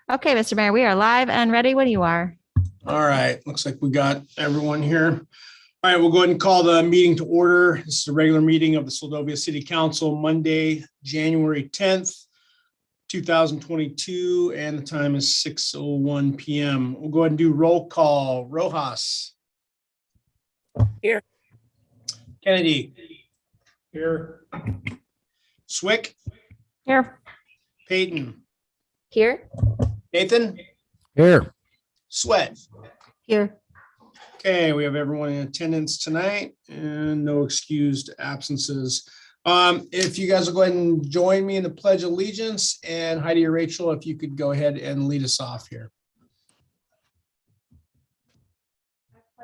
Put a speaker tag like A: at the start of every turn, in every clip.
A: Okay, Mr. Mayor, we are live and ready when you are.
B: All right, looks like we got everyone here. All right, we'll go ahead and call the meeting to order. This is a regular meeting of the Seldovia City Council, Monday, January 10th, 2022, and the time is 6:01 p.m. We'll go ahead and do roll call. Rojas.
C: Here.
B: Kennedy. Here. Swick.
A: Here.
B: Peyton.
A: Here.
B: Nathan.
D: Here.
B: Sweat.
A: Here.
B: Okay, we have everyone in attendance tonight and no excused absences. If you guys will go ahead and join me in the Pledge of Allegiance, and Heidi or Rachel, if you could go ahead and lead us off here.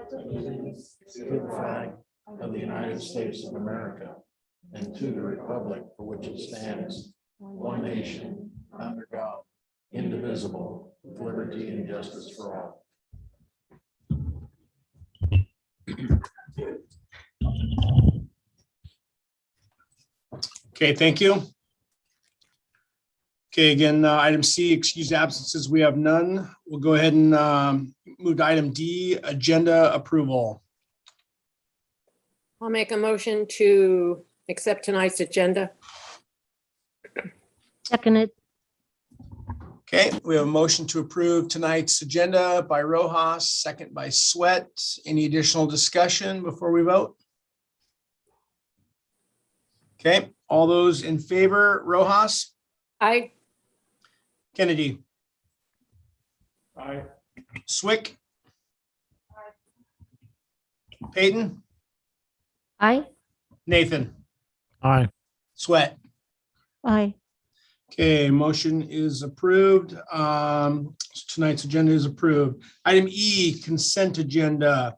D: To the flag of the United States of America and to the republic for which it stands, one nation, under God, indivisible, with liberty and justice for all.
B: Okay, thank you. Okay, again, item C, excused absences, we have none. We'll go ahead and move to item D, agenda approval.
C: I'll make a motion to accept tonight's agenda.
A: Seconded.
B: Okay, we have a motion to approve tonight's agenda by Rojas, second by Sweat. Any additional discussion before we vote? Okay, all those in favor, Rojas?
C: Aye.
B: Kennedy? Aye. Swick? Aye. Peyton?
A: Aye.
B: Nathan?
D: Aye.
B: Sweat?
A: Aye.
B: Okay, motion is approved. Tonight's agenda is approved. Item E, consent agenda.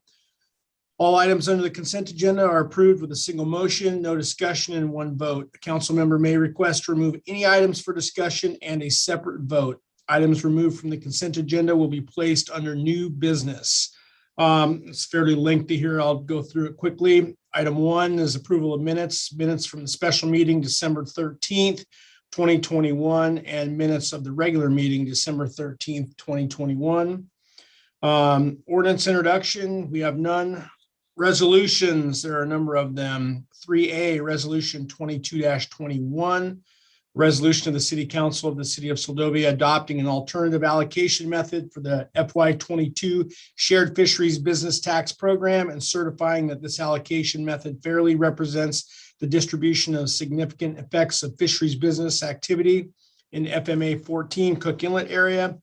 B: All items under the consent agenda are approved with a single motion, no discussion, and one vote. A council member may request to remove any items for discussion and a separate vote. Items removed from the consent agenda will be placed under new business. It's fairly lengthy here. I'll go through it quickly. Item 1 is approval of minutes from the special meeting December 13th, 2021, and minutes of the regular meeting December 13th, 2021. Ordinance introduction, we have none. Resolutions, there are a number of them. 3A, resolution 22-21, resolution of the City Council of the City of Seldovia adopting an alternative allocation method for the FY22 Shared Fisheries Business Tax Program and certifying that this allocation method fairly represents the distribution of significant effects of fisheries business activity in FMA 14 Cook Inlet area.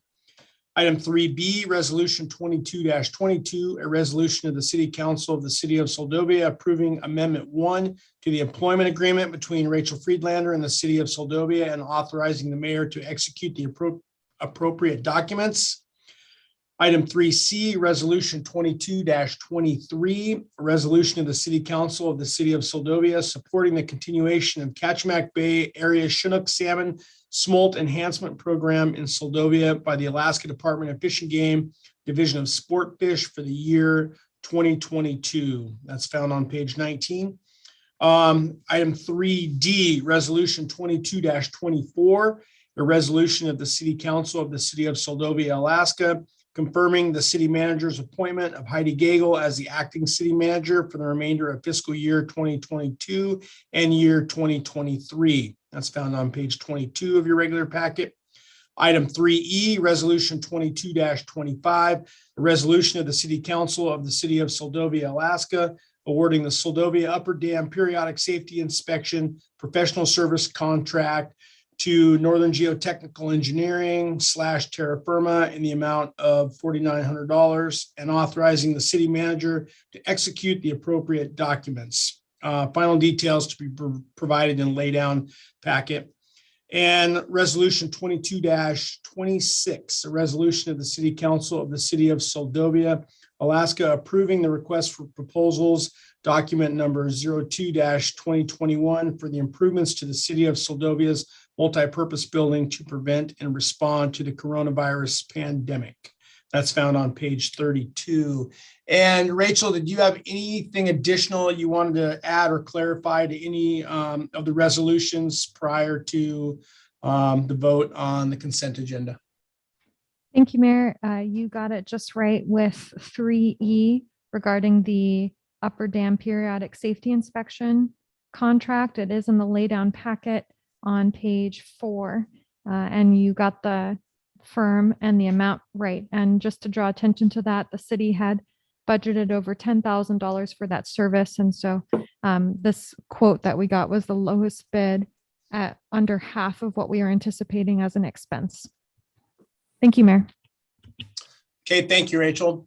B: Item 3B, resolution 22-22, a resolution of the City Council of the City of Seldovia approving Amendment 1 to the employment agreement between Rachel Friedlander and the City of Seldovia and authorizing the mayor to execute the appropriate documents. Item 3C, resolution 22-23, a resolution of the City Council of the City of Seldovia supporting the continuation of Kachemak Bay Area Chinook Salmon Smolt Enhancement Program in Seldovia by the Alaska Department of Fish and Game, Division of Sport Fish for the year 2022. That's found on page 19. Item 3D, resolution 22-24, a resolution of the City Council of the City of Seldovia, Alaska, confirming the city manager's appointment of Heidi Gagel as the acting city manager for the remainder of fiscal year 2022 and year 2023. That's found on page 22 of your regular packet. Item 3E, resolution 22-25, a resolution of the City Council of the City of Seldovia, Alaska, awarding the Seldovia Upper Dam Periodic Safety Inspection Professional Service Contract to Northern Geotechnical Engineering / Terra Firma in the amount of $4,900 and authorizing the city manager to execute the appropriate documents. Final details to be provided in lay down packet. And resolution 22-26, a resolution of the City Council of the City of Seldovia, Alaska, approving the request for proposals, document number 02-2021 for the improvements to the City of Seldovia's multi-purpose building to prevent and respond to the coronavirus pandemic. That's found on page 32. And Rachel, did you have anything additional you wanted to add or clarify to any of the resolutions prior to the vote on the consent agenda?
E: Thank you, Mayor. You got it just right with 3E regarding the Upper Dam Periodic Safety Inspection contract. It is in the laydown packet on page 4. And you got the firm and the amount right. And just to draw attention to that, the city had budgeted over $10,000 for that service. And so this quote that we got was the lowest bid at under half of what we are anticipating as an expense. Thank you, Mayor.
B: Okay, thank you, Rachel.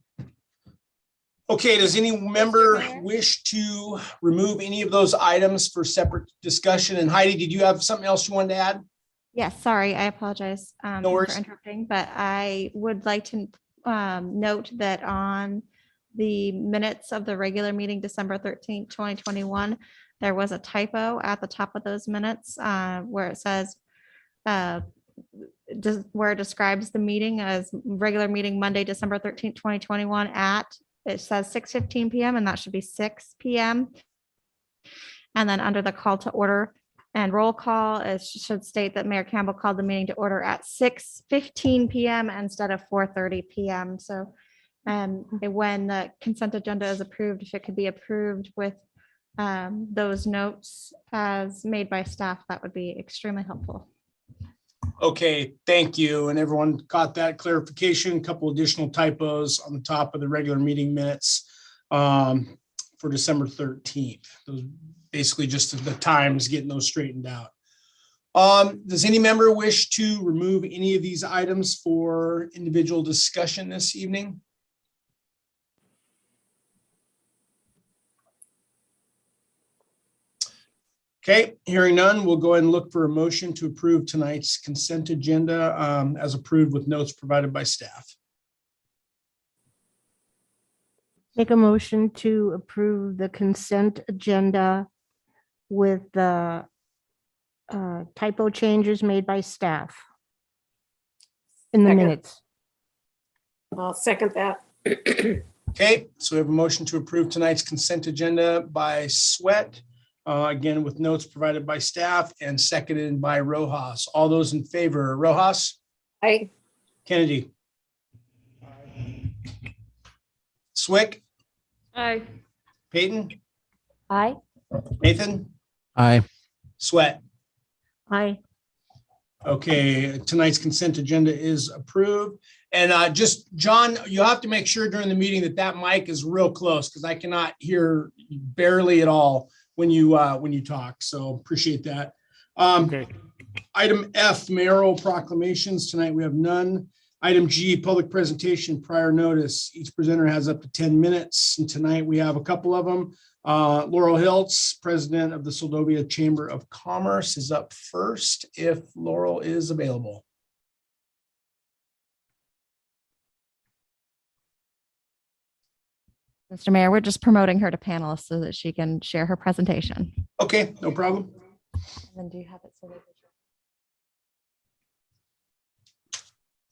B: Okay, does any member
A: Mayor?
B: wish to remove any of those items for separate discussion? And Heidi, did you have something else you wanted to add?
F: Yes, sorry, I apologize
B: No worries.
F: for interrupting, but I would like to note that on the minutes of the regular meeting, December 13th, 2021, there was a typo at the top of those minutes where it says, where it describes the meeting as regular meeting Monday, December 13th, 2021 at, it says 6:15 p.m. and that should be 6 p.m. And then under the call to order and roll call, it should state that Mayor Campbell called the meeting to order at 6:15 p.m. instead of 4:30 p.m. So when the consent agenda is approved, if it could be approved with those notes as made by staff, that would be extremely helpful.
B: Okay, thank you. And everyone got that clarification. A couple additional typos on the top of the regular meeting minutes for December 13th. Those basically just the times, getting those straightened out. Does any member wish to remove any of these items for individual discussion this evening? Okay, hearing none, we'll go ahead and look for a motion to approve tonight's consent agenda as approved with notes provided by staff.
A: Make a motion to approve the consent agenda with the typo changes made by staff in the
C: Second.
A: minutes.
C: I'll second that.
B: Okay, so we have a motion to approve tonight's consent agenda by Sweat, again with notes provided by staff and seconded by Rojas. All those in favor, Rojas,
C: Aye.
B: Kennedy, Swick,
A: Aye.
B: Peyton,
A: Aye.
B: Nathan,
D: Aye.
B: Sweat.
A: Aye.
B: Okay, tonight's consent agenda is approved. And just, John, you have to make sure during the meeting that mic is real close because I cannot hear barely at all when you talk. So appreciate that.
G: Okay.
B: Item F, mayoral proclamations. Tonight we have none. Item G, public presentation, prior notice. Each presenter has up to 10 minutes. And tonight we have a couple of them. Laurel Hiltz, president of the Seldovia Chamber of Commerce, is up first if Laurel is available.
F: Mr. Mayor, we're just promoting her to panelist so that she can share her presentation.
B: Okay, no problem.
F: And then do you have it?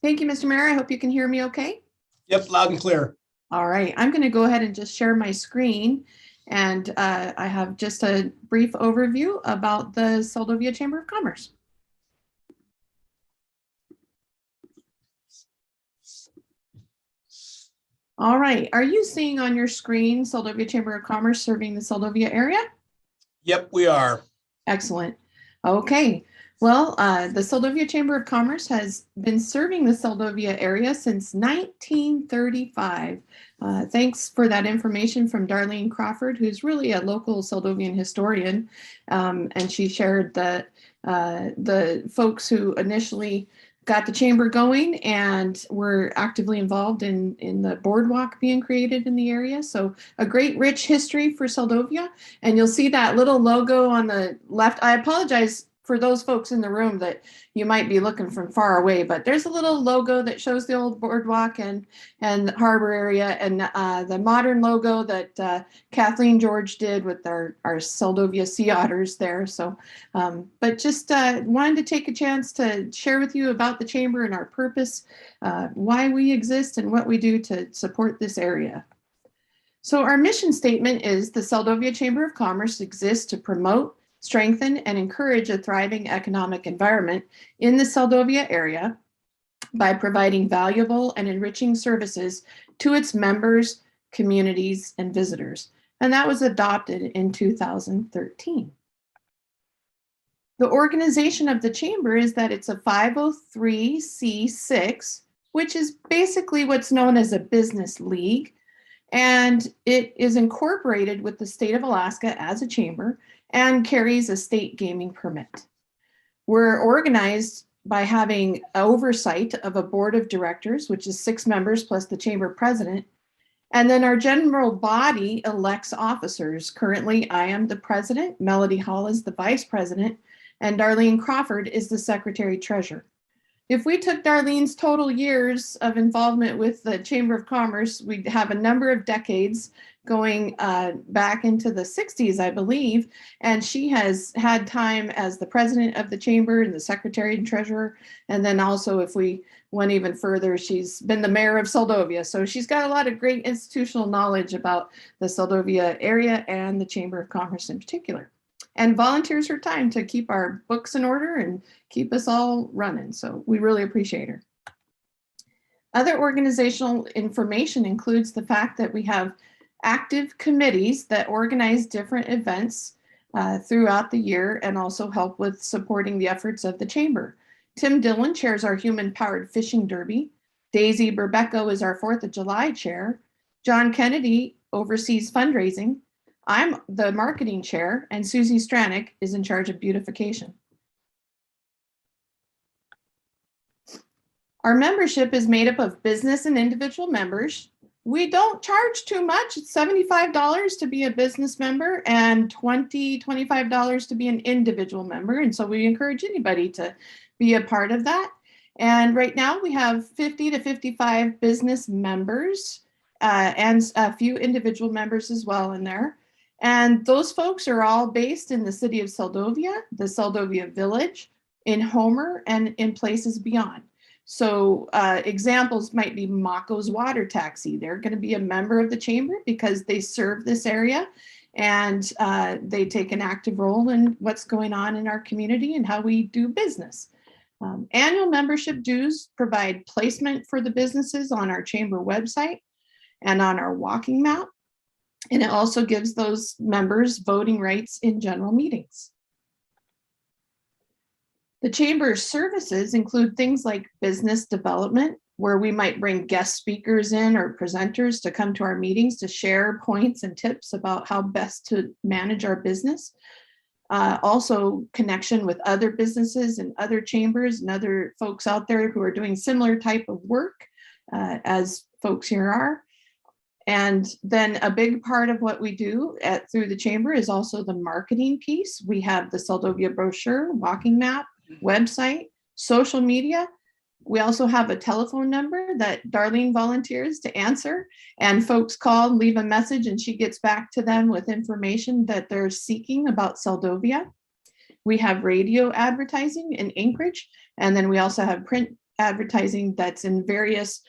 H: Thank you, Mr. Mayor. I hope you can hear me okay.
B: Yep, loud and clear.
H: All right, I'm going to go ahead and just share my screen. And I have just a brief overview about the Seldovia Chamber of Commerce. All right, are you seeing on your screen Seldovia Chamber of Commerce serving the Seldovia area?
B: Yep, we are.
H: Excellent. Okay. Well, the Seldovia Chamber of Commerce has been serving the Seldovia area since 1935. Thanks for that information from Darlene Crawford, who's really a local Seldovian historian. And she shared that the folks who initially got the chamber going and were actively involved in the boardwalk being created in the area. So a great rich history for Seldovia. And you'll see that little logo on the left. I apologize for those folks in the room that you might be looking from far away, but there's a little logo that shows the old boardwalk and harbor area, and the modern logo that Kathleen George did with our Seldovia Sea Otters there. So, but just wanted to take a chance to share with you about the chamber and our purpose, why we exist and what we do to support this area. So our mission statement is the Seldovia Chamber of Commerce exists to promote, strengthen, and encourage a thriving economic environment in the Seldovia area. by providing valuable and enriching services to its members, communities, and visitors. And that was adopted in 2013. The organization of the chamber is that it's a 503c6, which is basically what's known as a business league. And it is incorporated with the state of Alaska as a chamber and carries a state gaming permit. We're organized by having oversight of a board of directors, which is 6 members plus the chamber president. And then our general body elects officers. Currently, I am the president, Melody Hall is the vice president, and Darlene Crawford is the secretary treasurer. If we took Darlene's total years of involvement with the Chamber of Commerce, we'd have a number of decades going back into the 60s, I believe. And she has had time as the president of the chamber and the secretary and treasurer. And then also, if we went even further, she's been the mayor of Seldovia. So she's got a lot of great institutional knowledge about the Seldovia area and the Chamber of Commerce in particular, and volunteers her time to keep our books in order and keep us all running. So we really appreciate her. Other organizational information includes the fact that we have active committees that organize different events throughout the year and also help with supporting the efforts of the chamber. Tim Dillon chairs our Human Powered Fishing Derby. Daisy Berbecco is our 4th of July chair. John Kennedy oversees fundraising. I'm the marketing chair, and Susie Stranick is in charge of beautification. Our membership is made up of business and individual members. We don't charge too much. It's $75 to be a business member and $25 to be an individual member. And so we encourage anybody to be a part of that. And right now we have 50 to 55 business members and a few individual members as well in there. And those folks are all based in the city of Seldovia, the Seldovia Village, in Homer, and in places beyond. So examples might be Mako's Water Taxi. They're going to be a member of the chamber because they serve this area and they take an active role in what's going on in our community and how we do business. Annual membership dues provide placement for the businesses on our chamber website and on our walking map. And it also gives those members voting rights in general meetings. The chamber's services include things like business development, where we might bring guest speakers in or presenters to come to our meetings to share points and tips about how best to manage our business. Also connection with other businesses and other chambers and other folks out there who are doing similar type of work as folks here are. And then a big part of what we do through the chamber is also the marketing piece. We have the Seldovia brochure, walking map, website, social media. We also have a telephone number that Darlene volunteers to answer, and folks call and leave a message and she gets back to them with information that they're seeking about Seldovia. We have radio advertising in Anchorage, and then we also have print advertising that's in various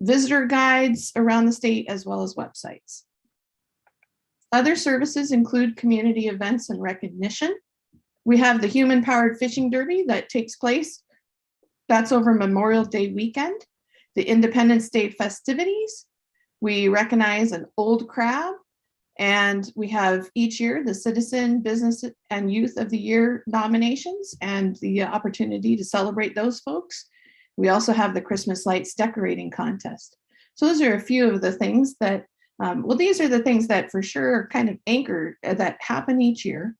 H: visitor guides around the state as well as websites. Other services include community events and recognition. We have the Human Powered Fishing Derby that takes place. That's over Memorial Day weekend. The Independence Day festivities. We recognize an old crab, and we have each year the Citizen, Business, and Youth of the Year nominations and the opportunity to celebrate those folks. We also have the Christmas lights decorating contest. So those are a few of the things that, well, these are the things that for sure are kind of anchored that happen each year.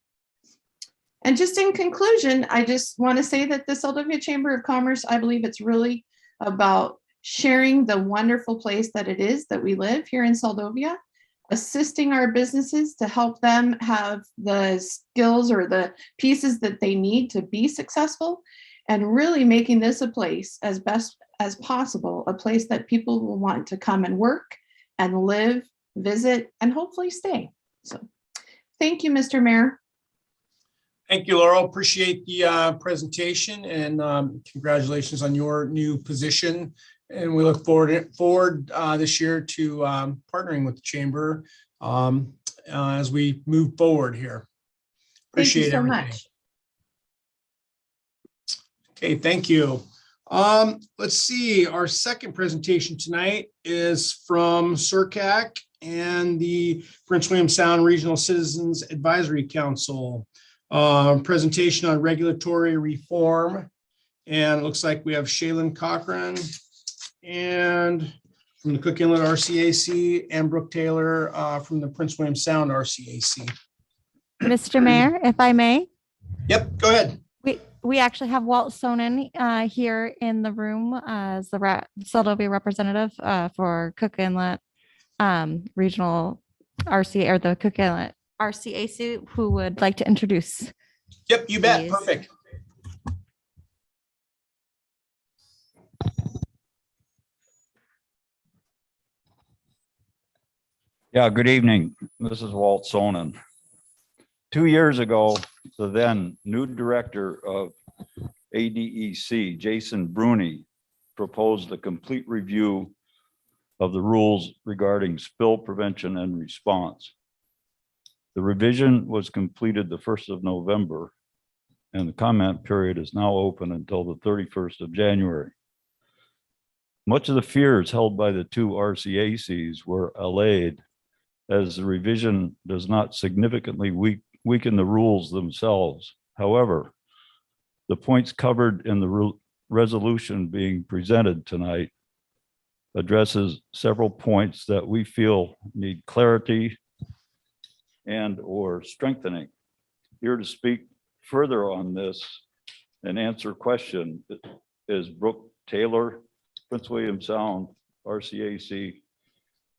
H: And just in conclusion, I just want to say that the Seldovia Chamber of Commerce, I believe it's really about sharing the wonderful place that it is that we live here in Seldovia, assisting our businesses to help them have the skills or the pieces that they need to be successful, and really making this a place as best as possible, a place that people will want to come and work and live, visit, and hopefully stay. So thank you, Mr. Mayor.
B: Thank you, Laurel. Appreciate the presentation, and congratulations on your new position. And we look forward this year to partnering with the chamber as we move forward here. Appreciate
H: Thank you so
B: everything.
H: much.
B: Okay, thank you. Let's see, our second presentation tonight is from CERCAC and the Prince William Sound Regional Citizens Advisory Council. Presentation on regulatory reform. And it looks like we have Shaylin Cochran and from the Cook Inlet RCAC and Brooke Taylor from the Prince William Sound RCAC.
F: Mr. Mayor, if I may,
B: Yep, go ahead.
F: we actually have Walt Sonnen here in the room as the Seldovia representative for Cook Inlet Regional RCA or the Cook Inlet RCAC, who would like to introduce.
B: Yep, you bet.
F: Please.
B: Perfect.
G: Yeah, good evening. This is Walt Sonnen. 2 years ago, the then new director of ADEC, Jason Bruni, proposed a complete review of the rules regarding spill prevention and response. The revision was completed the 1st of November, and the comment period is now open until the 31st of January. Much of the fears held by the two RCACs were allayed, as the revision does not significantly weaken the rules themselves. However, the points covered in the resolution being presented tonight addresses several points that we feel need clarity and/or strengthening. Here to speak further on this and answer questions is Brooke Taylor, Prince William Sound RCAC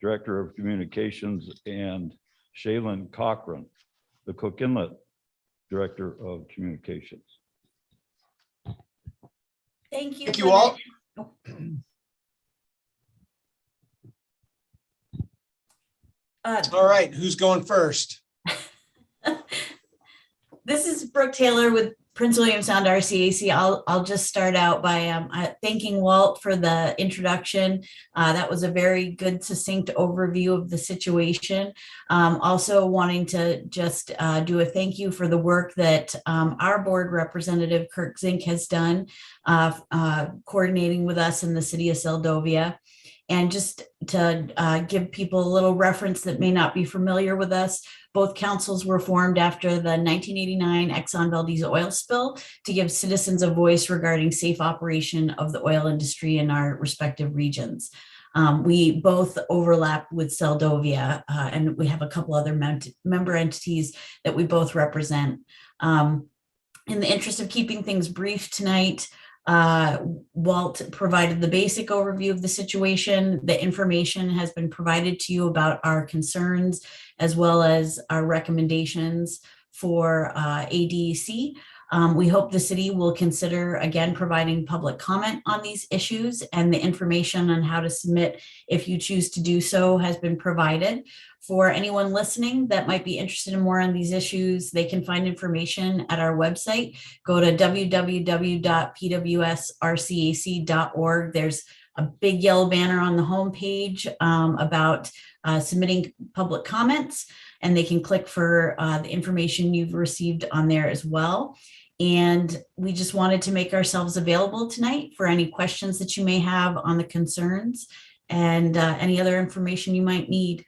G: Director of Communications, and Shaylin Cochran, the Cook Inlet Director of Communications.
I: Thank you.
B: Thank you all. All right, who's going first?
I: This is Brooke Taylor with Prince William Sound RCAC. I'll just start out by thanking Walt for the introduction. That was a very good, succinct overview of the situation. Also wanting to just do a thank you for the work that our board representative, Kirk Zink, has done coordinating with us in the city of Seldovia. And just to give people a little reference that may not be familiar with us, both councils were formed after the 1989 Exxon Valdez oil spill to give citizens a voice regarding safe operation of the oil industry in our respective regions. We both overlap with Seldovia, and we have a couple other member entities that we both represent. In the interest of keeping things brief tonight, Walt provided the basic overview of the situation. The information has been provided to you about our concerns as well as our recommendations for ADEC. We hope the city will consider, again, providing public comment on these issues, and the information on how to submit if you choose to do so has been provided. For anyone listening that might be interested in more on these issues, they can find information at our website. Go to www.pwsrcac.org. There's a big yellow banner on the homepage about submitting public comments, and they can click for the information you've received on there as well. And we just wanted to make ourselves available tonight for any questions that you may have on the concerns and any other information you might need.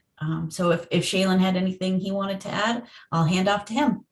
I: So if Shaylin had anything he wanted to add, I'll hand off to him.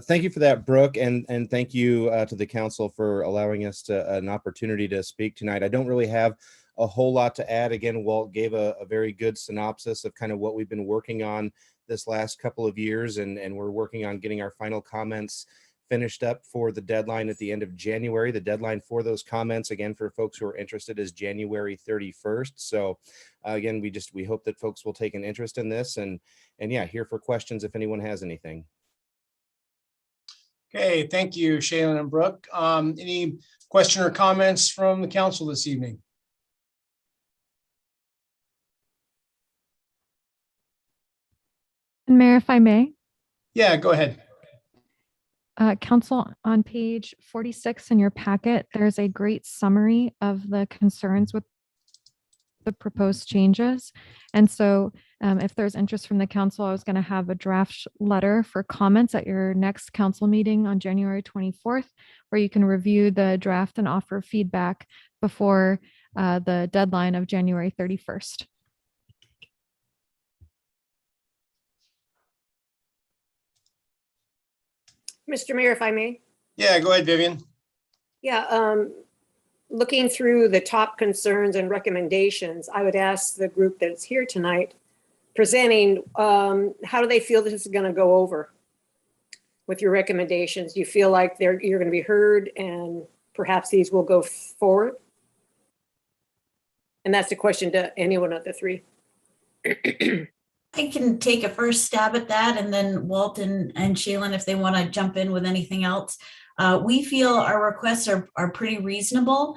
J: Thank you for that, Brooke, and thank you to the council for allowing us an opportunity to speak tonight. I don't really have a whole lot to add. Again, Walt gave a very good synopsis of kind of what we've been working on this last couple of years, and we're working on getting our final comments finished up for the deadline at the end of January. The deadline for those comments, again, for folks who are interested, is January 31st. So again, we hope that folks will take an interest in this, and yeah, here for questions if anyone has anything.
B: Okay, thank you, Shaylin and Brooke. Any question or comments from the council this evening?
E: And Mayor, if I may,
B: Yeah, go ahead.
E: Council, on page 46 in your packet, there's a great summary of the concerns with the proposed changes. And so If there's interest from the council, I was going to have a draft letter for comments at your next council meeting on January 24th, where you can review the draft and offer feedback before the deadline of January 31st.
C: Mr. Mayor, if I may.
B: Yeah, go ahead, Vivian.
C: Yeah, looking through the top concerns and recommendations, I would ask the group that's here tonight presenting, how do they feel this is going to go over with your recommendations? Do you feel like you're going to be heard and perhaps these will go forward? And that's a question to anyone of the three.
I: I can take a first stab at that, and then Walt and Shaylin, if they want to jump in with anything else. We feel our requests are pretty reasonable.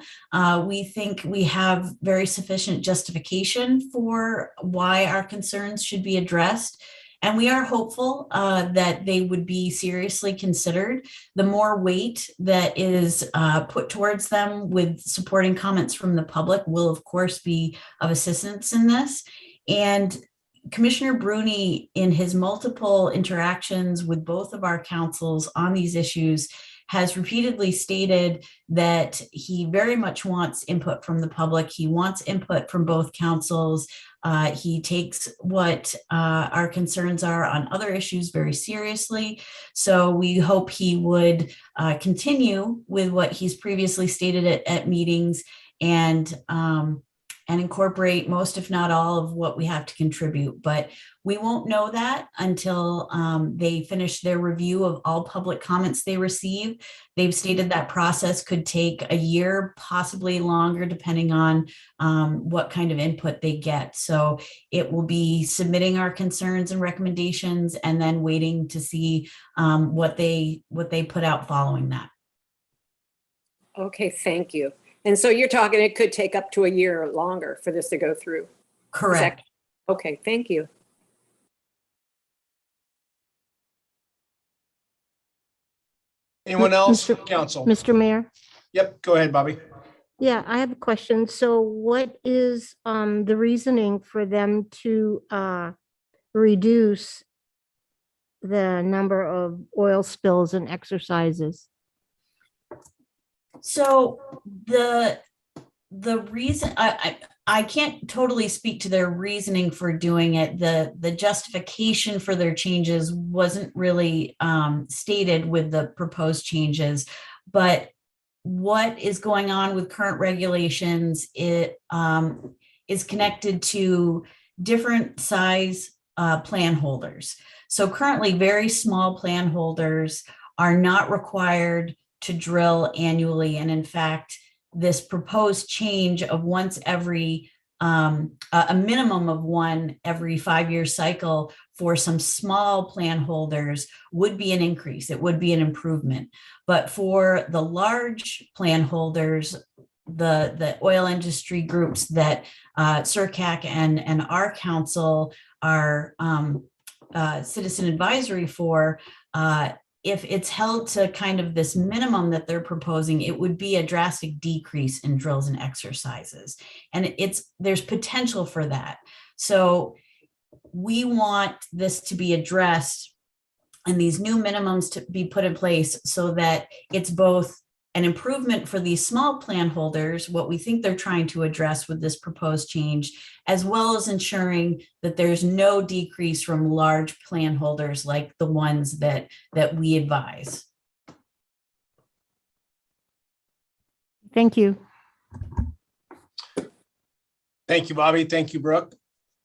I: We think we have very sufficient justification for why our concerns should be addressed. And we are hopeful that they would be seriously considered. The more weight that is put towards them with supporting comments from the public will, of course, be of assistance in this. And Commissioner Bruni, in his multiple interactions with both of our councils on these issues, has repeatedly stated that he very much wants input from the public. He wants input from both councils. He takes what our concerns are on other issues very seriously. So we hope he would continue with what he's previously stated at meetings and incorporate most, if not all, of what we have to contribute. But we won't know that until they finish their review of all public comments they receive. They've stated that process could take a year, possibly longer, depending on what kind of input they get. So it will be submitting our concerns and recommendations and then waiting to see what they put out following that.
C: Okay, thank you. And so you're talking, it could take up to a year or longer for this to go through.
I: Correct.
C: Okay, thank you.
B: Anyone else
A: Mr.
B: from council?
A: Mr. Mayor?
B: Yep, go ahead, Bobby.
A: Yeah, I have a question. So what is the reasoning for them to reduce the number of oil spills and exercises?
I: So the reason I can't totally speak to their reasoning for doing it. The justification for their changes wasn't really stated with the proposed changes, but what is going on with current regulations, it is connected to different size plan holders. So currently very small plan holders are not required to drill annually. And in fact, this proposed change of once every, a minimum of one every 5-year cycle for some small plan holders would be an increase. It would be an improvement. But for the large plan holders, the oil industry groups that CERCAC and our council are citizen advisory for, if it's held to kind of this minimum that they're proposing, it would be a drastic decrease in drills and exercises. And there's potential for that. So we want this to be addressed and these new minimums to be put in place so that it's both an improvement for these small plan holders, what we think they're trying to address with this proposed change, as well as ensuring that there's no decrease from large plan holders like the ones that we advise.
A: Thank you.
B: Thank you, Bobby. Thank you, Brooke.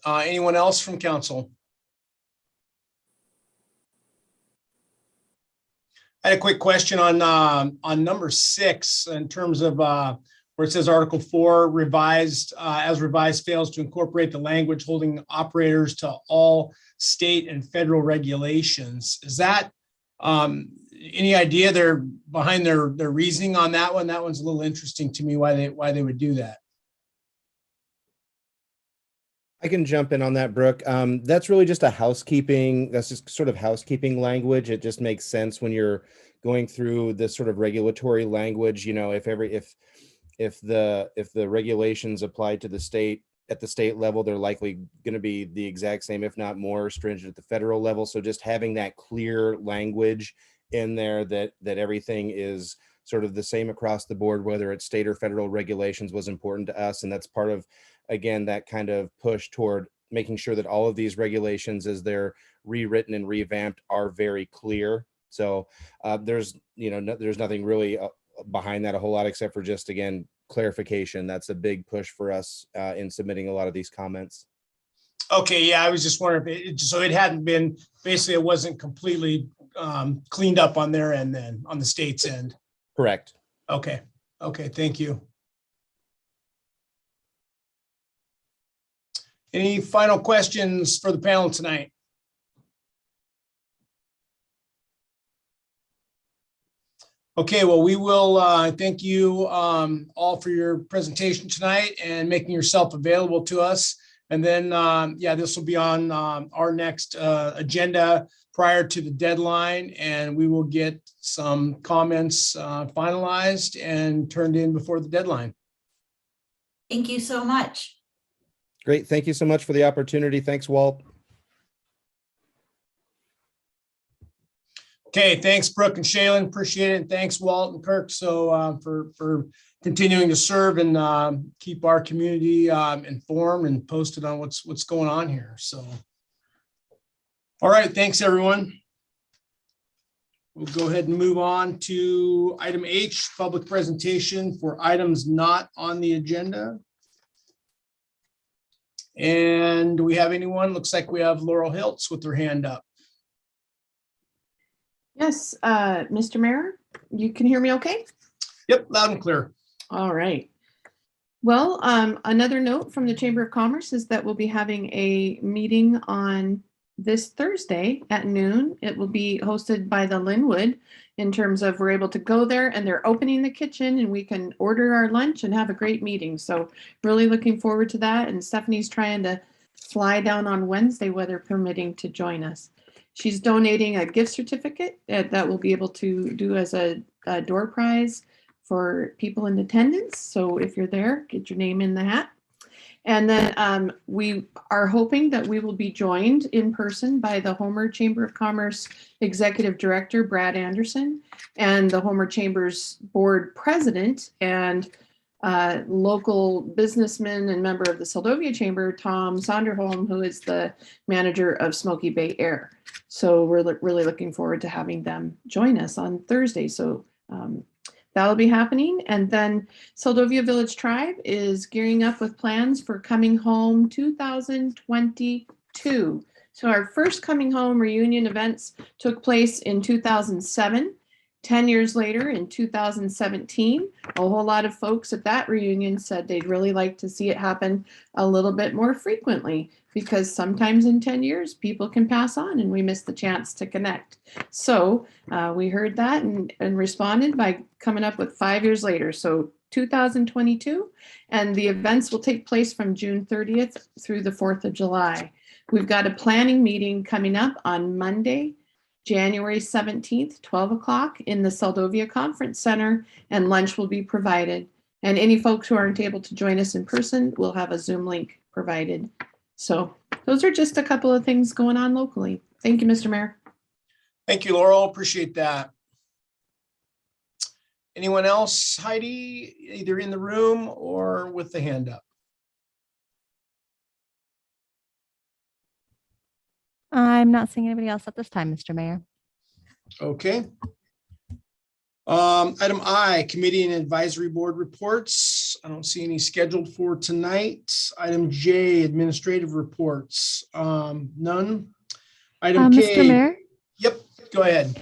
B: Anyone else from council? I had a quick question on number 6 in terms of where it says Article 4 revised as revised fails to incorporate the language holding operators to all state and federal regulations. Is that any idea they're behind their reasoning on that one? That one's a little interesting to me, why they would do that.
J: I can jump in on that, Brooke. That's really just that's just sort of housekeeping language. It just makes sense when you're going through this sort of regulatory language. You know, if the regulations apply to the state at the state level. They're likely going to be the exact same, if not more stringent at the federal level. So just having that clear language in there that everything is sort of the same across the board, whether it's state or federal regulations, was important to us. And that's part of, again, that kind of push toward making sure that all of these regulations, as they're rewritten and revamped, are very clear. So there's nothing really behind that a whole lot, except for just, again, clarification. That's a big push for us in submitting a lot of these comments.
B: Okay, yeah, I was just wondering so it hadn't been, basically it wasn't completely cleaned up on their end then, on the state's end.
J: Correct.
B: Okay, thank you. Any final questions for the panel tonight? Okay, well, we will thank you all for your presentation tonight and making yourself available to us. And then, this will be on our next agenda prior to the deadline, and we will get some comments finalized and turned in before the deadline.
I: Thank you so much.
J: Great. Thank you so much for the opportunity. Thanks, Walt.
B: Okay, thanks, Brooke and Shaylin. Appreciate it. And thanks, Walt and Kirk. So for continuing to serve and keep our community informed and posted on what's going on here. So, all right, thanks, everyone. We'll go ahead and move on to item H, public presentation for items not on the agenda. And do we have anyone? Looks like we have Laurel Hiltz with her hand up.
H: Yes, Mr. Mayor, you can hear me okay?
B: Yep, loud and clear.
H: All right. Well, another note from the Chamber of Commerce is that we'll be having a meeting on this Thursday at noon. It will be hosted by the Linwood, in terms of we're able to go there and they're opening the kitchen and we can order our lunch and have a great meeting. So really looking forward to that. And Stephanie's trying to fly down on Wednesday, weather permitting, to join us. She's donating a gift certificate that we'll be able to do as a door prize for people in attendance. So if you're there, get your name in the hat. And then we are hoping that we will be joined in person by the Homer Chamber of Commerce Executive Director, Brad Anderson, and the Homer Chamber's Board President and local businessman and member of the Seldovia Chamber, Tom Sonderholm, who is the manager of Smoky Bay Air. So we're really looking forward to having them join us on Thursday. So that'll be happening. And then Seldovia Village Tribe is gearing up with plans for Coming Home 2022. So our first Coming Home reunion events took place in 2007. 10 years later, in 2017, a whole lot of folks at that reunion said they'd really like to see it happen a little bit more frequently, because sometimes in 10 years, people can pass on and we miss the chance to connect. So we heard that and responded by coming up with 5 years later. So 2022, and the events will take place from June 30th through the 4th of July. We've got a planning meeting coming up on Monday, January 17th, 12 o'clock in the Seldovia Conference Center, and lunch will be provided. And any folks who aren't able to join us in person will have a Zoom link provided. So those are just a couple of things going on locally. Thank you, Mr. Mayor.
B: Thank you, Laurel. Appreciate that. Anyone else, Heidi, either in the room or with the hand up?
F: I'm not seeing anybody else at this time, Mr. Mayor.
B: Okay. Item I, committee and advisory board reports. I don't see any scheduled for tonight. Item J, administrative reports. None. Item K.
E: Mr. Mayor,
B: Yep, go ahead.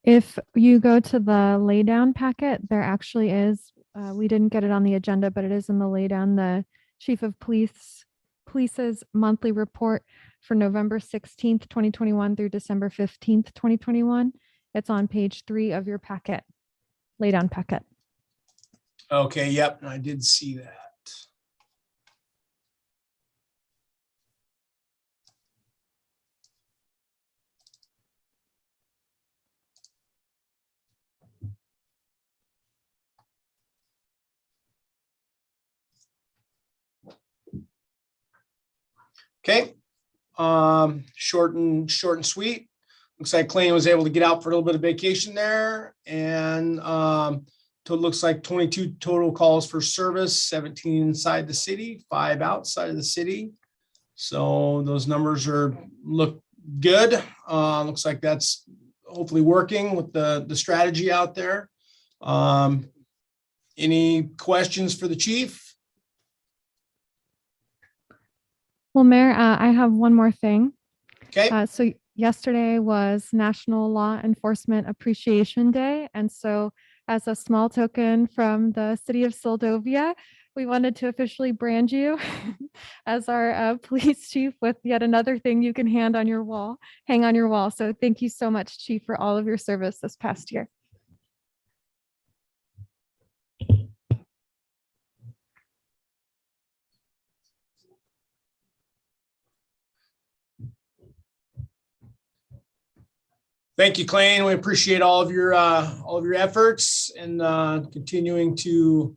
E: if you go to the laydown packet, there actually is, we didn't get it on the agenda, but it is in the laydown, the Chief of Police's monthly report for November 16th, 2021 through December 15th, 2021. It's on page 3 of your packet, laydown packet.
B: Okay, yep, I did see that. Okay. Short and sweet. Looks like Clayton was able to get out for a little bit of vacation there, and it looks like 22 total calls for service, 17 inside the city, 5 outside of the city. So those numbers look good. Looks like that's hopefully working with the strategy out there. Any questions for the chief?
E: Well, Mayor, I have one more thing.
B: Okay.
E: So yesterday was National Law Enforcement Appreciation Day. And so as a small token from the city of Seldovia, we wanted to officially brand you as our police chief with yet another thing you can hang on your wall. So thank you so much, Chief, for all of your service this past year.
B: Thank you, Clayton. We appreciate all of your efforts and continuing to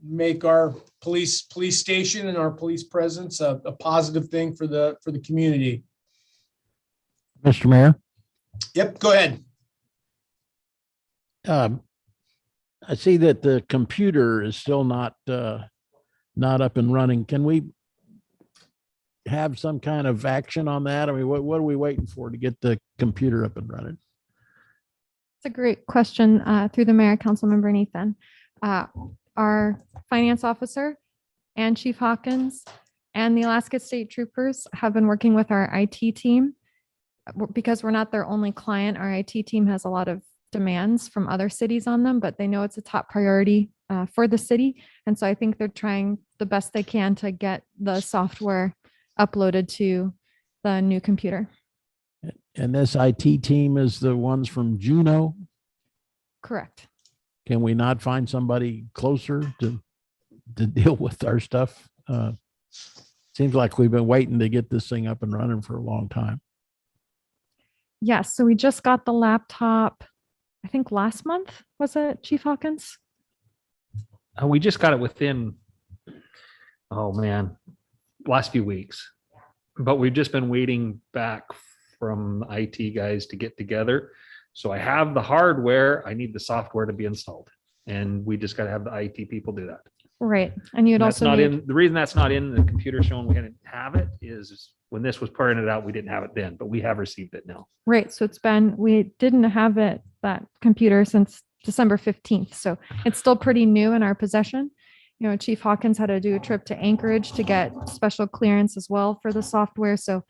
B: make our police station and our police presence a positive thing for the community.
D: Mr. Mayor,
B: Yep, go ahead.
D: I see that the computer is still not up and running. Can we have some kind of action on that? I mean, what are we waiting for to get the computer up and running?
E: It's a great question through the mayor, Councilmember Nathan. Our finance officer and Chief Hawkins and the Alaska State Troopers have been working with our IT team because we're not their only client. Our IT team has a lot of demands from other cities on them, but they know it's a top priority for the city. And so I think they're trying the best they can to get the software uploaded to the new computer.
D: And this IT team is the ones from Juneau?
E: Correct.
D: Can we not find somebody closer to deal with our stuff? Seems like we've been waiting to get this thing up and running for a long time.
E: Yes. So we just got the laptop, I think last month, was it, Chief Hawkins?
K: We just got it within, oh man, last few weeks. But we've just been waiting back from IT guys to get together. So I have the hardware, I need the software to be installed. And we just got to have the IT people do that.
E: Right. And you'd
K: And that's
E: also
K: not
E: need,
K: in, the reason that's not in the computer showing we didn't have it is when this was printed out, we didn't have it then, but we have received it now.
E: right. So we didn't have that computer since December 15th. So it's still pretty new in our possession. You know, Chief Hawkins had to do a trip to Anchorage to get special clearance as well for the software. So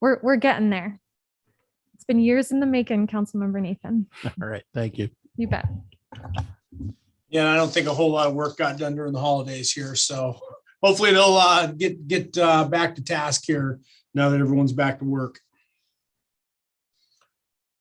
E: we're getting there. It's been years in the making, Councilmember Nathan.
D: All right. Thank you.
E: You bet.
B: Yeah, I don't think a whole lot of work got done during the holidays here. So hopefully they'll get back to task here now that everyone's back to work.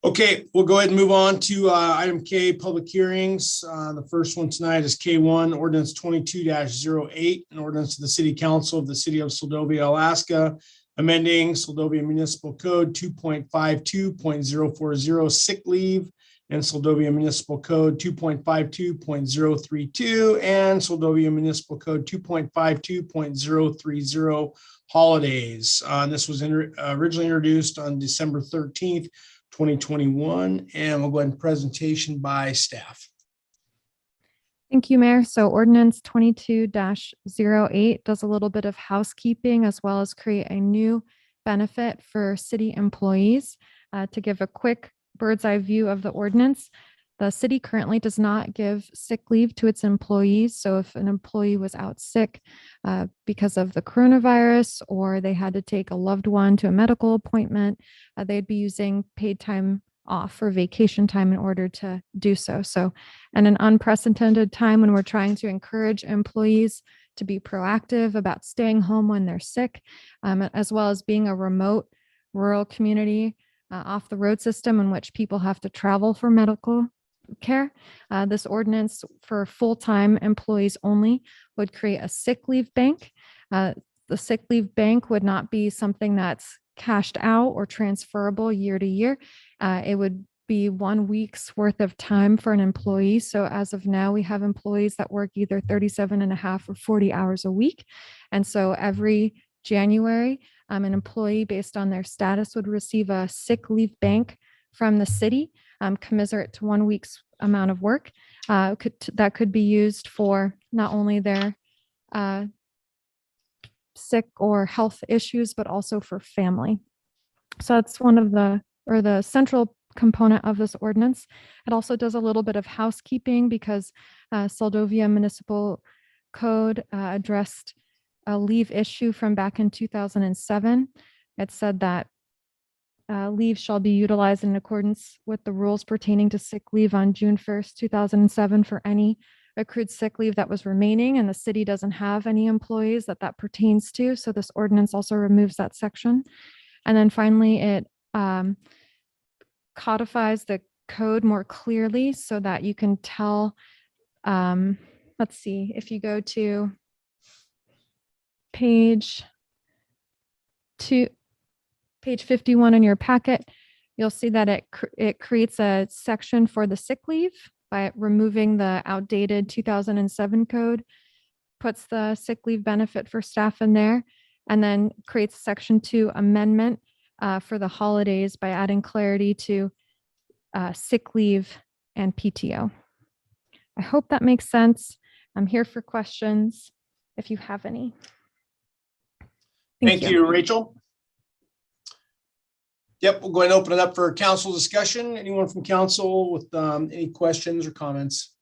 B: Okay, we'll go ahead and move on to item K, public hearings. The first one tonight is K1, ordinance 22-08, an ordinance to the City Council of the City of Seldovia, Alaska, amending Seldovia Municipal Code 2.52.040 sick leave and Seldovia Municipal Code 2.52.032 and Seldovia Municipal Code 2.52.030 holidays. This was originally introduced on December 13th, 2021, and we'll go ahead and presentation by staff.
E: Thank you, Mayor. So ordinance 22-08 does a little bit of housekeeping as well as create a new benefit for city employees. To give a quick bird's eye view of the ordinance, the city currently does not give sick leave to its employees. So if an employee was out sick because of the coronavirus, or they had to take a loved one to a medical appointment, they'd be using paid time off or vacation time in order to do so. So in an unprecedented time when we're trying to encourage employees to be proactive about staying home when they're sick, as well as being a remote rural community off the road system in which people have to travel for medical care, this ordinance for full-time employees only would create a sick leave bank. The sick leave bank would not be something that's cashed out or transferable year to year. It would be 1 week's worth of time for an employee. So as of now, we have employees that work either 37.5 or 40 hours a week. And so every January, an employee based on their status would receive a sick leave bank from the city, commensurate to 1 week's amount of work. That could be used for not only their sick or health issues, but also for family. So that's one of the central component of this ordinance. It also does a little bit of housekeeping because Seldovia Municipal Code addressed a leave issue from back in 2007. It said that leave shall be utilized in accordance with the rules pertaining to sick leave on June 1st, 2007 for any accrued sick leave that was remaining, and the city doesn't have any employees that pertains to. So this ordinance also removes that section. And then finally, it codifies the code more clearly so that you can tell, let's see, if you go to page 51 in your packet, you'll see that it creates a section for the sick leave by removing the outdated 2007 code, puts the sick leave benefit for staff in there, and then creates section 2 amendment for the holidays by adding clarity to sick leave and PTO. I hope that makes sense. I'm here for questions if you have any.
B: Thank you, Rachel. Yep, we'll go ahead and open it up for council discussion. Anyone from council with any questions or comments?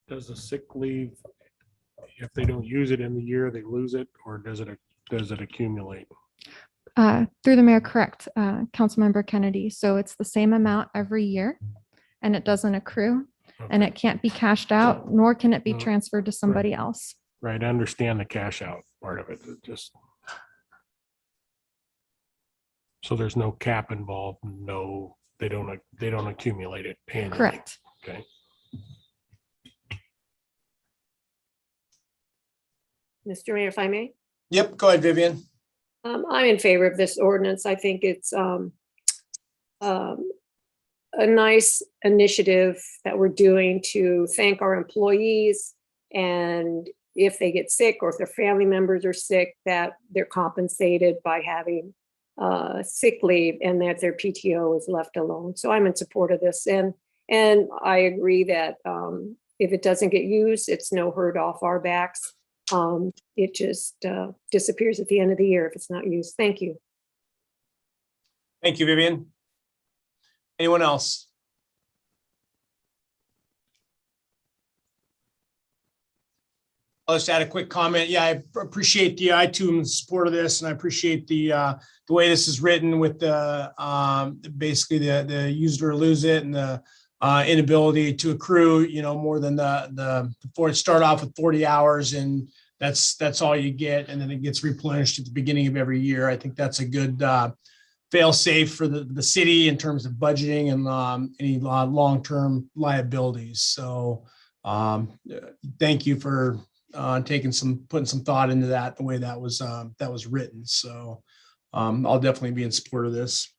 L: Does the sick leave, if they don't use it in the year, they lose it, or does it accumulate?
E: Through the mayor, correct, Councilmember Kennedy. So it's the same amount every year and it doesn't accrue and
L: Okay.
E: it can't be cashed out, nor can it be
L: No.
E: transferred to somebody else.
L: Right, I understand the cash out part of it, so there's no cap involved, no, they don't accumulate it annually.
E: Correct.
L: Okay.
C: Mr. Mayor, if I may?
B: Yep, go ahead, Vivian.
C: I'm in favor of this ordinance. I think it's a nice initiative that we're doing to thank our employees. And if they get sick or if their family members are sick, that they're compensated by having sick leave and that their PTO is left alone. So I'm in support of this. And I agree that if it doesn't get used, it's no hurt off our backs. It just disappears at the end of the year if it's not used. Thank you.
B: Thank you, Vivian. Anyone else? I'll just add a quick comment. Yeah, I appreciate the iTunes support of this, and I appreciate the way this is written with the basically the use it or lose it and the inability to accrue, more than before it start off with 40 hours and that's all you get, and then it gets replenished at the beginning of every year. I think that's a good fail safe for the city in terms of budgeting and any long-term liabilities. So thank you for putting some thought into that, the way that was written. So I'll definitely be in support of this.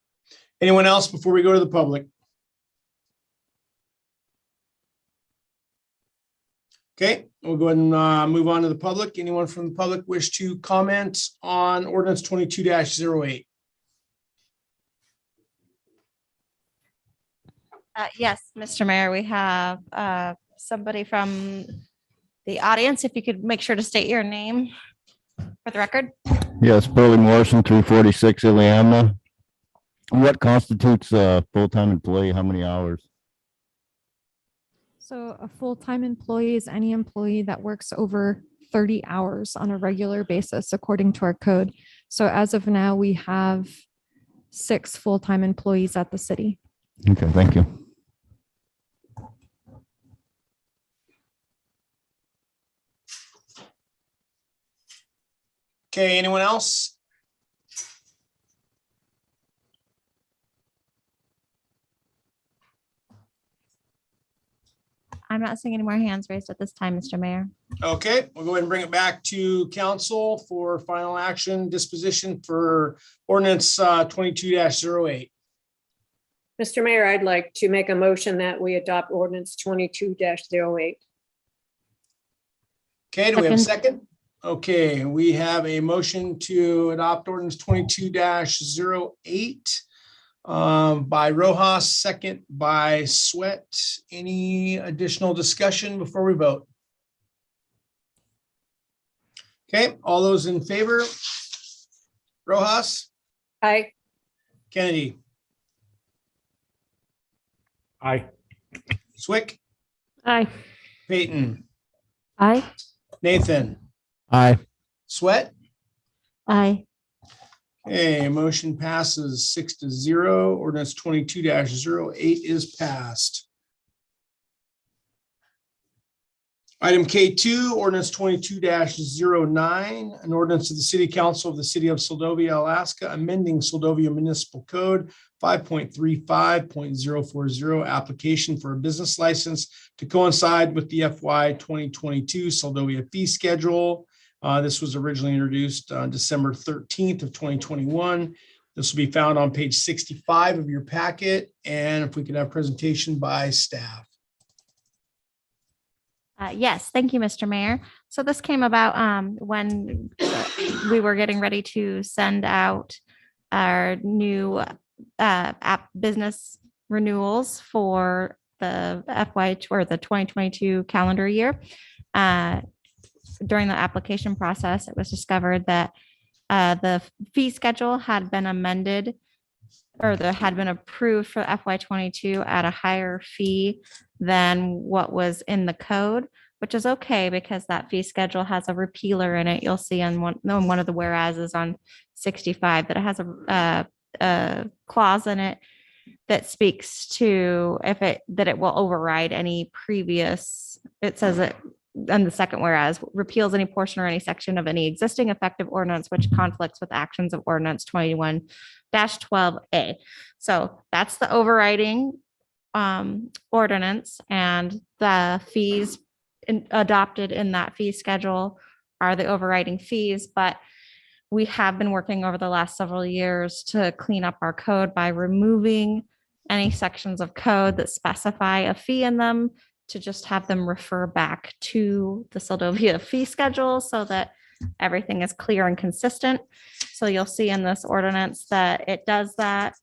B: Anyone else before we go to the public? Okay, we'll go ahead and move on to the public. Anyone from the public wish to comment on ordinance 22-08?
F: Yes, Mr. Mayor, we have somebody from the audience. If you could make sure to state your name for the record.
M: Yes, Burley Morrison, 346 Iliamna. What constitutes a full-time employee? How many hours?
E: So a full-time employee is any employee that works over 30 hours on a regular basis, according to our code. So as of now, we have 6 full-time employees at the city.
M: Okay, thank you.
B: Okay, anyone else?
F: I'm not seeing any more hands raised at this time, Mr. Mayor.
B: Okay, we'll go ahead and bring it back to council for final action disposition for ordinance 22-08.
C: Mr. Mayor, I'd like to make a motion that we adopt ordinance 22-08.
B: Okay, do we have a
A: Second.
B: second? Okay, we have a motion to adopt ordinance 22-08 by Rojas, second by Sweat. Any additional discussion before we vote? Okay, all those in favor? Rojas,
C: Aye.
B: Kennedy,
L: Aye.
B: Swick,
A: Aye.
B: Peyton,
A: Aye.
B: Nathan,
M: Aye.
B: Sweat.
A: Aye.
B: Okay, motion passes 6-0. Ordinance 22-08 is passed. Item K2, ordinance 22-09, an ordinance of the City Council of the City of Seldovia, Alaska, amending Seldovia Municipal Code 5.35.040, application for a business license to coincide with the FY 2022 Seldovia fee schedule. This was originally introduced on December 13th of 2021. This will be found on page 65 of your packet. And if we could have presentation by staff.
F: Yes, thank you, Mr. Mayor. So this came about when we were getting ready to send out our new app business renewals for the FY or the 2022 calendar year. During the application process, it was discovered that the fee schedule had been amended or that had been approved for FY 22 at a higher fee than what was in the code, which is okay because that fee schedule has a repealer in it. You'll see on one of the whereases on 65 that it has a clause in it that speaks to that it will override any previous, it says it on the second whereas, repeals any portion or any section of any existing effective ordinance which conflicts with actions of ordinance 21-12A. So that's the overriding ordinance, and the fees adopted in that fee schedule are the overriding fees. But we have been working over the last several years to clean up our code by removing any sections of code that specify a fee in them, to just have them refer back to the Seldovia fee schedule so that everything is clear and consistent. So you'll see in this ordinance that it does that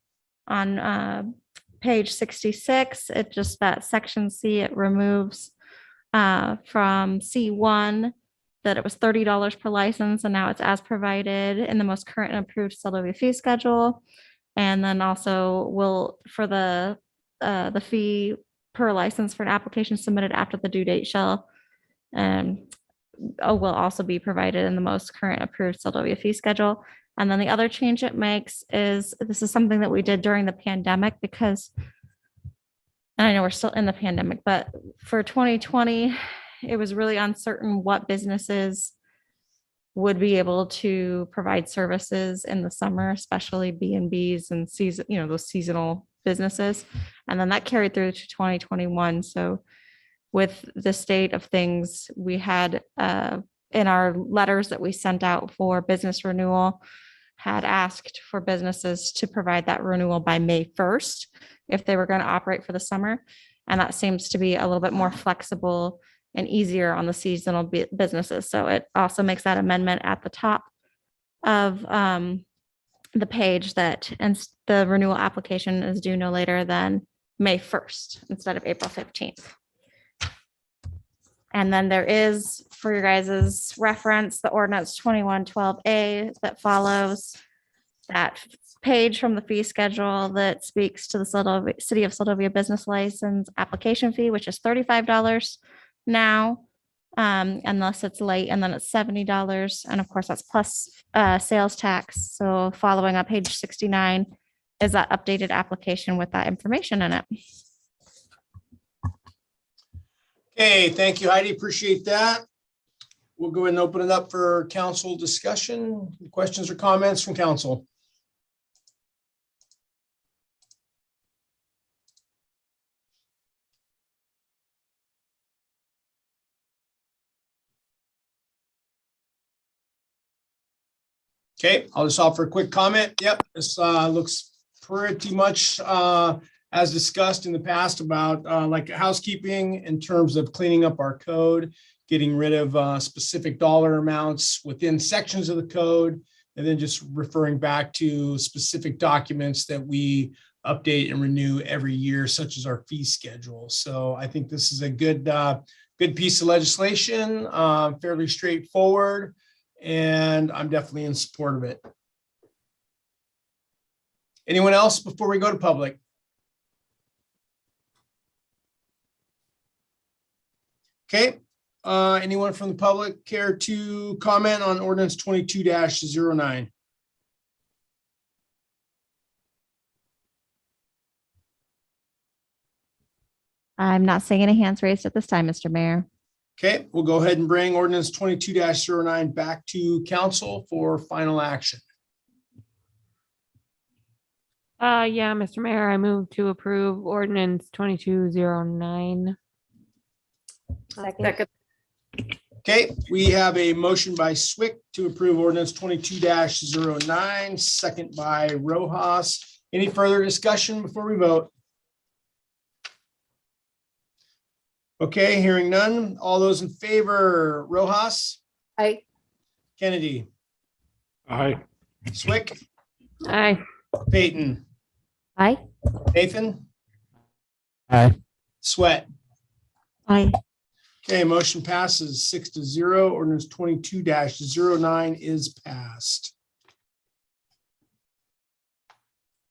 F: on page 66. It just, that section C, it removes from C1 that it was $30 per license, and now it's as provided in the most current and approved Seldovia fee schedule. And then also will, for the fee per license for an application submitted after the due date shall will also be provided in the most current approved Seldovia fee schedule. And then the other change it makes is, this is something that we did during the pandemic because, and I know we're still in the pandemic, but for 2020, it was really uncertain what businesses would be able to provide services in the summer, especially B&Bs and season, those seasonal businesses. And then that carried through to 2021. So with the state of things, we had in our letters that we sent out for business renewal, had asked for businesses to provide that renewal by May 1st if they were going to operate for the summer. And that seems to be a little bit more flexible and easier on the seasonal businesses. So it also makes that amendment at the top of the page that, and the renewal application is due no later than May 1st instead of April 15th. And then there is, for your guys' reference, the ordinance 21-12A that follows that page from the fee schedule that speaks to the City of Seldovia business license application fee, which is $35 now, unless it's late, and then it's $70. And of course, that's plus sales tax. So following up page 69 is that updated application with that information in it.
B: Okay, thank you, Heidi. Appreciate that. We'll go ahead and open it up for council discussion. Questions or comments from council? Okay, I'll just offer a quick comment. Yep, this looks pretty much as discussed in the past about like housekeeping in terms of cleaning up our code, getting rid of specific dollar amounts within sections of the code, and then just referring back to specific documents that we update and renew every year, such as our fee schedule. So I think this is a good piece of legislation, fairly straightforward, and I'm definitely in support of it. Anyone else before we go to public? Okay, anyone from the public care to comment on ordinance 22-09?
F: I'm not seeing any hands raised at this time, Mr. Mayor.
B: Okay, we'll go ahead and bring ordinance 22-09 back to council for final action.
N: Yeah, Mr. Mayor, I move to approve ordinance 2209.
C: Second.
B: Okay, we have a motion by Swick to approve ordinance 22-09, second by Rojas. Any further discussion before we vote? Okay, hearing none. All those in favor, Rojas,
C: Aye.
B: Kennedy,
L: Aye.
B: Swick,
N: Aye.
B: Peyton,
F: Aye.
B: Nathan,
M: Aye.
B: Sweat.
A: Aye.
B: Okay, motion passes 6-0. Ordinance 22-09 is passed.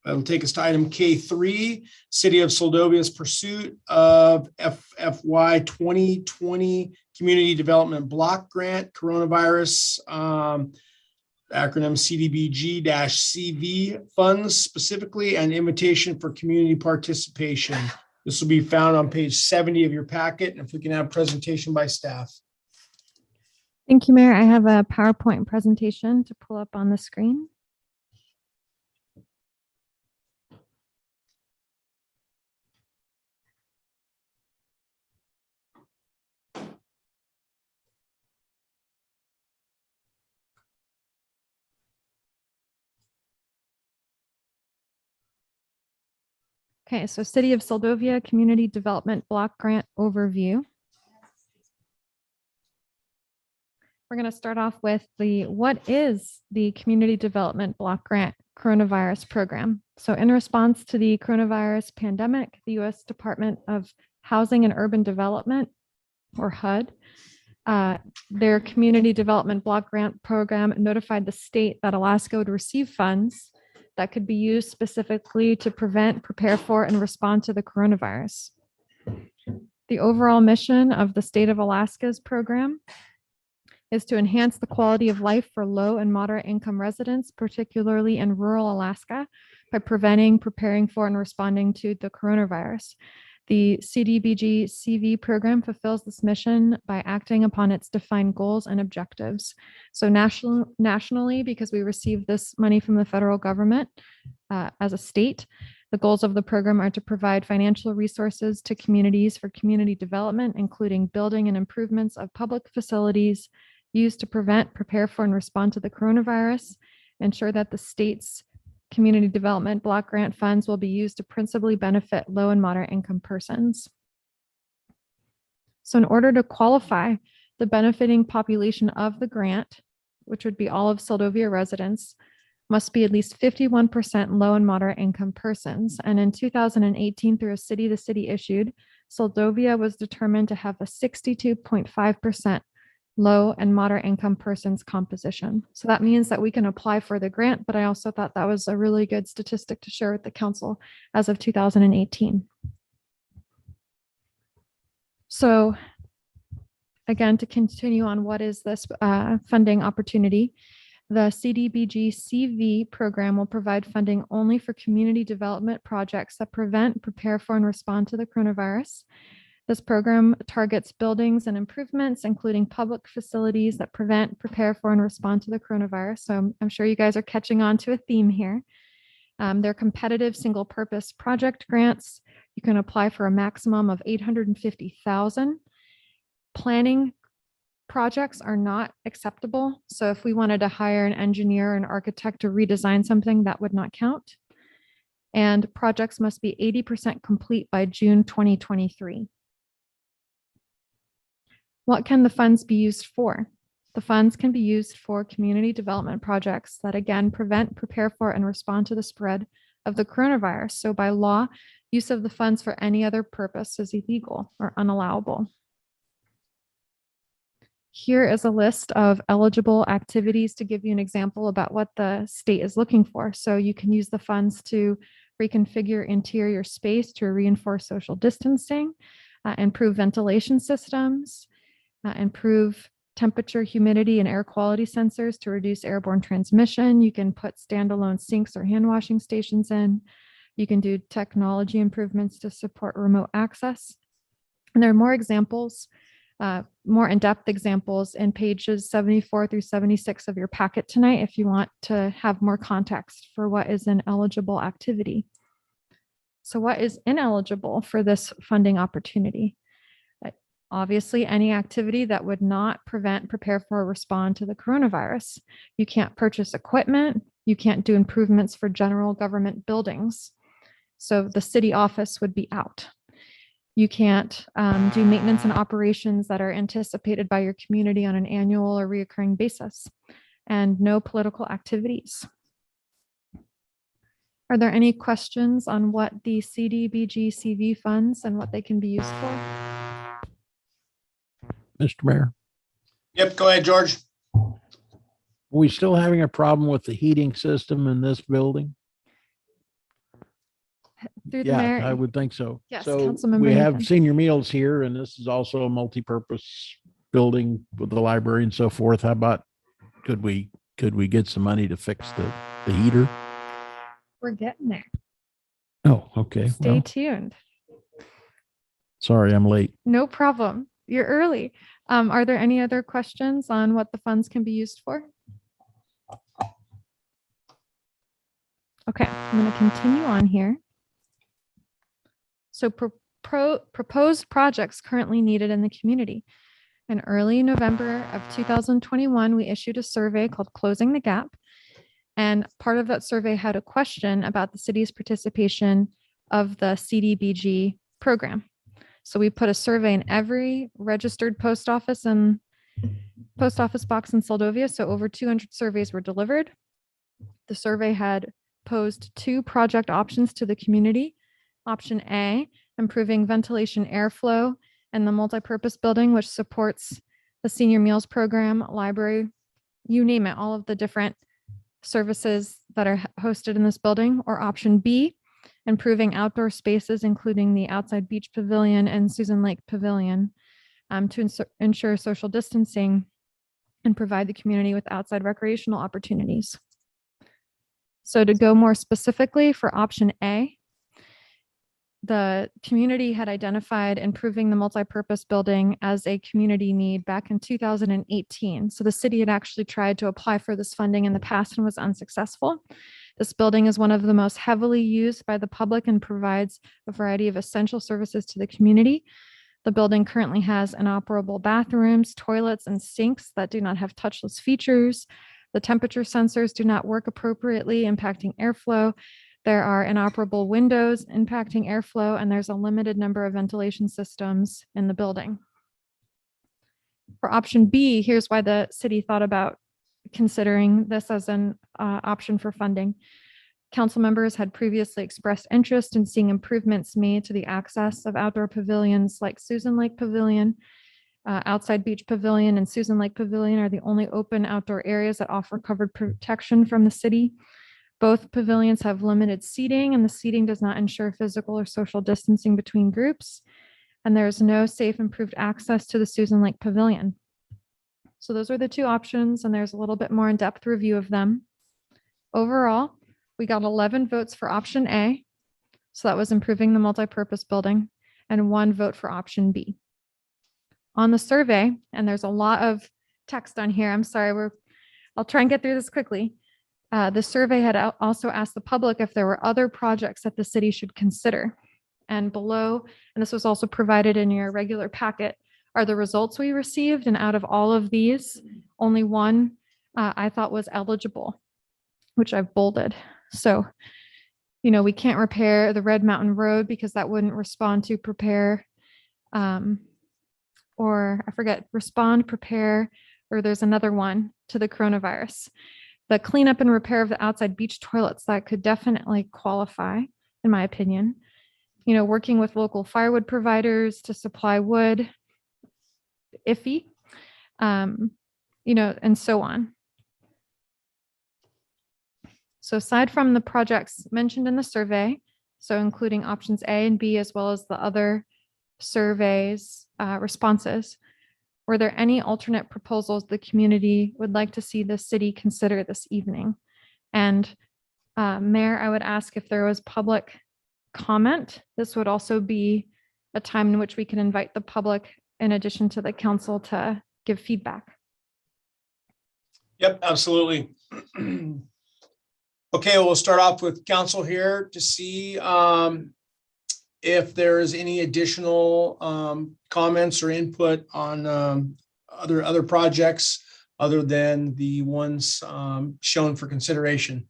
B: That'll take us to item K3, City of Seldovia's pursuit of FY 2020 Community Development Block Grant, coronavirus, acronym CDBG-CV funds specifically, and invitation for community participation. This will be found on page 70 of your packet. And if we can have presentation by staff.
E: Thank you, Mayor. I have a PowerPoint presentation to pull up on the screen. Okay, so City of Seldovia Community Development Block Grant Overview. We're going to start off with what is the Community Development Block Grant Coronavirus Program? So in response to the coronavirus pandemic, the U.S. Department of Housing and Urban Development, or HUD, their Community Development Block Grant Program notified the state that Alaska would receive funds that could be used specifically to prevent, prepare for, and respond to the coronavirus. The overall mission of the state of Alaska's program is to enhance the quality of life for low and moderate income residents, particularly in rural Alaska, by preventing, preparing for, and responding to the coronavirus. The CDBG-CV program fulfills this mission by acting upon its defined goals and objectives. So nationally, because we receive this money from the federal government as a state, the goals of the program are to provide financial resources to communities for community development, including building and improvements of public facilities used to prevent, prepare for, and respond to the coronavirus, ensure that the state's community development block grant funds will be used to principally benefit low and moderate income persons. So in order to qualify, the benefiting population of the grant, which would be all of Seldovia residents, must be at least 51% low and moderate income persons. And in 2018, through a city-to-city issued, Seldovia was determined to have a 62.5% low and moderate income persons composition. So that means that we can apply for the grant, but I also thought that was a really good statistic to share with the council as of 2018. So again, to continue on, what is this funding opportunity? The CDBG-CV program will provide funding only for community development projects that prevent, prepare for, and respond to the coronavirus. This program targets buildings and improvements, including public facilities that prevent, prepare for, and respond to the coronavirus. So I'm sure you guys are catching on to a theme here. They're competitive single-purpose project grants. You can apply for a maximum of $850,000. Planning projects are not acceptable. So if we wanted to hire an engineer or an architect to redesign something, that would not count. and projects must be 80% complete by June 2023. What can the funds be used for? The funds can be used for community development projects that again prevent, prepare for, and respond to the spread of the coronavirus. So by law, use of the funds for any other purpose is illegal or unallowable. Here is a list of eligible activities to give you an example about what the state is looking for. So you can use the funds to reconfigure interior space to reinforce social distancing, improve ventilation systems, improve temperature, humidity, and air quality sensors to reduce airborne transmission. You can put standalone sinks or hand washing stations in. You can do technology improvements to support remote access. And there are more examples, more in-depth examples in pages 74 through 76 of your packet tonight if you want to have more context for what is an eligible activity. So what is ineligible for this funding opportunity? Obviously, any activity that would not prevent, prepare for, or respond to the coronavirus. You can't purchase equipment. You can't do improvements for general government buildings. So the city office would be out. You can't do maintenance and operations that are anticipated by your community on an annual or reoccurring basis, and no political activities. Are there any questions on what the CDBG CV funds and what they can be used for?
D: Mr. Mayor,
B: Yep, go ahead, George.
D: are we still having a problem with the heating system in this building?
E: Through the
D: Yeah,
E: mayor.
D: I would think so.
E: Yes,
D: So
E: Councilmember
D: we have
E: Nathan.
D: senior meals here, and this is also a multi-purpose building with the library and so forth. How about, could we get some money to fix the heater?
E: We're getting there.
D: Oh, okay.
E: Stay
D: Well,
E: tuned.
D: sorry, I'm late.
E: No problem. You're early. Are there any other questions on what the funds can be used for? Okay, I'm going to continue on here. So proposed projects currently needed in the community. In early November of 2021, we issued a survey called Closing the Gap. And part of that survey had a question about the city's participation of the CDBG program. So we put a survey in every registered post office and post office box in Seldovia. So over 200 surveys were delivered. The survey had posed 2 project options to the community. Option A, improving ventilation airflow in the multipurpose building, which supports the senior meals program, library, you name it, all of the different services that are hosted in this building. Or option B, improving outdoor spaces, including the outside beach pavilion and Susan Lake Pavilion, to ensure social distancing and provide the community with outside recreational opportunities. So to go more specifically for option A, the community had identified improving the multipurpose building as a community need back in 2018. So the city had actually tried to apply for this funding in the past and was unsuccessful. This building is one of the most heavily used by the public and provides a variety of essential services to the community. The building currently has inoperable bathrooms, toilets, and sinks that do not have touchless features. The temperature sensors do not work appropriately, impacting airflow. There are inoperable windows impacting airflow, and there's a limited number of ventilation systems in the building. For option B, here's why the city thought about considering this as an option for funding. Council members had previously expressed interest in seeing improvements made to the access of outdoor pavilions like Susan Lake Pavilion. Outside Beach Pavilion and Susan Lake Pavilion are the only open outdoor areas that offer covered protection from the city. Both pavilions have limited seating, and the seating does not ensure physical or social distancing between groups. And there is no safe, improved access to the Susan Lake Pavilion. So those are the 2 options, and there's a little bit more in-depth review of them. Overall, we got 11 votes for option A. So that was improving the multipurpose building, and 1 vote for option B. On the survey, and there's a lot of text on here. I'm sorry, I'll try and get through this quickly. The survey had also asked the public if there were other projects that the city should consider. And below, and this was also provided in your regular packet, are the results we received. And out of all of these, only 1 I thought was eligible, which I've bolded. So we can't repair the Red Mountain Road because that wouldn't respond to prepare. Or I forget, respond, prepare, or there's another one to the coronavirus. The cleanup and repair of the outside beach toilets, that could definitely qualify, in my opinion. Working with local firewood providers to supply wood, iffy, and so on. So aside from the projects mentioned in the survey, so including options A and B, as well as the other surveys responses, were there any alternate proposals the community would like to see the city consider this evening? And Mayor, I would ask if there was public comment. This would also be a time in which we can invite the public in addition to the council to give feedback.
B: Yep, absolutely. Okay, we'll start off with council here to see if there is any additional comments or input on other projects other than the ones shown for consideration.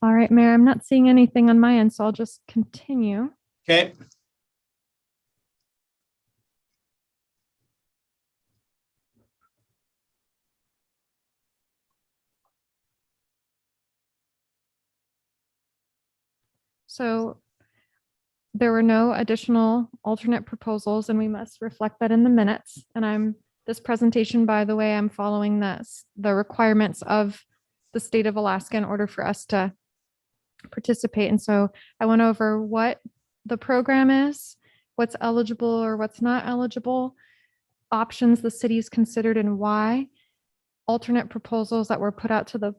E: All right, Mayor, I'm not seeing anything on my end, so I'll just continue.
B: Okay.
E: So there were no additional alternate proposals, and we must reflect that in the minutes. And this presentation, by the way, I'm following the requirements of the state of Alaska in order for us to participate. And so I went over what the program is, what's eligible or what's not eligible, options the city's considered and why, alternate proposals that were put out to the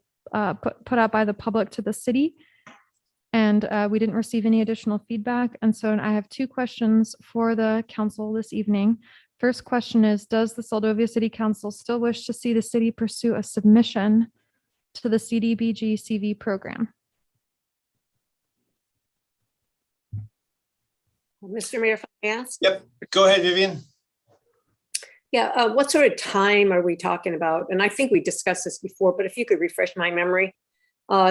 E: put out by the public to the city. And we didn't receive any additional feedback. And so I have two questions for the council this evening. First question is, does the Seldovia City Council still wish to see the city pursue a submission to the CDBG CV program?
C: Mr. Mayor, if I ask?
B: Yep, go ahead, Vivian.
C: Yeah, what sort of time are we talking about? And I think we discussed this before, but if you could refresh my memory,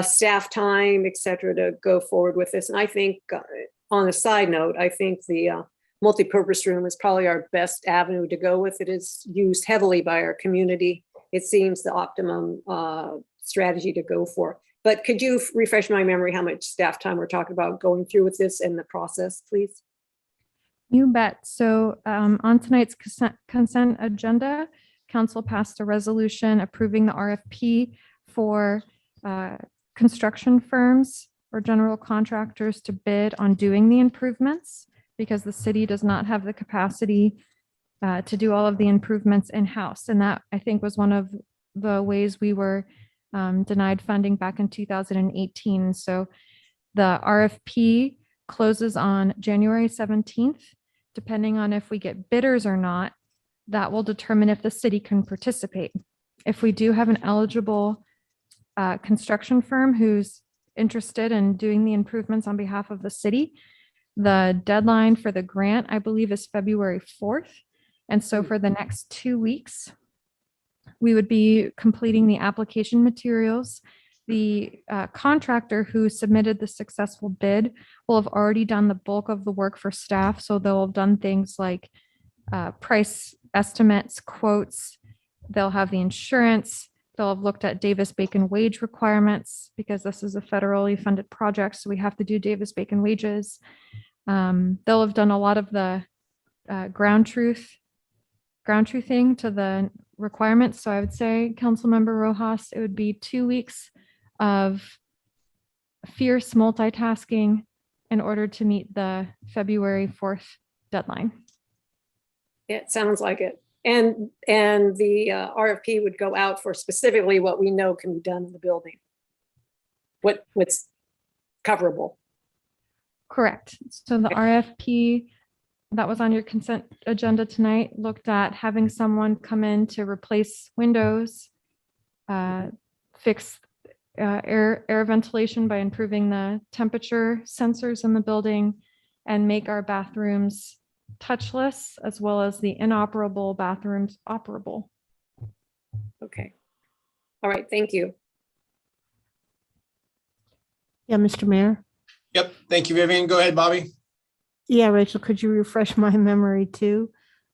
C: staff time, et cetera, to go forward with this. And I think on a side note, I think the multipurpose room is probably our best avenue to go with. It is used heavily by our community. It seems the optimum strategy to go for. But could you refresh my memory how much staff time we're talking about going through with this and the process, please?
E: You bet. So on tonight's consent agenda, council passed a resolution approving the RFP for construction firms or general contractors to bid on doing the improvements because the city does not have the capacity to do all of the improvements in-house. And that, I think, was one of the ways we were denied funding back in 2018. So the RFP closes on January 17th. Depending on if we get bidders or not, that will determine if the city can participate. If we do have an eligible construction firm who's interested in doing the improvements on behalf of the city, the deadline for the grant, I believe, is February 4th. And so for the next 2 weeks, we would be completing the application materials. The contractor who submitted the successful bid will have already done the bulk of the work for staff. So they'll have done things like price estimates, quotes. They'll have the insurance. They'll have looked at Davis-Bacon wage requirements because this is a federally funded project. So we have to do Davis-Bacon wages. They'll have done a lot of the ground truthing to the requirements. So I would say, Councilmember Rojas, it would be 2 weeks of fierce multitasking in order to meet the February 4th deadline.
C: Yeah, it sounds like it. And the RFP would go out for specifically what we know can be done in the building. What's coverable.
E: Correct. So the RFP that was on your consent agenda tonight looked at having someone come in to replace windows, fix air ventilation by improving the temperature sensors in the building, and make our bathrooms touchless as well as the inoperable bathrooms operable.
C: Okay. All right, thank you.
A: Yeah, Mr. Mayor.
B: Yep, thank you, Vivian. Go ahead, Bobby.
A: Yeah, Rachel, could you refresh my memory too?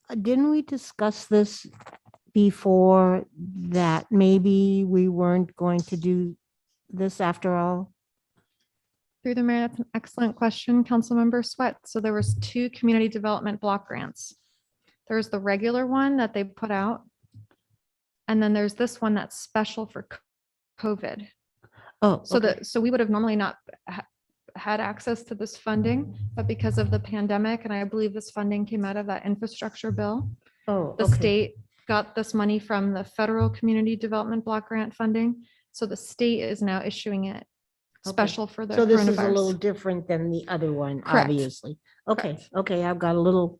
A: Didn't we discuss this before, that maybe we weren't going to do this after all?
E: Through the mayor, that's an excellent question, Councilmember Sweat. So there was 2 community development block grants. There's the regular one that they put out. And then there's this one that's special for COVID.
A: Oh,
E: So
A: okay.
E: so we would have normally not had access to this funding, but because of the pandemic, and I believe this funding came out of that infrastructure bill,
A: Oh,
E: the
A: okay.
E: state got this money from the federal community development block grant funding. So the state is now issuing it
A: Okay.
E: special for the
A: So this is a little
E: coronavirus.
A: different than the other one,
E: Correct.
A: obviously. Okay,
E: Correct.
A: okay, I've got a little,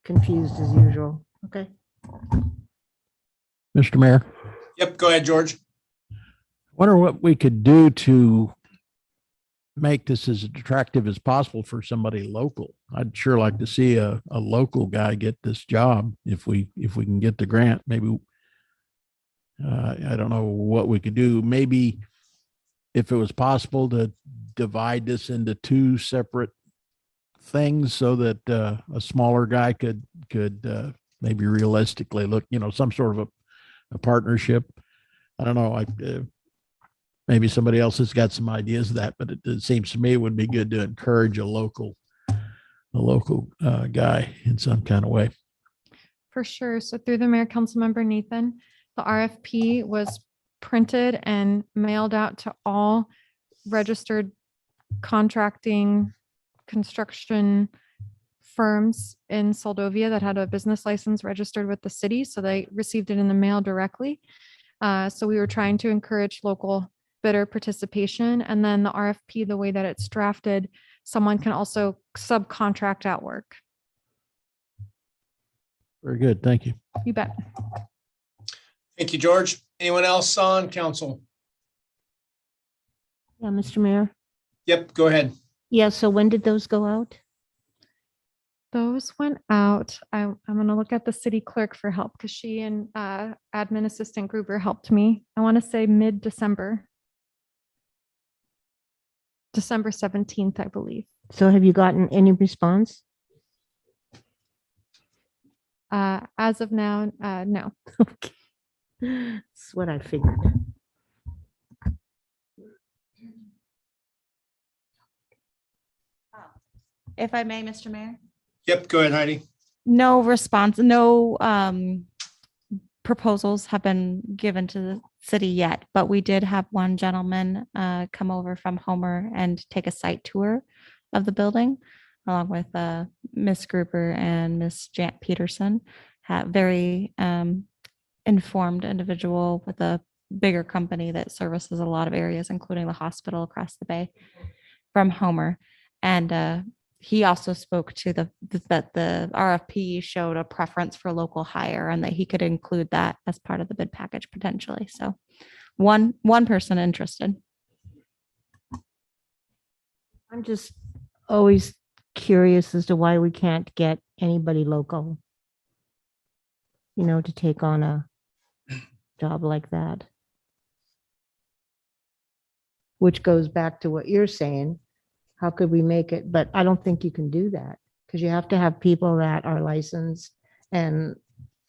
A: confused as usual. Okay.
L: Mr. Mayor,
B: Yep, go ahead, George.
L: wonder what we could do to make this as attractive as possible for somebody local. I'd sure like to see a local guy get this job if we can get the grant. Maybe I don't know what we could do. Maybe if it was possible to divide this into 2 separate things so that a smaller guy could maybe realistically look, some sort of a partnership. I don't know. Maybe somebody else has got some ideas of that, but it seems to me it would be good to encourage a local guy in some kind of way.
E: For sure. So through the mayor, Councilmember Nathan, the RFP was printed and mailed out to all registered contracting construction firms in Seldovia that had a business license registered with the city. So they received it in the mail directly. So we were trying to encourage local bidder participation. And then the RFP, the way that it's drafted, someone can also subcontract out work.
L: Very good. Thank you.
E: You bet.
B: Thank you, George. Anyone else on council?
A: Yeah, Mr. Mayor.
B: Yep, go ahead.
A: Yeah, so when did those go out?
E: Those went out. I'm going to look at the city clerk for help because she and admin assistant Gruber helped me. I want to say mid-December. December 17th, I believe.
A: So have you gotten any response?
E: As of now, no.
A: Okay. That's what I figured.
F: If I may, Mr. Mayor.
B: Yep, go ahead, Heidi.
F: No response, no proposals have been given to the city yet, but we did have one gentleman come over from Homer and take a site tour of the building along with Miss Gruber and Miss Jant Peterson. Very informed individual with a bigger company that services a lot of areas, including the hospital across the bay from Homer. And he also spoke to that the RFP showed a preference for local hire and that he could include that as part of the bid package potentially. So one person interested.
A: I'm just always curious as to why we can't get anybody local, to take on a job like that. Which goes back to what you're saying. How could we make it? But I don't think you can do that because you have to have people that are licensed, and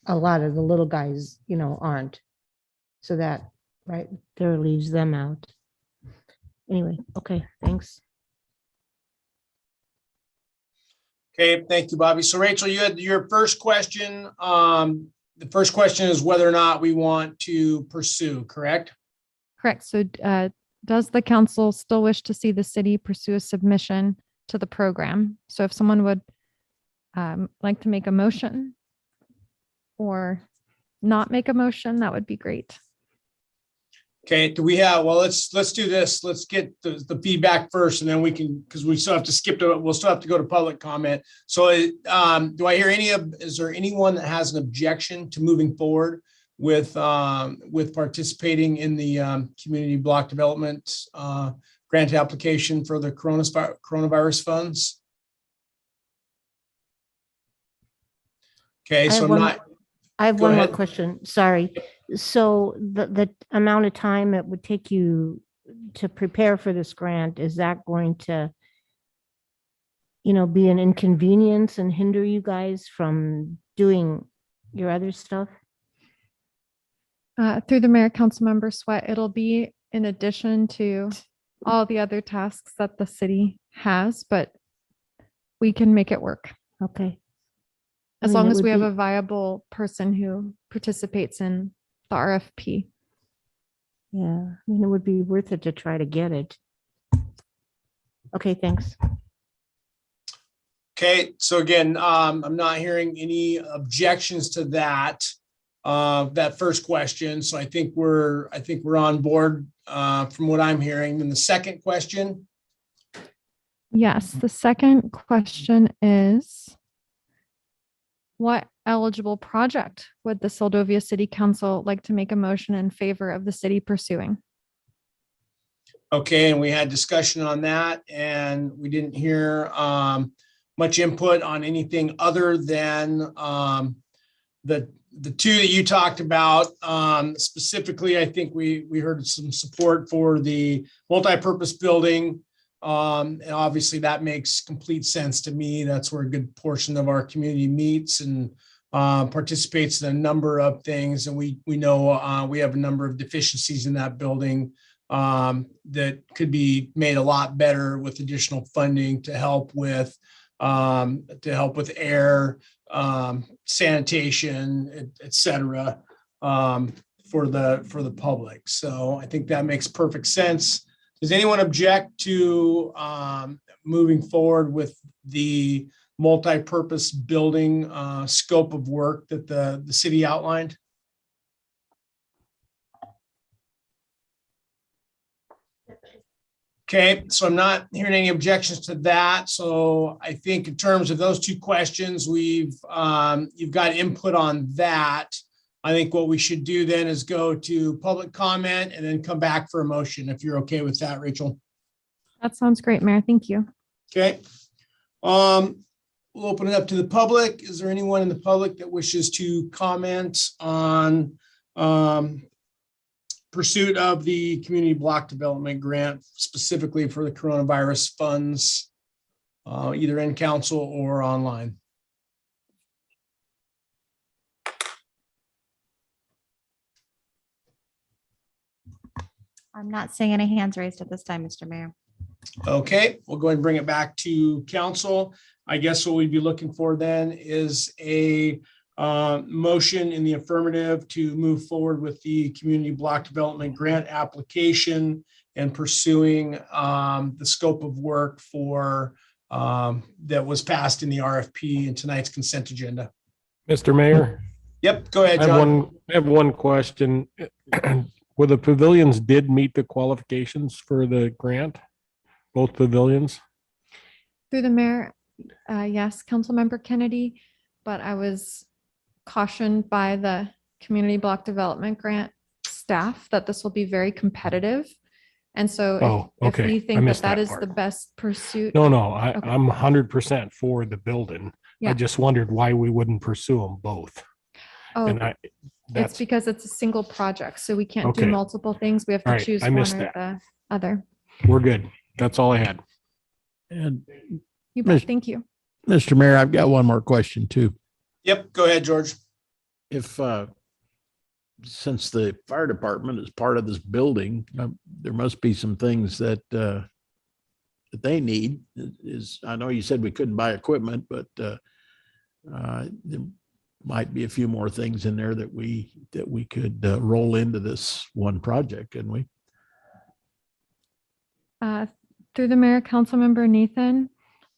A: a lot of the little guys, aren't. So that right there leaves them out. Anyway, okay, thanks.
B: Okay, thank you, Bobby. So Rachel, you had your first question. The first question is whether or not we want to pursue, correct?
E: Correct. So does the council still wish to see the city pursue a submission to the program? So if someone would like to make a motion or not make a motion, that would be great.
B: Okay, do we have, well, let's do this. Let's get the feedback first and then we can, because we still have to we'll still have to go to public comment. So do I hear is there anyone that has an objection to moving forward with participating in the community block development grant application for the coronavirus funds? Okay,
A: I
B: so
A: have
B: I'm
A: one-
B: not,
A: I have
B: Go
A: one more
B: ahead.
A: question. Sorry. So the amount of time it would take you to prepare for this grant, is that going to, be an inconvenience and hinder you guys from doing your other stuff?
E: Through the mayor, council member Sweat, it'll be in addition to all the other tasks that the city has, but we can make it work
A: Okay. I
E: as
A: mean,
E: long
A: it
E: as
A: would
E: we have
A: be-
E: a viable person who participates in the RFP.
A: Yeah, I mean, it would be worth it to try to get it. Okay, thanks.
B: okay, so again, I'm not hearing any objections to that. That first question. So I think we're on board from what I'm hearing. Then the second question.
E: Yes, the second question is, what eligible project would the Seldovia City Council like to make a motion in favor of the city pursuing?
B: Okay, and we had discussion on that, and we didn't hear much input on anything other than the two that you talked about. Specifically, I think we heard some support for the multi-purpose building. And obviously that makes complete sense to me. That's where a good portion of our community meets and participates in a number of things. And we know we have a number of deficiencies in that building that could be made a lot better with additional funding to help with air, sanitation, et cetera, for the public. So I think that makes perfect sense. Does anyone object to moving forward with the multi-purpose building scope of work that the city outlined? Okay, so I'm not hearing any objections to that. So I think in terms of those two questions, you've got input on that. I think what we should do then is go to public comment and then come back for a motion, if you're okay with that, Rachel.
E: That sounds great, Mayor. Thank you.
B: Okay. We'll open it up to the public. Is there anyone in the public that wishes to comment on pursuit of the community block development grant, specifically for the coronavirus funds, either in council or online?
F: I'm not seeing any hands raised at this time, Mr. Mayor.
B: Okay, we'll go ahead and bring it back to council. I guess what we'd be looking for then is a motion in the affirmative to move forward with the community block development grant application and pursuing the scope of work for that was passed in the RFP in tonight's consent agenda.
O: Mr. Mayor,
B: Yep, go ahead,
O: I
B: John.
O: have one question. Were the pavilions did meet the qualifications for the grant? Both pavilions?
E: Through the mayor, yes, Councilmember Kennedy, but I was cautioned by the Community Block Development Grant staff that this will be very competitive. And so if
O: okay.
E: we
O: I
E: think that
O: missed
E: that
O: that
E: is
O: part.
E: the best pursuit.
O: No,
E: Okay.
O: I'm 100% for the building.
E: Yeah.
O: I just wondered why we wouldn't pursue them both.
E: Oh,
O: And
E: it's
O: that's,
E: because it's a single project, so we can't do
O: Okay.
E: multiple things. We have to
O: All right,
E: choose
O: I
E: one
O: missed
E: or
O: that.
E: the other.
O: we're good. That's all I had.
L: And
E: You bet.
L: Miss-
E: Thank you.
L: Mr. Mayor, I've got one more question too.
B: Yep, go ahead, George.
L: If, since the fire department is part of this building, there must be some things that that they need. I know you said we couldn't buy equipment, but there might be a few more things in there that we could roll into this one project, couldn't we?
E: Through the mayor, Councilmember Nathan,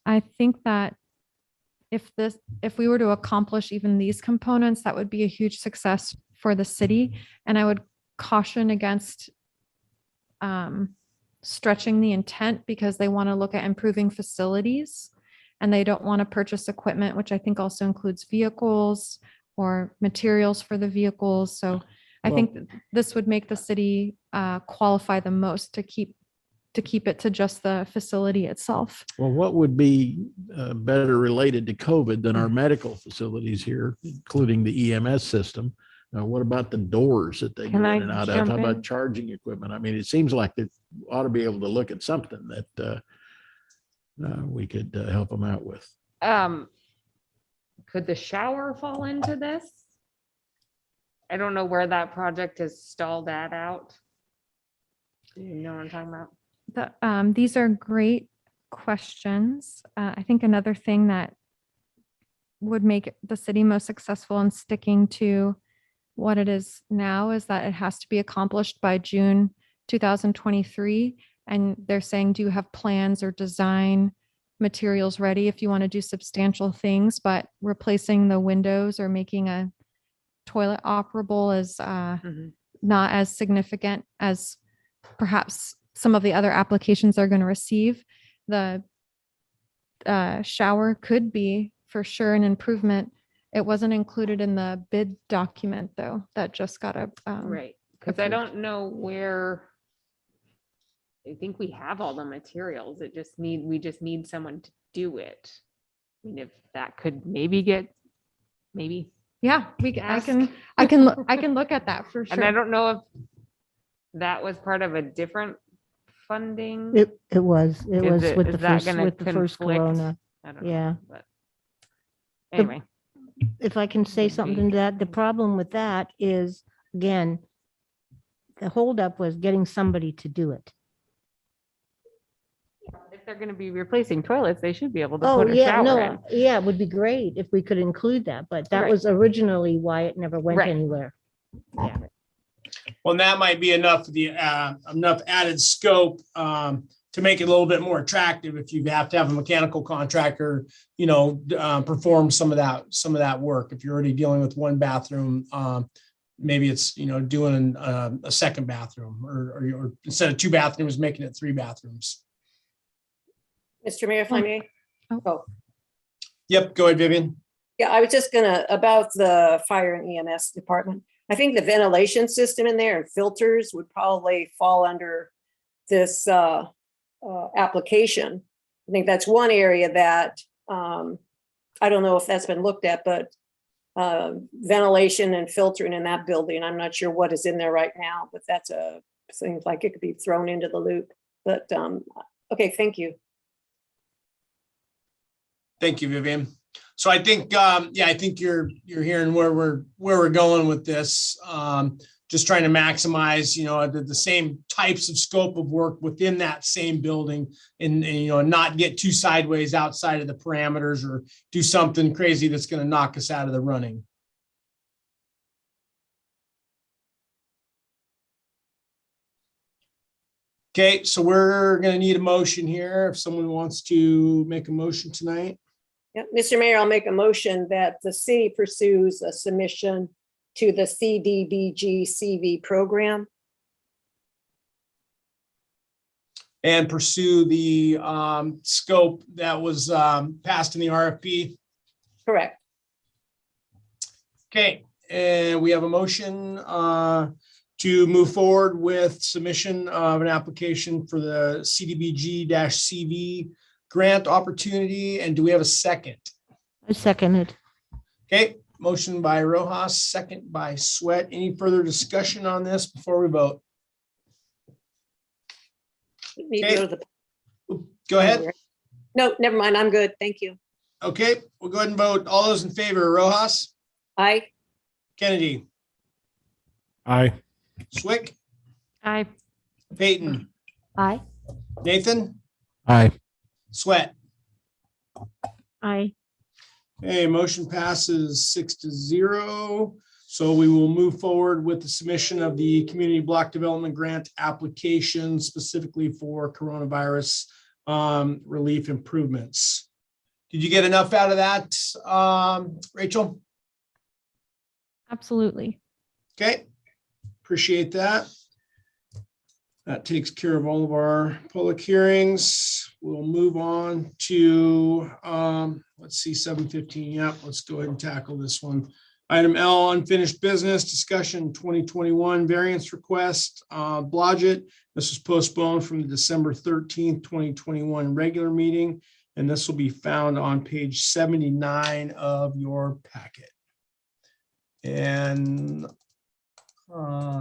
E: I think that if we were to accomplish even these components, that would be a huge success for the city. And I would caution against stretching the intent because they want to look at improving facilities and they don't want to purchase equipment, which I think also includes vehicles or materials for the vehicles. So I think that this would make the city qualify the most to keep to keep it to just the facility itself.
L: Well, what would be better related to COVID than our medical facilities here, including the EMS system? What about the doors that they go
N: Can I
L: in and out of?
N: jump
L: How about
N: in?
L: charging equipment? I mean, it seems like they ought to be able to look at something that we could help them out with.
N: Could the shower fall into this? I don't know where that project is stalled out. You know what I'm talking about?
E: These are great questions. I think another thing that would make the city most successful in sticking to what it is now is that it has to be accomplished by June 2023. And they're saying, do you have plans or design materials ready if you want to do substantial things, but replacing the windows or making a toilet operable is not as significant as perhaps some of the other applications they're going to receive. The shower could be for sure an improvement. It wasn't included in the bid document though, that just got a
N: Right, because I don't know where. I think we have all the materials. We just need someone to do it. I mean, if that could maybe
E: Yeah,
N: ask.
E: I can look at that for sure.
N: And I don't know if that was part of a different funding.
A: It was with
N: is
A: the
N: that
A: first,
N: gonna
A: with the first
N: conflict?
A: corona.
N: I don't know,
A: Yeah.
N: but anyway,
A: If I can say
N: Would
A: something
N: be.
A: to that, the problem with that is, again, the holdup was getting somebody to do it.
N: if they're gonna be replacing toilets, they should be able to
A: Oh,
N: put a
A: yeah,
N: shower
A: no,
N: in.
A: yeah, it would be great if we could include that, but that
N: Right.
A: was originally why it never went
N: Right.
A: anywhere. Yeah.
B: Well, and that might be enough, enough added scope to make it a little bit more attractive if you have to have a mechanical contractor, perform some of that work. If you're already dealing with one bathroom, maybe it's, doing a second bathroom or instead of two bathrooms, making it three bathrooms.
C: Mr. Mayor, if I may. Oh,
B: Yep, go ahead, Vivian.
C: yeah, I was just about the fire and EMS department. I think the ventilation system in there and filters would probably fall under this application. I think that's one area that, I don't know if that's been looked at, but ventilation and filtering in that building, I'm not sure what is in there right now, but seems like it could be thrown into the loop. But, okay, thank you.
B: Thank you, Vivian. So I think, I think you're hearing where we're going with this. Just trying to maximize, the same types of scope of work within that same building and not get too sideways outside of the parameters or do something crazy that's going to knock us out of the running. Okay, so we're going to need a motion here. If someone wants to make a motion tonight.
C: Yeah, Mr. Mayor, I'll make a motion that the city pursues a submission to the CDBG CV program.
B: And pursue the scope that was passed in the RFP.
C: Correct.
B: Okay, and we have a motion to move forward with submission of an application for the CDBG-CV grant opportunity. And do we have a second?
A: I second it.
B: Okay, motion by Rojas, second by Sweat. Any further discussion on this before we vote?
C: Need to go to the-
B: Go ahead.
C: No, never mind. I'm good. Thank you.
B: Okay, we'll go ahead and vote. All those in favor, Rojas,
C: Aye.
B: Kennedy,
O: Aye.
B: Swick,
N: I
B: Peyton,
A: Aye.
B: Nathan,
L: Aye.
B: Sweat.
A: Aye.
B: Okay, motion passes 6-0. So we will move forward with the submission of the community block development grant application specifically for coronavirus relief improvements. Did you get enough out of that, Rachel?
E: Absolutely.
B: Okay, appreciate that. That takes care of all of our public hearings. We'll move on to, let's see, 7:15. Yep, let's go ahead and tackle this one. Item L, unfinished business, discussion 2021 variance request, Blodgett. This was postponed from the December 13th, 2021 regular meeting, and this will be found on page 79 of your packet. And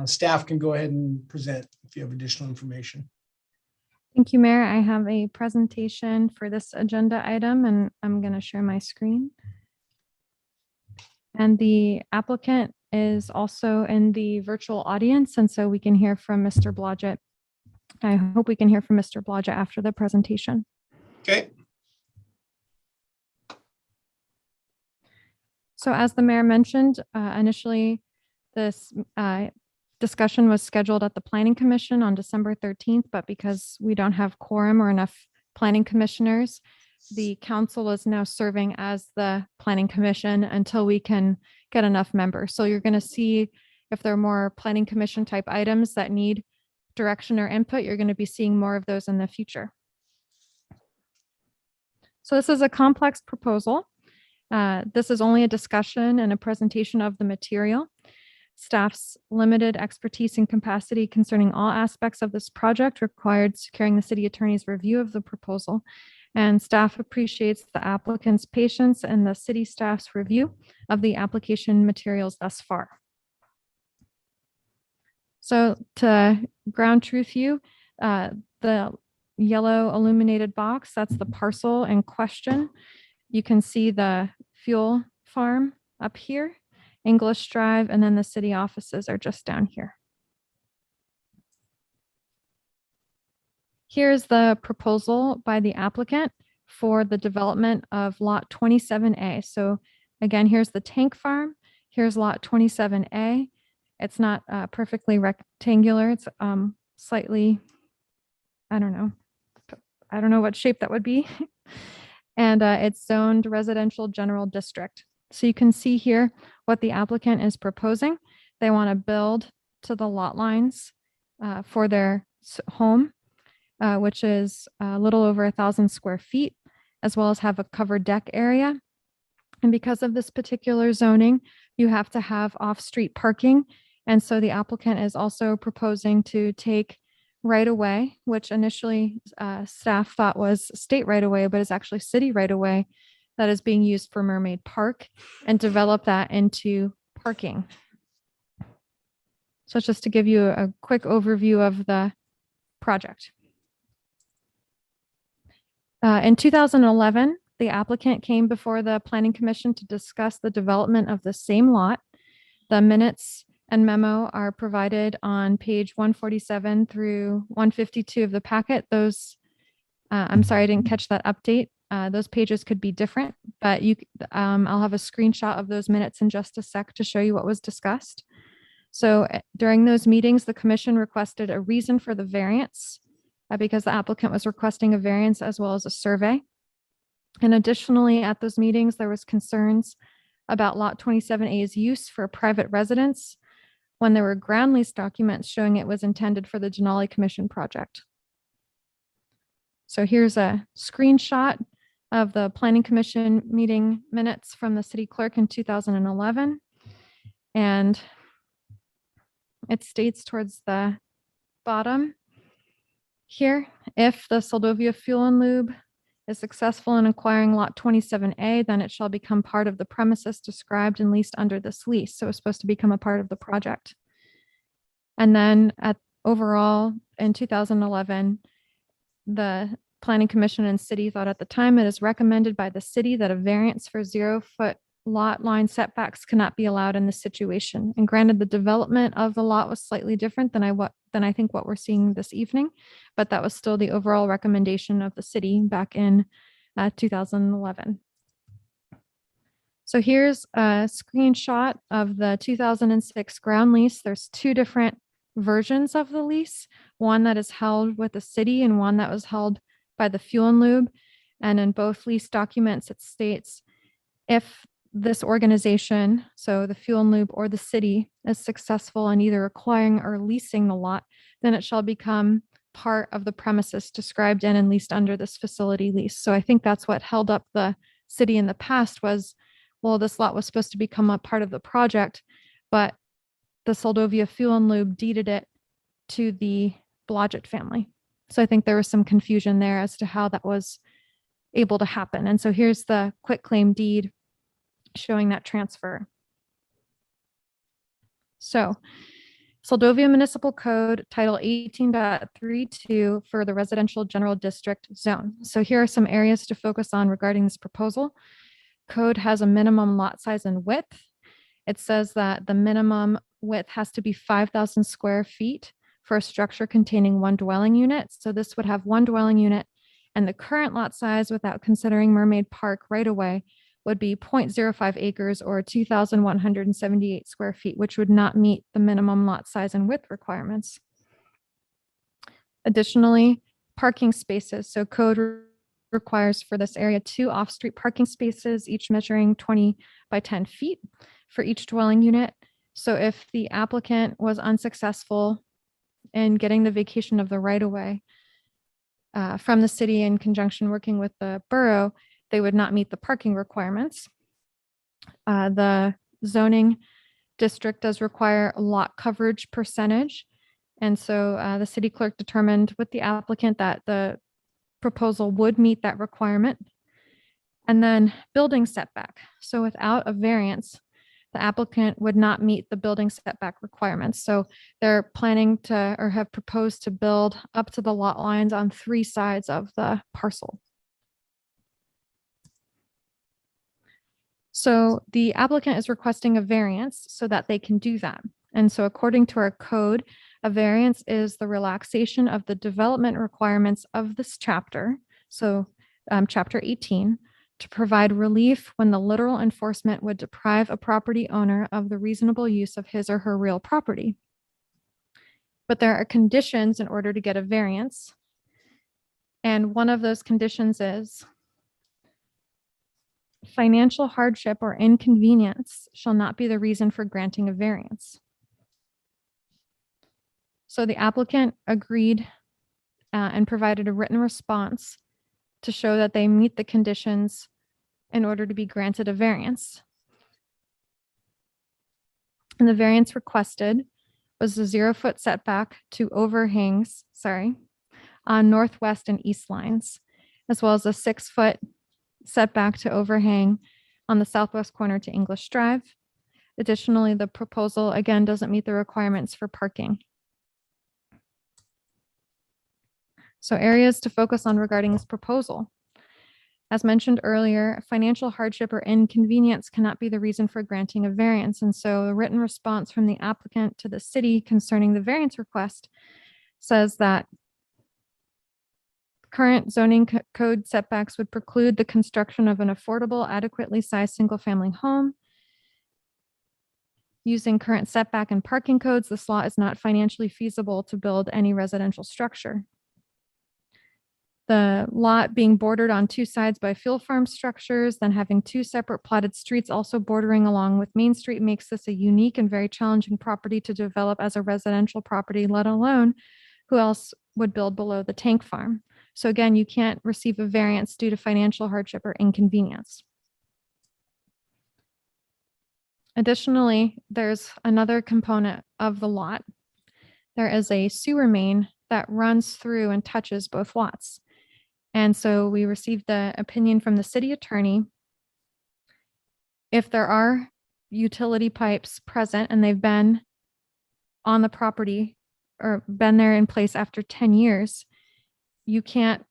B: staff can go ahead and present if you have additional information.
E: Thank you, Mayor. I have a presentation for this agenda item, and I'm going to share my screen. And the applicant is also in the virtual audience, and so we can hear from Mr. Blodgett. I hope we can hear from Mr. Blodgett after the presentation.
B: Okay.
E: So as the mayor mentioned, initially, this discussion was scheduled at the Planning Commission on December 13th, but because we don't have quorum or enough planning commissioners, the council is now serving as the Planning Commission until we can get enough members. So you're going to see if there are more Planning Commission type items that need direction or input, you're going to be seeing more of those in the future. So this is a complex proposal. This is only a discussion and a presentation of the material. Staff's limited expertise and capacity concerning all aspects of this project required securing the city attorney's review of the proposal. And staff appreciates the applicant's patience and the city staff's review of the application materials thus far. So to ground truth you, the yellow illuminated box, that's the parcel in question. You can see the fuel farm up here, English Drive, and then the city offices are just down here. Here's the proposal by the applicant for the development of lot 27A. So again, here's the tank farm. Here's lot 27A. It's not perfectly rectangular. It's slightly, I don't know what shape that would be. And it's zoned residential general district. So you can see here what the applicant is proposing. They want to build to the lot lines for their home, which is a little over 1,000 square feet, as well as have a covered deck area. And because of this particular zoning, you have to have off-street parking. And so the applicant is also proposing to take right of way, which initially staff thought was state right of way, but is actually city right of way that is being used for Mermaid Park, and develop that into parking. So it's just to give you a quick overview of the project. In 2011, the applicant came before the Planning Commission to discuss the development of the same lot. The minutes and memo are provided on page 147 through 152 of the packet. Those, I'm sorry, I didn't catch that update. Those pages could be different, but I'll have a screenshot of those minutes in just a sec to show you what was discussed. So during those meetings, the commission requested a reason for the variance because the applicant was requesting a variance as well as a survey. And additionally, at those meetings, there was concerns about lot 27A's use for private residence when there were ground lease documents showing it was intended for the Denali Commission project. So here's a screenshot of the Planning Commission meeting minutes from the city clerk in 2011. And it states towards the bottom here, if the Seldovia Fuel and Lube is successful in acquiring lot 27A, then it shall become part of the premises described and leased under this lease. So it's supposed to become a part of the project. And then overall in 2011, the Planning Commission and city thought at the time it is recommended by the city that a variance for 0-foot lot line setbacks cannot be allowed in this situation. And granted, the development of the lot was slightly different than I think what we're seeing this evening, but that was still the overall recommendation of the city back in 2011. So here's a screenshot of the 2006 ground lease. There's two different versions of the lease, one that is held with the city and one that was held by the Fuel and Lube. And in both lease documents, it states if this organization, so the Fuel and Lube or the city, is successful in either acquiring or leasing the lot, then it shall become part of the premises described in and leased under this facility lease. So I think that's what held up the city in the past, was well, this lot was supposed to become a part of the project, but the Seldovia Fuel and Lube deeded it to the Blodgett family. So I think there was some confusion there as to how that was able to happen. And so here's the quitclaim deed showing that transfer. So Seldovia Municipal Code, Title 18.32 for the residential general district zone. So here are some areas to focus on regarding this proposal. Code has a minimum lot size and width. It says that the minimum width has to be 5,000 square feet for a structure containing one dwelling unit. So this would have one dwelling unit, and the current lot size without considering Mermaid Park right away would be 0.05 acres or 2,178 square feet, which would not meet the minimum lot size and width requirements. Additionally, parking spaces. So code requires for this area 2 off-street parking spaces, each measuring 20 by 10 feet for each dwelling unit. So if the applicant was unsuccessful in getting the vacation of the right-of-way from the city in conjunction working with the borough, they would not meet the parking requirements. The zoning district does require a lot coverage percentage. And so the city clerk determined with the applicant that the proposal would meet that requirement. And then building setback. So without a variance, the applicant would not meet the building setback requirements. So they're planning to, or have proposed to build up to the lot lines on 3 sides of the parcel. So the applicant is requesting a variance so that they can do that. And so according to our code, a variance is the relaxation of the development requirements of this chapter. So chapter 18, to provide relief when the literal enforcement would deprive a property owner of the reasonable use of his or her real property. But there are conditions in order to get a variance. And one of those conditions is financial hardship or inconvenience shall not be the reason for granting a variance. So the applicant agreed and provided a written response to show that they meet the conditions in order to be granted a variance. And the variance requested was the 0-foot setback to overhangs, on northwest and east lines, as well as a 6-foot setback to overhang on the southwest corner to English Drive. Additionally, the proposal again doesn't meet the requirements for parking. So areas to focus on regarding this proposal. As mentioned earlier, financial hardship or inconvenience cannot be the reason for granting a variance. And so a written response from the applicant to the city concerning the variance request says that current zoning code setbacks would preclude the construction of an affordable, adequately sized single-family home. Using current setback and parking codes, this lot is not financially feasible to build any residential structure. The lot being bordered on 2 sides by fuel farm structures, then having 2 separate platted streets also bordering along with Main Street makes this a unique and very challenging property to develop as a residential property, let alone who else would build below the tank farm. So again, you can't receive a variance due to financial hardship or inconvenience. Additionally, there's another component of the lot. There is a sewer main that runs through and touches both lots. And so we received the opinion from the city attorney. If there are utility pipes present and they've been on the property or been there in place after 10 years, you can't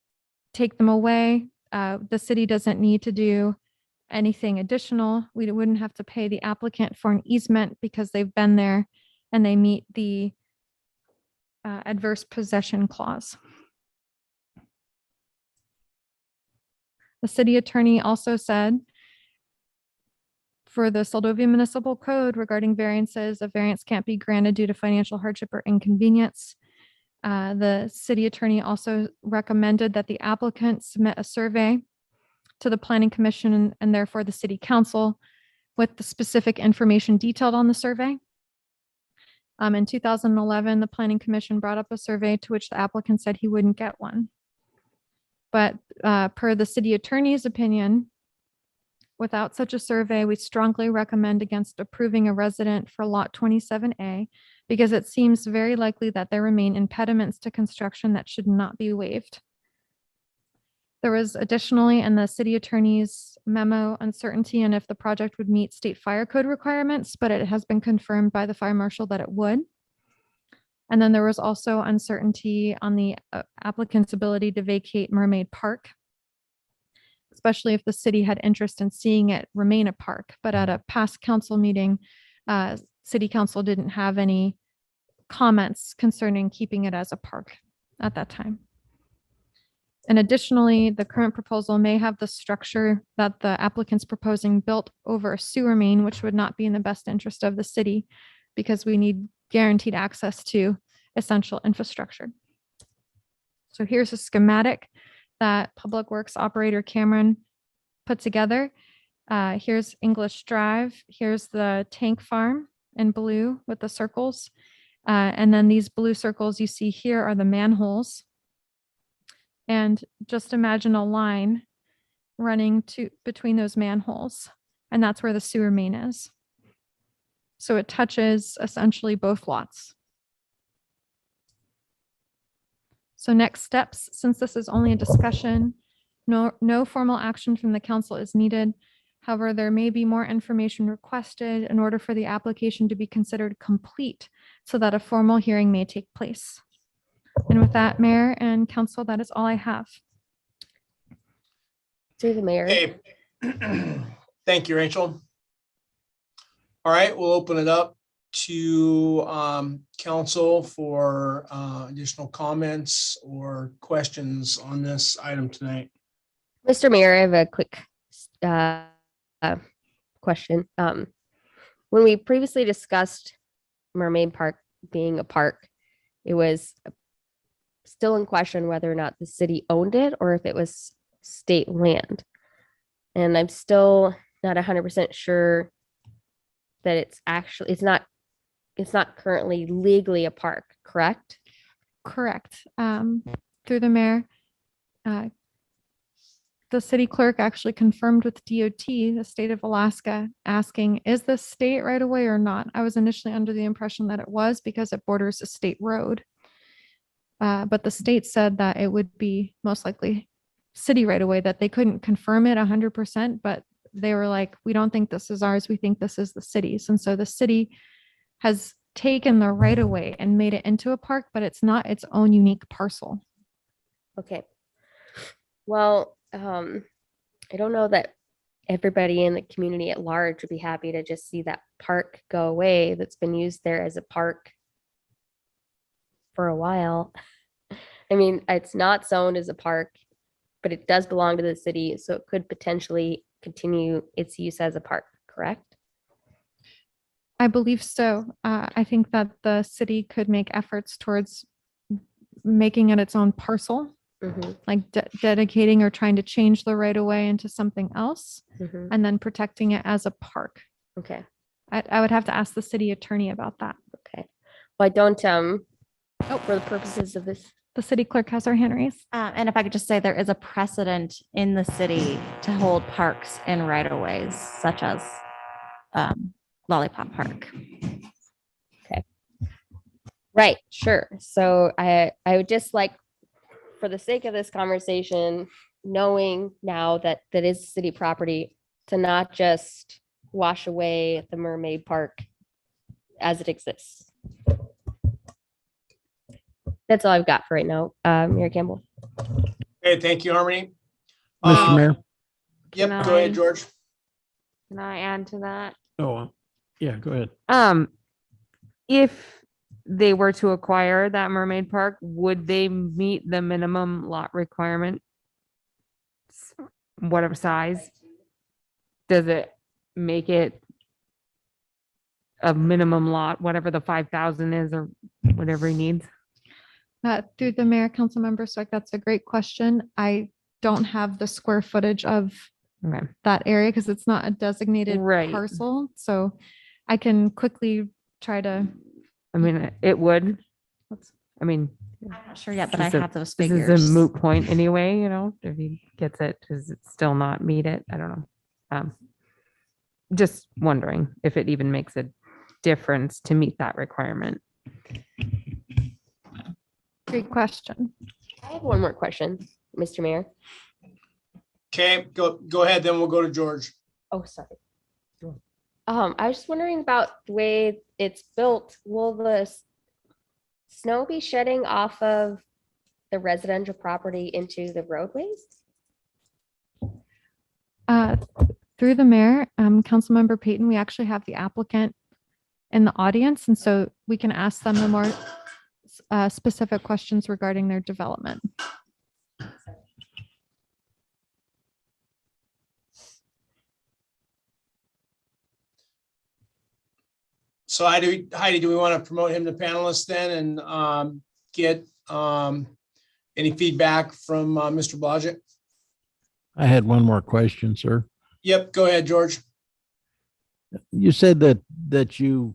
E: take them away. The city doesn't need to do anything additional. We wouldn't have to pay the applicant for an easement because they've been there and they meet the adverse possession clause. The city attorney also said for the Seldovia Municipal Code regarding variances, a variance can't be granted due to financial hardship or inconvenience. The city attorney also recommended that the applicant submit a survey to the Planning Commission and therefore the City Council with the specific information detailed on the survey. In 2011, the Planning Commission brought up a survey to which the applicant said he wouldn't get one. But per the city attorney's opinion, Without such a survey, we strongly recommend against approving a resident for lot 27A because it seems very likely that there remain impediments to construction that should not be waived. There was additionally in the city attorney's memo uncertainty and if the project would meet state fire code requirements, but it has been confirmed by the fire marshal that it would. And then there was also uncertainty on the applicant's ability to vacate Mermaid Park, especially if the city had interest in seeing it remain a park. But at a past council meeting, city council didn't have any comments concerning keeping it as a park at that time. And additionally, the current proposal may have the structure that the applicant's proposing built over a sewer main, which would not be in the best interest of the city because we need guaranteed access to essential infrastructure. So here's a schematic that Public Works operator Cameron put together. Here's English Drive. Here's the tank farm in blue with the circles. And then these blue circles you see here are the manholes. And just imagine a line running between those manholes. And that's where the sewer main is. So it touches essentially both lots. So next steps, since this is only a discussion, no formal action from the council is needed. However, there may be more information requested in order for the application to be considered complete so that a formal hearing may take place. And with that, Mayor and Council, that is all I have.
P: Through the mayor.
B: Okay. Thank you, Rachel. All right, we'll open it up to council for additional comments or questions on this item tonight.
P: Mr. Mayor, I have a quick question. When we previously discussed Mermaid Park being a park, it was still in question whether or not the city owned it or if it was state land. And I'm still not 100% sure that it's not currently legally a park, correct?
E: Correct. Through the mayor, the city clerk actually confirmed with DOT, the state of Alaska, asking, is this state right away or not? I was initially under the impression that it was because it borders a state road. But the state said that it would be most likely city right away, that they couldn't confirm it 100%, but they were like, we don't think this is ours. We think this is the city's. And so the city has taken the right of way and made it into a park, but it's not its own unique parcel.
P: Okay. Well, I don't know that everybody in the community at large would be happy to just see that park go away that's been used there as a park for a while. I mean, it's not zoned as a park, but it does belong to the city, so it could potentially continue its use as a park, correct?
E: I believe so. I think that the city could make efforts towards making it its own parcel, like dedicating or trying to change the right of way into something else, and then protecting it as a park.
P: Okay.
E: I would have to ask the city attorney about that.
P: Okay. Well, I don't, for the purposes of this.
E: The city clerk has her hand raised.
F: And if I could just say, there is a precedent in the city to hold parks in right-of-ways, such as Lollipop Park.
P: Okay. Right, sure. So I would just like, for the sake of this conversation, knowing now that that is city property, to not just wash away the Mermaid Park as it exists. That's all I've got for right now. Mayor Campbell.
B: Okay, thank you, Harmony.
L: Mr. Mayor?
B: Yep,
N: Can
B: go ahead,
N: I-
B: George.
N: Can I add to that?
L: Oh, yeah, go ahead.
N: If they were to acquire that Mermaid Park, would they meet the minimum lot requirement? Whatever size? Does it make it a minimum lot, whatever the 5,000 is or whatever he needs?
E: Through the mayor, council member, so that's a great question. I don't have the square footage of that area because it's not a designated parcel. So I can quickly try to.
N: I mean, it would. I mean,
F: I'm not sure yet, but I
N: this is
F: have those
N: This
F: figures.
N: is a moot point anyway, if he gets it, does it still not meet it? I don't know. just wondering if it even makes a difference to meet that requirement.
E: Great question.
P: I have one more question, Mr. Mayor.
B: Okay, go ahead, then we'll go to George.
P: Oh, sorry. I was just wondering about the way it's built. Will the snow be shedding off of the residential property into the roadways?
E: Through the mayor, Councilmember Peyton, we actually have the applicant in the audience, and so we can ask them the more specific questions regarding their development.
B: So Heidi, do we want to promote him to panelist then and get any feedback from Mr. Blodgett?
L: I had one more question, sir.
B: Yep, go ahead, George.
L: You said that you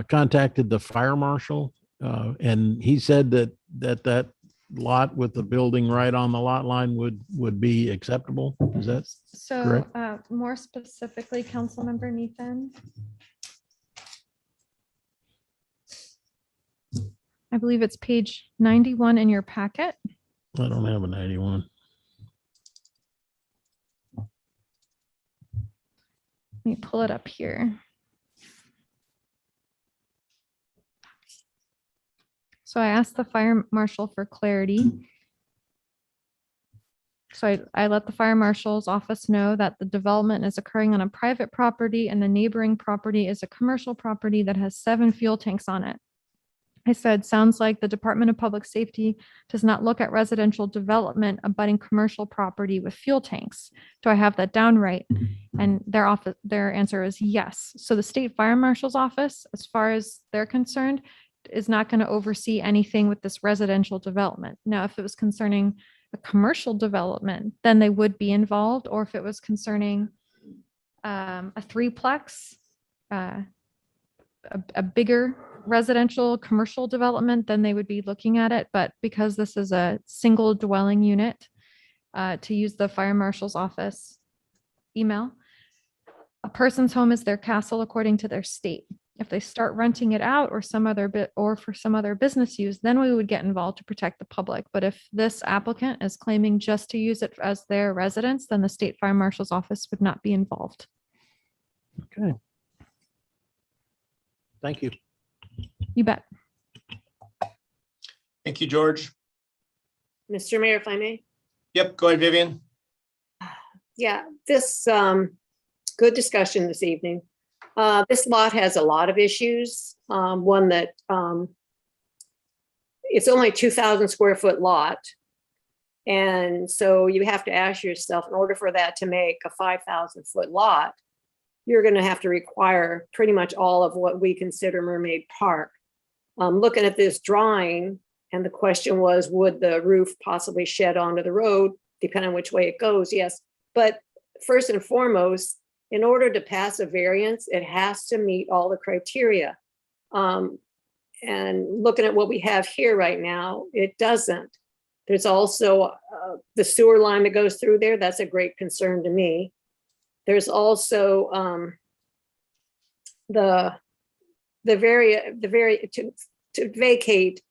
L: contacted the fire marshal, and he said that lot with the building right on the lot line would be acceptable. Is that
E: So
L: correct?
E: more specifically, Councilmember Nathan. I believe it's page 91 in your packet.
L: I don't have an 81.
E: Let me pull it up here. So I asked the fire marshal for clarity. So I let the fire marshal's office know that the development is occurring on a private property and the neighboring property is a commercial property that has 7 fuel tanks on it. I said, sounds like the Department of Public Safety does not look at residential development abutting commercial property with fuel tanks. Do I have that down right? And their answer is yes. So the state fire marshal's office, as far as they're concerned, is not going to oversee anything with this residential development. Now, if it was concerning a commercial development, then they would be involved, or if it was concerning a threeplex, a bigger residential commercial development, then they would be looking at it. But because this is a single dwelling unit, to use the fire marshal's office email, a person's home is their castle according to their state. If they start renting it out or for some other business use, then we would get involved to protect the public. But if this applicant is claiming just to use it as their residence, then the state fire marshal's office would not be involved.
L: Okay. Thank you.
E: You bet.
B: Thank you, George.
C: Mr. Mayor, if I may.
B: Yep, go ahead, Vivian.
C: Yeah, this good discussion this evening. This lot has a lot of issues. One that it's only a 2,000 square foot lot. And so you have to ask yourself, in order for that to make a 5,000 foot lot, you're going to have to require pretty much all of what we consider Mermaid Park. Looking at this drawing, and the question was, would the roof possibly shed onto the road, depending on which way it goes? Yes. But first and foremost, in order to pass a variance, it has to meet all the criteria. And looking at what we have here right now, it doesn't. There's also the sewer line that goes through there. That's a great concern to me. There's also to vacate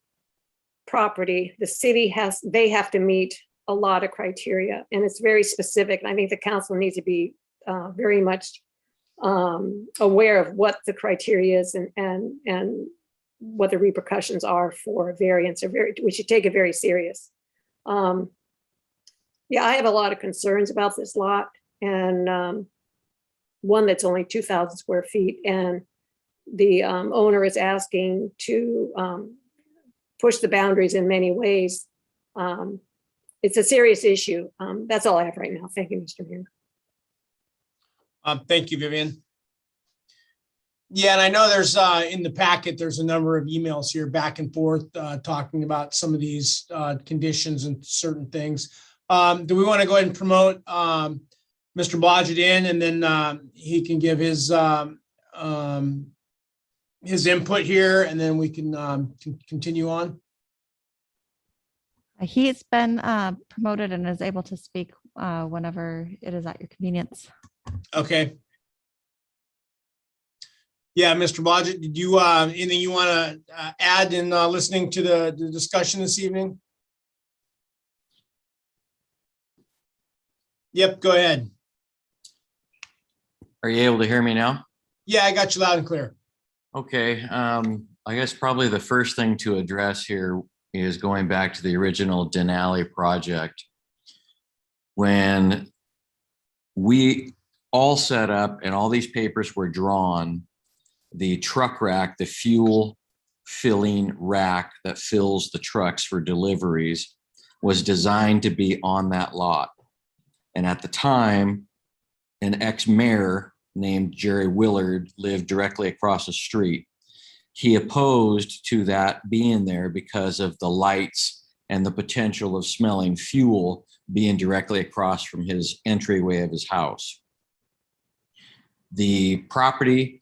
C: property, the city they have to meet a lot of criteria, and it's very specific. And I think the council needs to be very much aware of what the criteria is and what the repercussions are for variance. We should take it very serious. Yeah, I have a lot of concerns about this lot, and one that's only 2,000 square feet, and the owner is asking to push the boundaries in many ways. It's a serious issue. That's all I have right now. Thank you, Mr. Mayor.
B: Thank you, Vivian. Yeah, and I know there's in the packet, there's a number of emails here back and forth talking about some of these conditions and certain things. Do we want to go ahead and promote Mr. Blodgett in, and then he can give his input here, and then we can continue on?
F: He's been promoted and is able to speak whenever it is at your convenience.
B: Okay. Yeah, Mr. Blodgett, did you, anything you want to add in listening to the discussion this evening? Yep, go ahead.
Q: Are you able to hear me now?
B: Yeah, I got you loud and clear.
Q: Okay, I guess probably the first thing to address here is going back to the original Denali project. When we all set up and all these papers were drawn, the truck rack, the fuel filling rack that fills the trucks for deliveries, was designed to be on that lot. And at the time, an ex-mayor named Jerry Willard lived directly across the street. He opposed to that being there because of the lights and the potential of smelling fuel being directly across from his entryway of his house. The property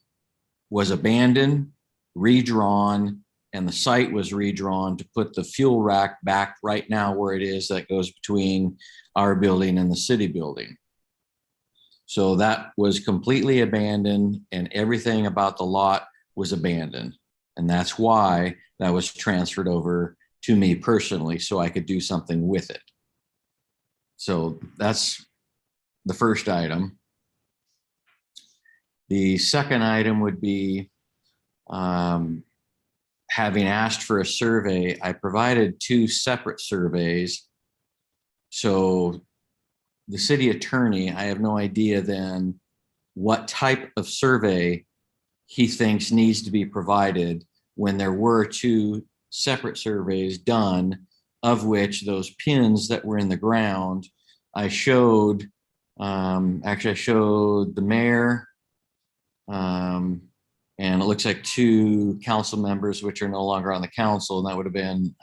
Q: was abandoned, redrawn, and the site was redrawn to put the fuel rack back right now where it is, that goes between our building and the city building. So that was completely abandoned and everything about the lot was abandoned. And that's why that was transferred over to me personally, so I could do something with it. So that's the first item. The second item would be, having asked for a survey, I provided 2 separate surveys. So the city attorney, I have no idea then what type of survey he thinks needs to be provided when there were 2 separate surveys done, of which those pins that were in the ground, I showed, actually I showed the mayor, and it looks like 2 council members, which are no longer on the council, and that would have been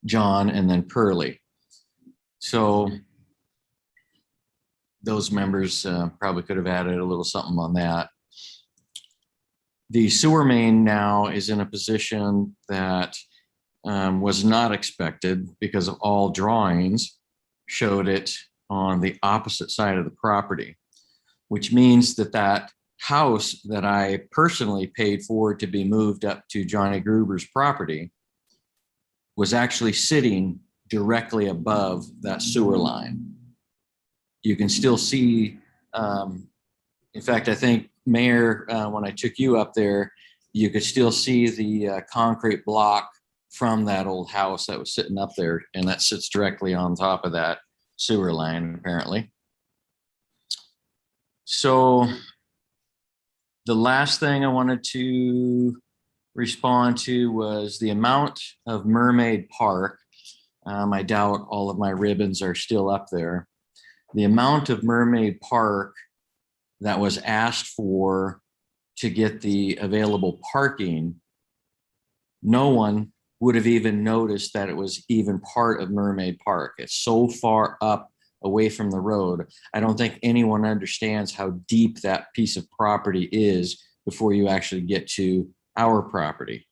Q: John and then Pearlie. So those members probably could have added a little something on that. The sewer main now is in a position that was not expected because of all drawings showed it on the opposite side of the property, which means that that house that I personally paid for to be moved up to Johnny Gruber's property was actually sitting directly above that sewer line. You can still see, in fact, I think Mayor, when I took you up there, you could still see the concrete block from that old house that was sitting up there, and that sits directly on top of that sewer line, apparently. So the last thing I wanted to respond to was the amount of Mermaid Park. I doubt all of my ribbons are still up there. The amount of Mermaid Park that was asked for to get the available parking, no one would have even noticed that it was even part of Mermaid Park. It's so far up away from the road. I don't think anyone understands how deep that piece of property is before you actually get to our property.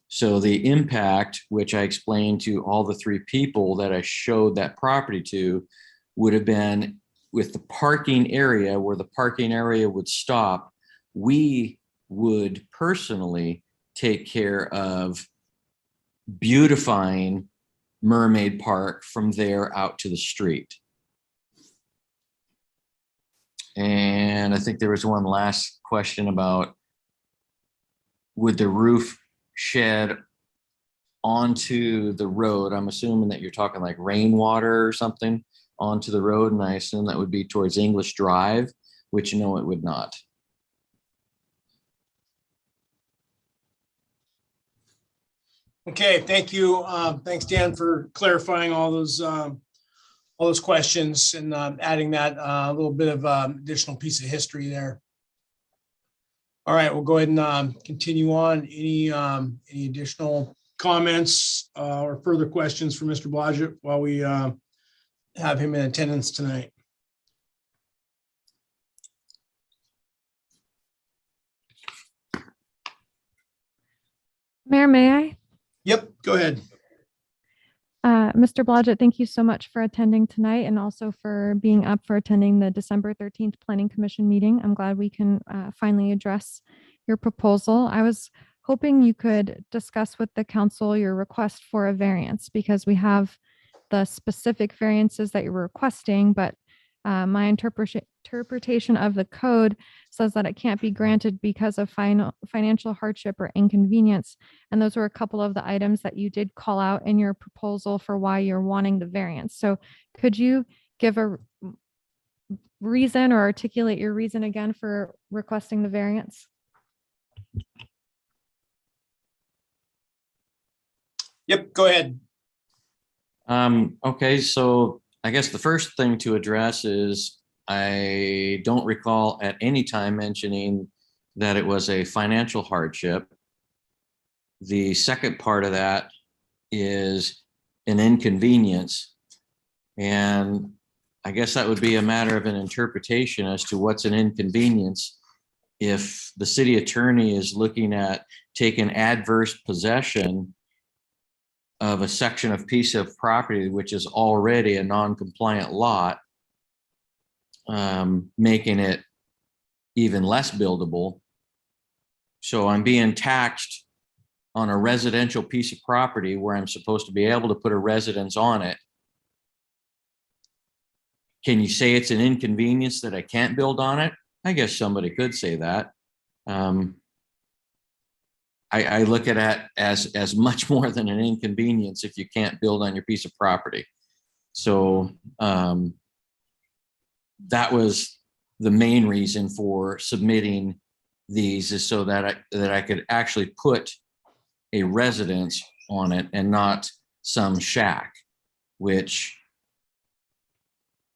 Q: So the impact, which I explained to all the 3 people that I showed that property to, would have been with the parking area, where the parking area would stop. We would personally take care of beautifying Mermaid Park from there out to the street. And I think there was one last question about, would the roof shed onto the road? I'm assuming that you're talking like rainwater or something onto the road, and I assume that would be towards English Drive, which no, it would not.
B: Okay, thank you. Thanks, Dan, for clarifying all those questions and adding that little bit of additional piece of history there. All right, we'll go ahead and continue on. Any additional comments or further questions for Mr. Blodgett while we have him in attendance tonight?
E: Mayor, may I?
B: Yep, go ahead.
E: Mr. Blodgett, thank you so much for attending tonight and also for being up for attending the December 13th Planning Commission meeting. I'm glad we can finally address your proposal. I was hoping you could discuss with the council your request for a variance because we have the specific variances that you're requesting, but my interpretation of the code says that it can't be granted because of financial hardship or inconvenience. And those were a couple of the items that you did call out in your proposal for why you're wanting the variance. So could you give a reason or articulate your reason again for requesting the variance?
B: Yep, go ahead.
Q: Okay, so I guess the first thing to address is I don't recall at any time mentioning that it was a financial hardship. The second part of that is an inconvenience. And I guess that would be a matter of an interpretation as to what's an inconvenience. If the city attorney is looking at taking adverse possession of a section of piece of property which is already a non-compliant lot, making it even less buildable. So I'm being taxed on a residential piece of property where I'm supposed to be able to put a residence on it. Can you say it's an inconvenience that I can't build on it? I guess somebody could say that. I look at it as much more than an inconvenience if you can't build on your piece of property. So that was the main reason for submitting these, is so that I could actually put a residence on it and not some shack, which,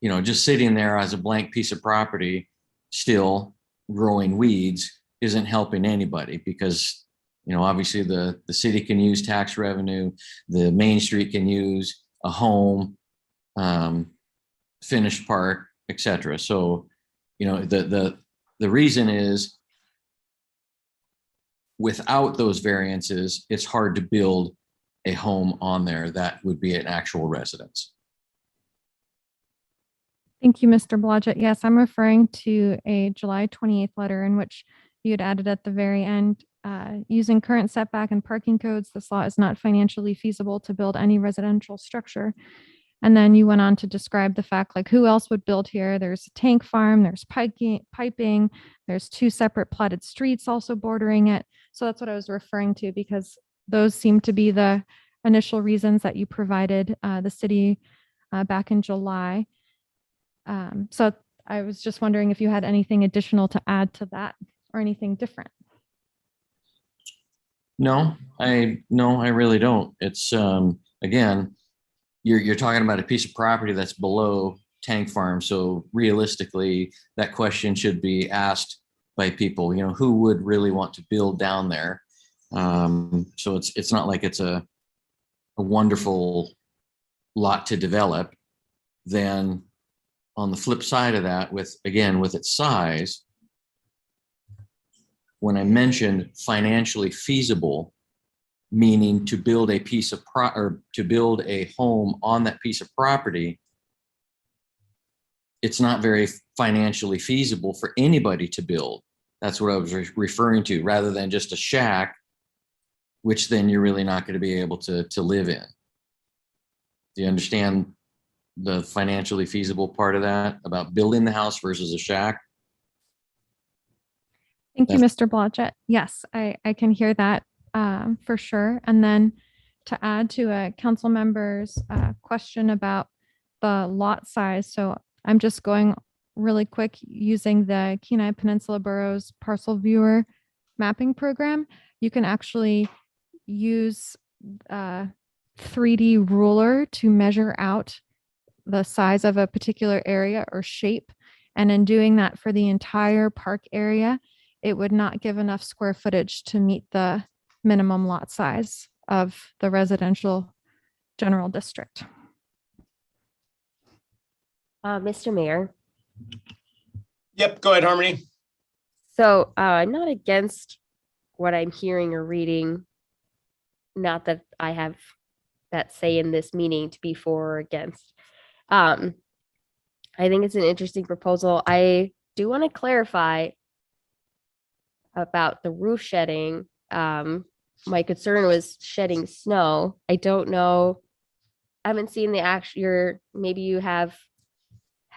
Q: you know, just sitting there as a blank piece of property, still growing weeds, isn't helping anybody, because, you know, obviously the city can use tax revenue, the Main Street can use a home, finished park, etc. So, you know, the reason is, without those variances, it's hard to build a home on there that would be an actual residence.
E: Thank you, Mr. Blodgett. Yes, I'm referring to a July 28th letter in which you had added at the very end, using current setback and parking codes, this lot is not financially feasible to build any residential structure. And then you went on to describe the fact, like, who else would build here? There's a tank farm, there's piping, there's 2 separate platted streets also bordering it. So that's what I was referring to, because those seem to be the initial reasons that you provided the city back in July. So I was just wondering if you had anything additional to add to that or anything different.
Q: No, I really don't. It's again, you're talking about a piece of property that's below tank farm. So realistically, that question should be asked by people, you know, who would really want to build down there. So it's not like it's a wonderful lot to develop. Then on the flip side of that, with its size, when I mentioned financially feasible, meaning to build a piece of to build a home on that piece of property, it's not very financially feasible for anybody to build. That's what I was referring to, rather than just a shack, which then you're really not going to be able to live in. Do you understand the financially feasible part of that, about building the house versus a shack?
E: Thank you, Mr. Blodgett. Yes, I can hear that for sure. And then to add to a council member's question about the lot size. So I'm just going really quick using the Kenai Peninsula Boroughs Parcel Viewer mapping program. You can actually use a 3D ruler to measure out the size of a particular area or shape. And in doing that for the entire park area, it would not give enough square footage to meet the minimum lot size of the residential general district.
P: Mr. Mayor.
B: Yep, go ahead, Harmony.
P: So I'm not against what I'm hearing or reading. Not that I have that say in this meeting to be for or against. I think it's an interesting proposal. I do want to clarify. about the roof shedding. My concern was shedding snow. I don't know. I haven't seen maybe you have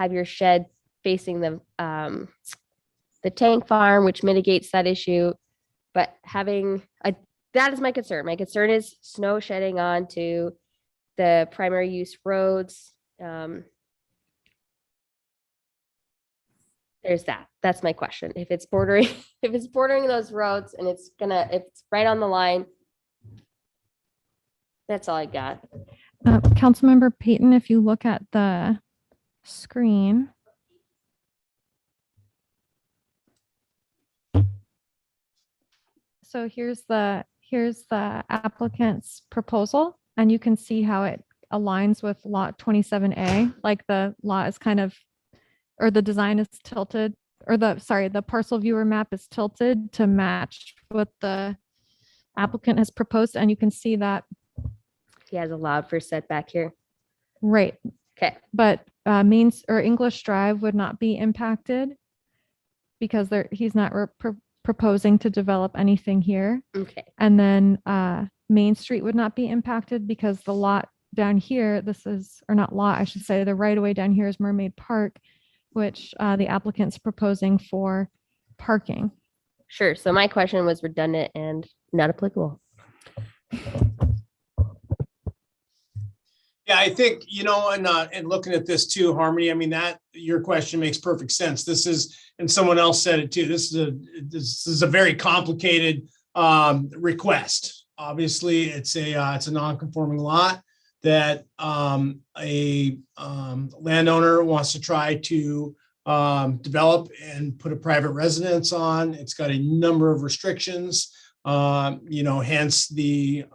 P: your shed facing the tank farm, which mitigates that issue. But that is my concern. My concern is snow shedding onto the primary use roads. There's that. That's my question. If it's bordering those roads and if it's right on the line, that's all I got.
E: Councilmember Peyton, if you look at the screen. So here's the applicant's proposal, and you can see how it aligns with lot 27A, like the lot is kind of, or the design is tilted, or the parcel viewer map is tilted to match what the applicant has proposed, and you can see that.
P: He has allowed for setback here.
E: Right.
P: Okay.
E: But English Drive would not be impacted because he's not proposing to develop anything here.
P: Okay.
E: And then Main Street would not be impacted because the lot down here, the right of way down here is Mermaid Park, which the applicant's proposing for parking.
P: Sure. So my question was redundant and not applicable.
B: Yeah, I think, and looking at this too, Harmony, I mean, that your question makes perfect sense. This is, and someone else said it too, this is a very complicated request. Obviously, it's a non-conforming lot that a landowner wants to try to develop and put a private residence on. It's got a number of restrictions, hence the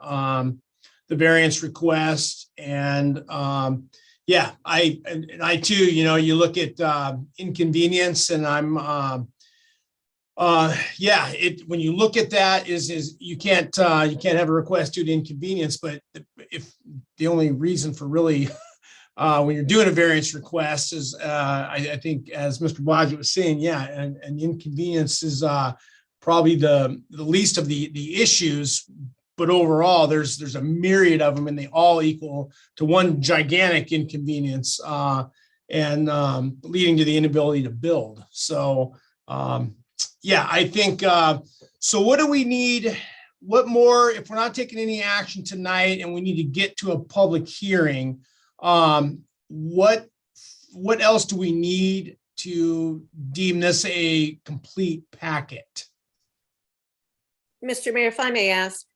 B: variance request. And I too, you look at inconvenience, and I'm when you look at that is you can't have a request due to inconvenience. But if the only reason for really when you're doing a variance request is I think, as Mr. Blodgett was saying, and inconvenience is probably the least of the issues. But overall, there's a myriad of them, and they all equal to one gigantic inconvenience and leading to the inability to build. So, I think, so what do we need? What more, if we're not taking any action tonight and we need to get to a public hearing, what else do we need to deem this a complete packet?
C: Mr. Mayor, if I may ask.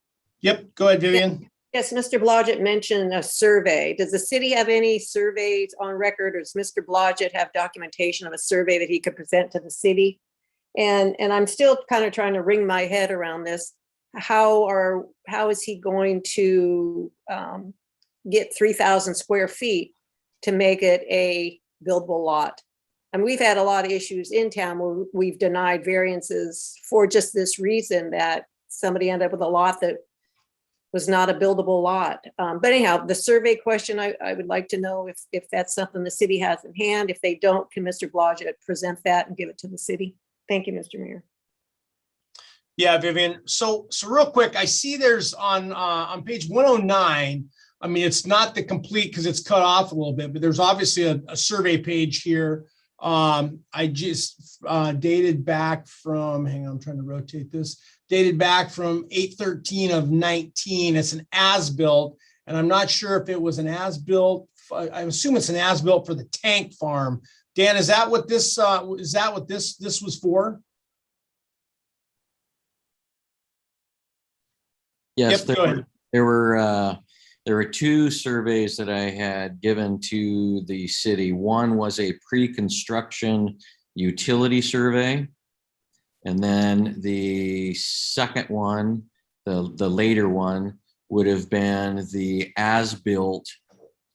B: Yep, go ahead, Vivian.
C: Yes, Mr. Blodgett mentioned a survey. Does the city have any surveys on record, or does Mr. Blodgett have documentation of a survey that he could present to the city? And I'm still kind of trying to wring my head around this. How is he going to get 3,000 square feet to make it a buildable lot? And we've had a lot of issues in town where we've denied variances for just this reason, that somebody ended up with a lot that was not a buildable lot. But anyhow, the survey question, I would like to know if that's something the city has in hand. If they don't, can Mr. Blodgett present that and give it to the city? Thank you, Mr. Mayor.
B: Yeah, Vivian. So real quick, I see there's on page 109. I mean, it's not the complete because it's cut off a little bit, but there's obviously a survey page here. I just dated back from, hang on, I'm trying to rotate this, dated back from 8/13 of 19. It's an as-built, and I'm not sure if it was an as-built. I assume it's an as-built for the tank farm. Dan, is that what this this was for?
Q: Yes,
B: Yep, go ahead.
Q: there were two surveys that I had given to the city. One was a pre-construction utility survey. And then the second one, the later one, would have been the as-built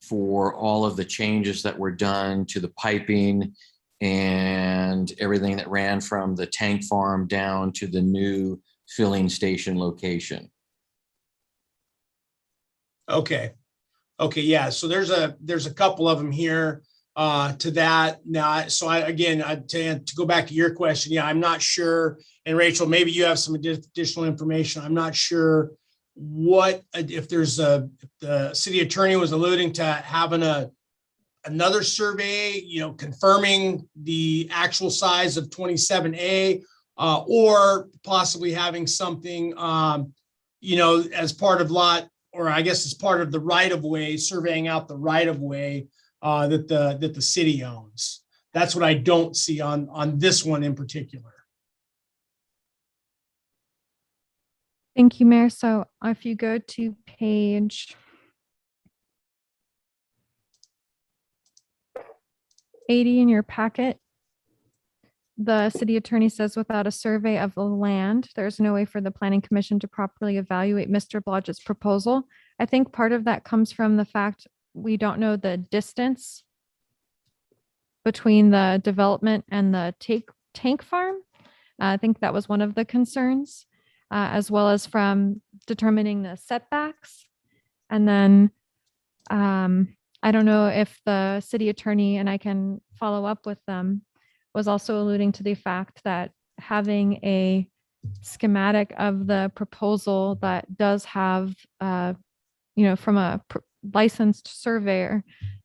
Q: for all of the changes that were done to the piping and everything that ran from the tank farm down to the new filling station location.
B: Okay, yeah. So there's a couple of them here. to that. Now, so to go back to your question, yeah, I'm not sure. And Rachel, maybe you have some additional information. I'm not sure if the city attorney was alluding to having another survey, confirming the actual size of 27A, or possibly having something, as part of as part of the right of way, surveying out the right of way that the city owns. That's what I don't see on this one in particular.
E: Thank you, Mayor. So if you go to page 80 in your packet, the city attorney says without a survey of the land, there's no way for the planning commission to properly evaluate Mr. Blodgett's proposal. I think part of that comes from the fact we don't know the distance between the development and the tank farm. I think that was one of the concerns, as well as from determining the setbacks. And then I don't know if the city attorney, and I can follow up with them, was also alluding to the fact that having a schematic of the proposal that does have, from a licensed surveyor,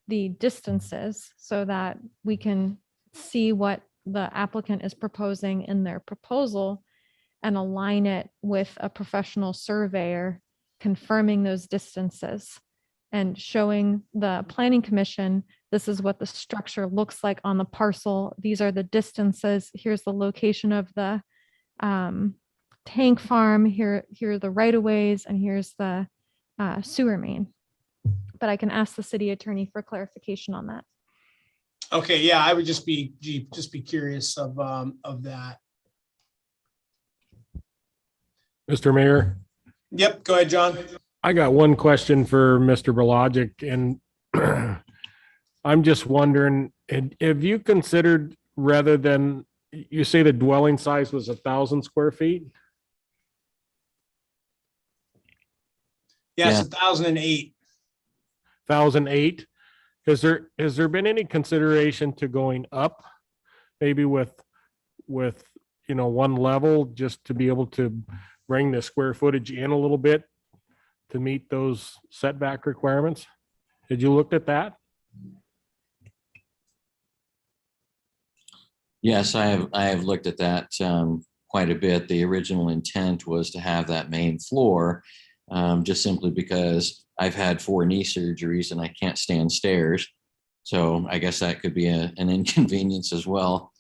E: the distances so that we can see what the applicant is proposing in their proposal and align it with a professional surveyor confirming those distances and showing the planning commission, this is what the structure looks like on the parcel. These are the distances. Here's the location of the tank farm. Here are the right of ways, and here's the sewer main. But I can ask the city attorney for clarification on that.
B: Okay, yeah, I would just be curious of that.
O: Mr. Mayor,
B: Yep, go ahead, John.
O: I got one question for Mr. Blodgett, and I'm just wondering, have you considered, rather than, you say the dwelling size was 1,000 square feet?
B: Yes, 1,008.
O: 1,008. Has there been any consideration to going up, maybe with one level, just to be able to bring the square footage in a little bit to meet those setback requirements? Did you look at that?
Q: Yes, I have looked at that quite a bit. The original intent was to have that main floor, just simply because I've had 4 knee surgeries and I can't stand stairs. So I guess that could be an inconvenience as well.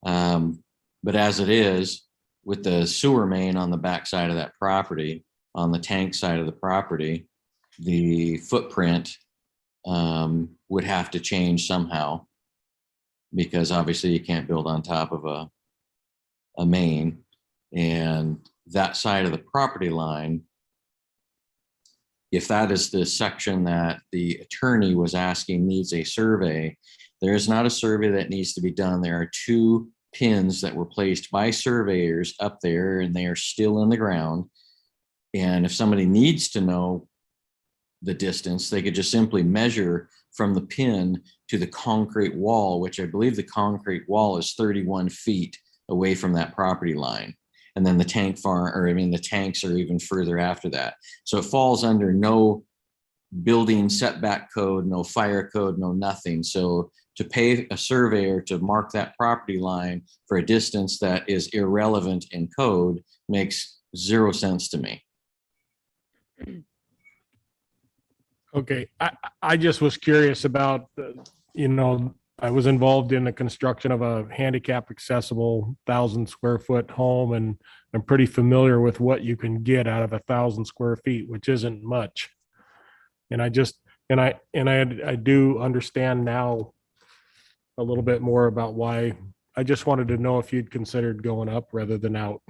Q: But as it is, with the sewer main on the back side of that property, on the tank side of the property, the footprint would have to change somehow, because obviously you can't build on top of a main. And that side of the property line, if that is the section that the attorney was asking needs a survey, there is not a survey that needs to be done. There are 2 pins that were placed by surveyors up there, and they are still in the ground. And if somebody needs to know the distance, they could just simply measure from the pin to the concrete wall, which I believe the concrete wall is 31 feet away from that property line. And then the tanks are even further after that. So it falls under no building setback code, no fire code, no nothing. So to pay a surveyor to mark that property line for a distance that is irrelevant in code makes 0 sense to me.
O: Okay, I just was curious about, I was involved in the construction of a handicap accessible 1,000 square foot home, and I'm pretty familiar with what you can get out of 1,000 square feet, which isn't much. And I do understand now a little bit more about why. I just wanted to know if you'd considered going up rather than out.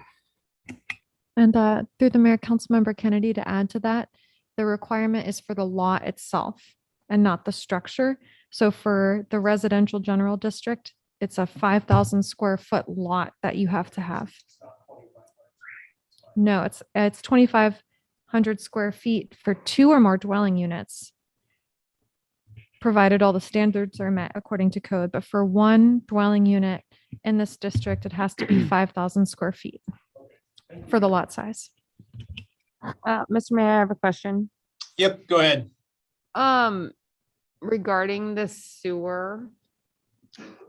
E: And through the mayor, Councilmember Kennedy, to add to that, the requirement is for the lot itself and not the structure. So for the residential general district, it's a 5,000 square foot lot that you have to have. No, it's 2,500 square feet for 2 or more dwelling units. provided all the standards are met according to code. But for one dwelling unit in this district, it has to be 5,000 square feet for the lot size.
N: Mr. Mayor, I have a question.
B: Yep, go ahead.
N: Regarding the sewer,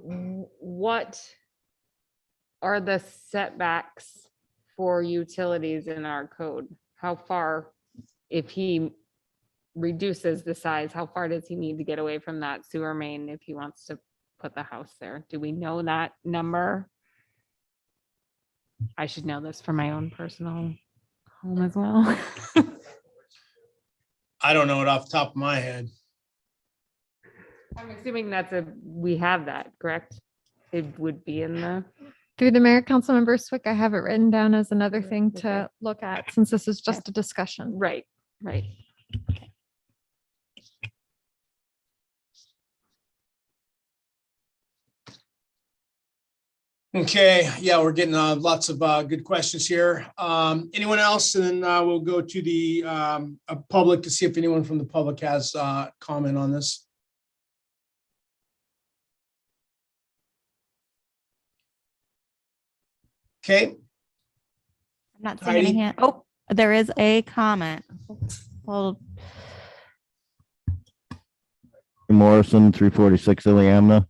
N: what are the setbacks for utilities in our code? How far, if he reduces the size, how far does he need to get away from that sewer main if he wants to put the house there? Do we know that number? I should know this for my own personal home as well.
B: I don't know it off the top of my head.
N: I'm assuming we have that, correct? It would be in the.
E: Through the mayor, council member Swick, I have it written down as another thing to look at since this is just a discussion.
N: Right, right.
B: Okay, yeah, we're getting lots of good questions here. Anyone else? And then we'll go to the public to see if anyone from the public has comment on this. Okay.
F: I'm not seeing any
B: Heidi?
F: hand. Oh, there is a comment. Well,
M: Morrison, 346 Iliamna.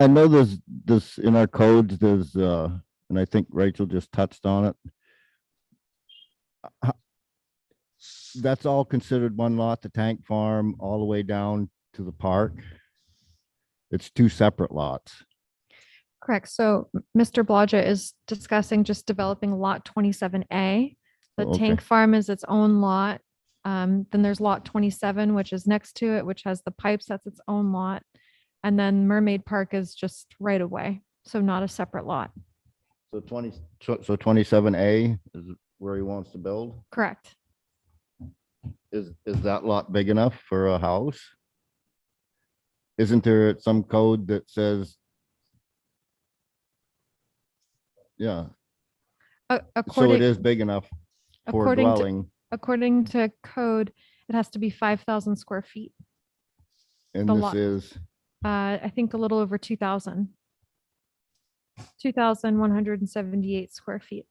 M: I know there's this in our codes, there's, and I think Rachel just touched on it. That's all considered one lot, the tank farm, all the way down to the park. It's two separate lots.
E: Correct. So Mr. Blodgett is discussing just developing lot 27A. The
M: Okay.
E: tank farm is its own lot. Then there's lot 27, which is next to it, which has the pipes. That's its own lot. And then Mermaid Park is just right away. So not a separate lot.
M: So 27A is where he wants to build.
E: Correct.
M: Is that lot big enough for a house? Isn't there some code that says? Yeah, so
E: According,
M: it is big enough for
E: according to,
M: dwelling,
E: according to code, it has to be 5,000 square feet.
M: and
E: the
M: this
E: lot.
M: is,
E: I think a little over 2,000. 2,178 square feet.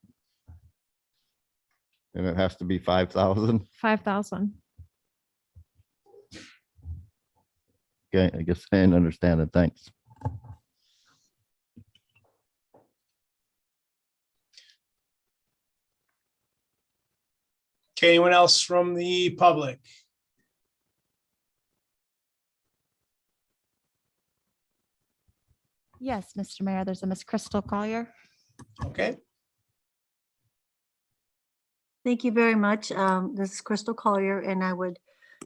M: and it has to be 5,000.
E: 5,000.
M: Okay, I guess I didn't understand it, thanks.
B: Okay, anyone else from the public?
F: yes, Mr. Mayor, there's a Miss Crystal Collier.
B: Okay,
R: Thank you very much. This is Crystal Collier, and I would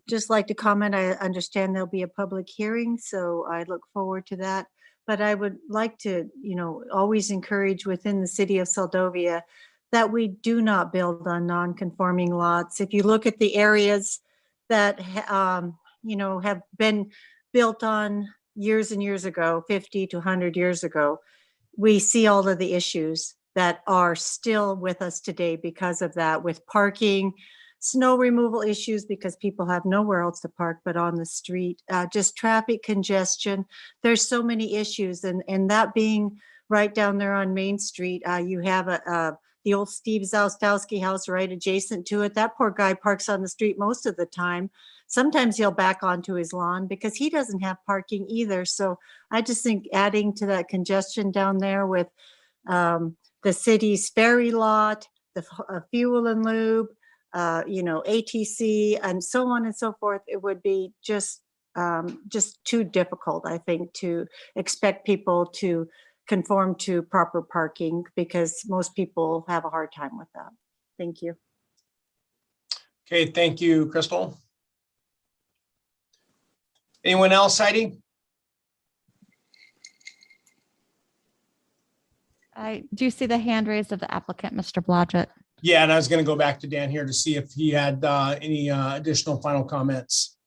R: just like to comment. I understand there'll be a public hearing, so I look forward to that. But I would like to, always encourage within the city of Seldovia that we do not build on non-conforming lots. If you look at the areas that, have been built on years and years ago, 50 to 100 years ago, we see all of the issues that are still with us today because of that, with parking, snow removal issues because people have nowhere else to park but on the street, just traffic congestion. There's so many issues, and that being right down there on Main Street, you have the old Steve Zastowski house right adjacent to it. That poor guy parks on the street most of the time. Sometimes he'll back onto his lawn because he doesn't have parking either. So I just think adding to that congestion down there with the city's ferry lot, the fuel and lube, ATC, and so on and so forth, it would be just too difficult, I think, to expect people to conform to proper parking because most people have a hard time with that. Thank you.
B: okay, thank you, Crystal. Anyone else, Heidi?
F: I do see the hand raised of the applicant, Mr. Blodgett.
B: Yeah, and I was going to go back to Dan here to see if he had any additional final comments.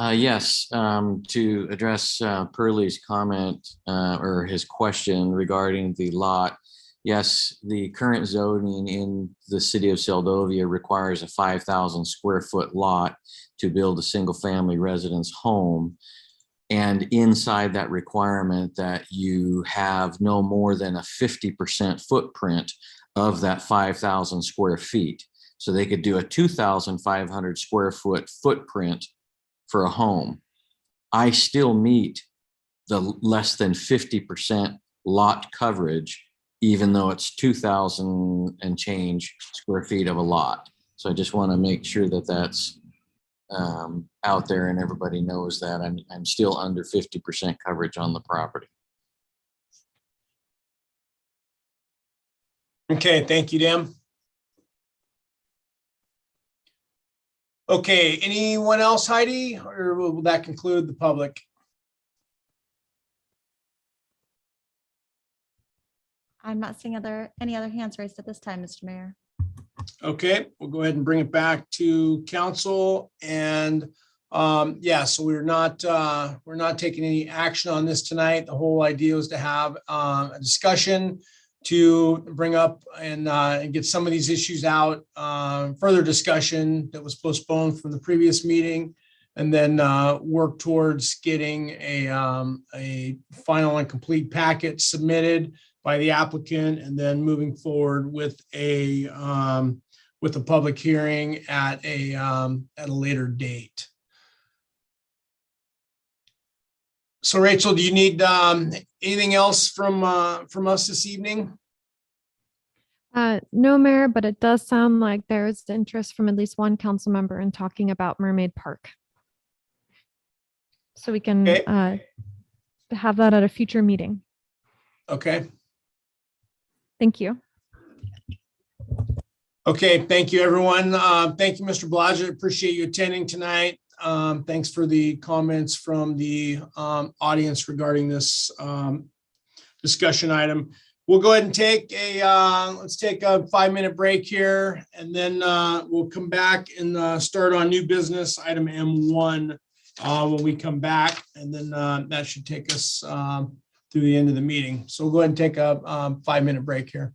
Q: Yes, to address Pearlie's comment or his question regarding the lot. yes, the current zoning in the city of Seldovia requires a 5,000 square foot lot to build a single family residence home. And inside that requirement that you have no more than a 50% footprint of that 5,000 square feet. So they could do a 2,500 square foot footprint for a home. I still meet the less than 50% lot coverage, even though it's 2,000 and change square feet of a lot. So I just want to make sure that that's out there and everybody knows that I'm still under 50% coverage on the property.
B: Okay, thank you, Dan. Okay, anyone else, Heidi, or will that conclude the public?
F: I'm not seeing any other hands raised at this time, Mr. Mayor.
B: Okay, we'll go ahead and bring it back to council. And yeah, so we're not taking any action on this tonight. The whole idea is to have a discussion to bring up and get some of these issues out, further discussion that was postponed from the previous meeting, and then work towards getting a final and complete packet submitted by the applicant, and then moving forward with a public hearing at a later date. So Rachel, do you need anything else from us this evening?
E: No, Mayor, but it does sound like there is interest from at least one council member in talking about Mermaid Park. So we can have that at a future meeting.
B: Okay.
E: Thank you.
B: Okay, thank you, everyone. Thank you, Mr. Blodgett. Appreciate you attending tonight. Thanks for the comments from the audience regarding this discussion item. We'll go ahead and take let's take a 5-minute break here, and then we'll come back and start on new business item M1 when we come back, and then that should take us through the end of the meeting. So we'll go ahead and take a 5-minute break here.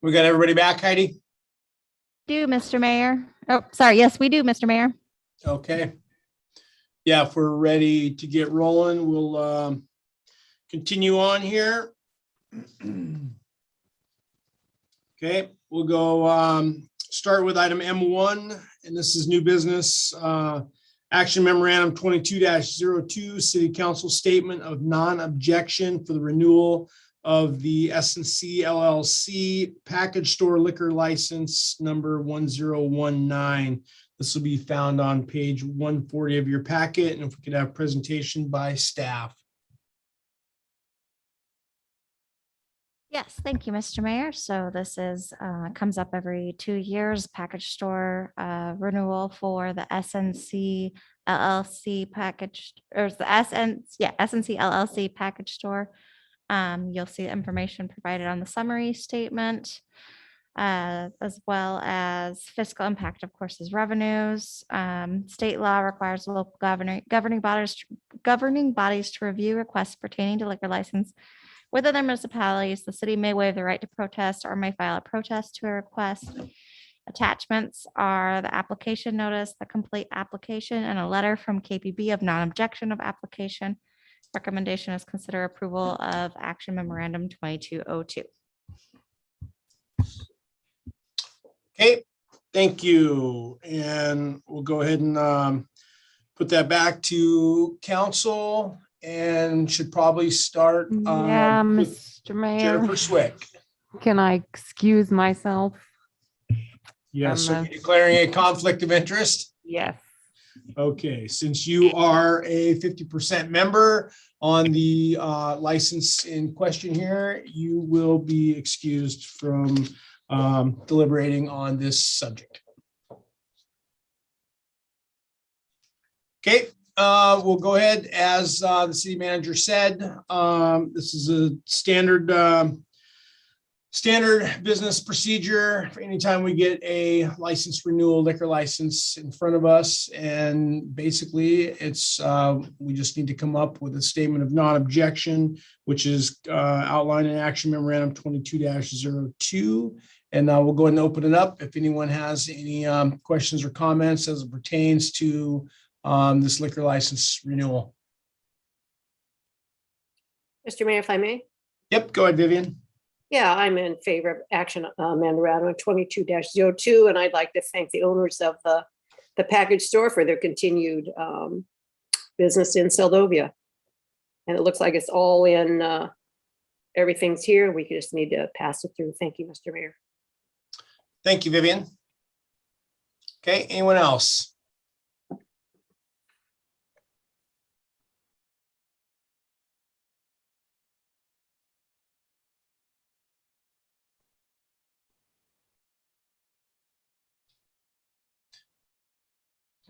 B: We got everybody back, Heidi?
F: Do, Mr. Mayor. Oh, sorry. Yes, we do, Mr. Mayor.
B: Okay. Yeah, if we're ready to get rolling, we'll continue on here. Okay, we'll go start with item M1, and this is new business. Action memorandum 22-02, City Council Statement of Non-Objection for the renewal of the S&C LLC package store liquor license number 1019. This will be found on page 140 of your packet, and if we could have presentation by staff.
F: Yes, thank you, Mr. Mayor. So this is, comes up every 2 years, package store renewal for the SNC LLC package, or the SNC LLC package store. You'll see information provided on the summary statement, as well as fiscal impact, of course, is revenues. State law requires local governing bodies to review requests pertaining to liquor license within their municipalities. The city may waive the right to protest or may file a protest to a request. Attachments are the application notice, the complete application, and a letter from KPB of non-objection of application. Recommendation is consider approval of action memorandum 2202.
B: Okay, thank you. And we'll go ahead and put that back to council and should probably start.
N: Yeah,
B: with
N: Mr. Mayor,
B: Jennifer Swick.
N: can I excuse myself?
B: Yes, so
N: from
B: you're declaring a conflict of interest?
N: Yes.
B: Okay, since you are a 50% member on the license in question here, you will be excused from deliberating on this subject. Okay, we'll go ahead. As the city manager said, this is a standard business procedure for anytime we get a license renewal, liquor license in front of us. And basically it's, we just need to come up with a statement of non-objection, which is outlined in action memorandum 22-02. And we'll go ahead and open it up. If anyone has any questions or comments as it pertains to this liquor license renewal.
C: Mr. Mayor, if I may?
B: Yep, go ahead, Vivian.
C: Yeah, I'm in favor of action memorandum 22-02, and I'd like to thank the owners of the package store for their continued business in Seldovia. And it looks like it's all in, everything's here. We just need to pass it through. Thank you, Mr. Mayor.
B: Thank you, Vivian. Okay, anyone else?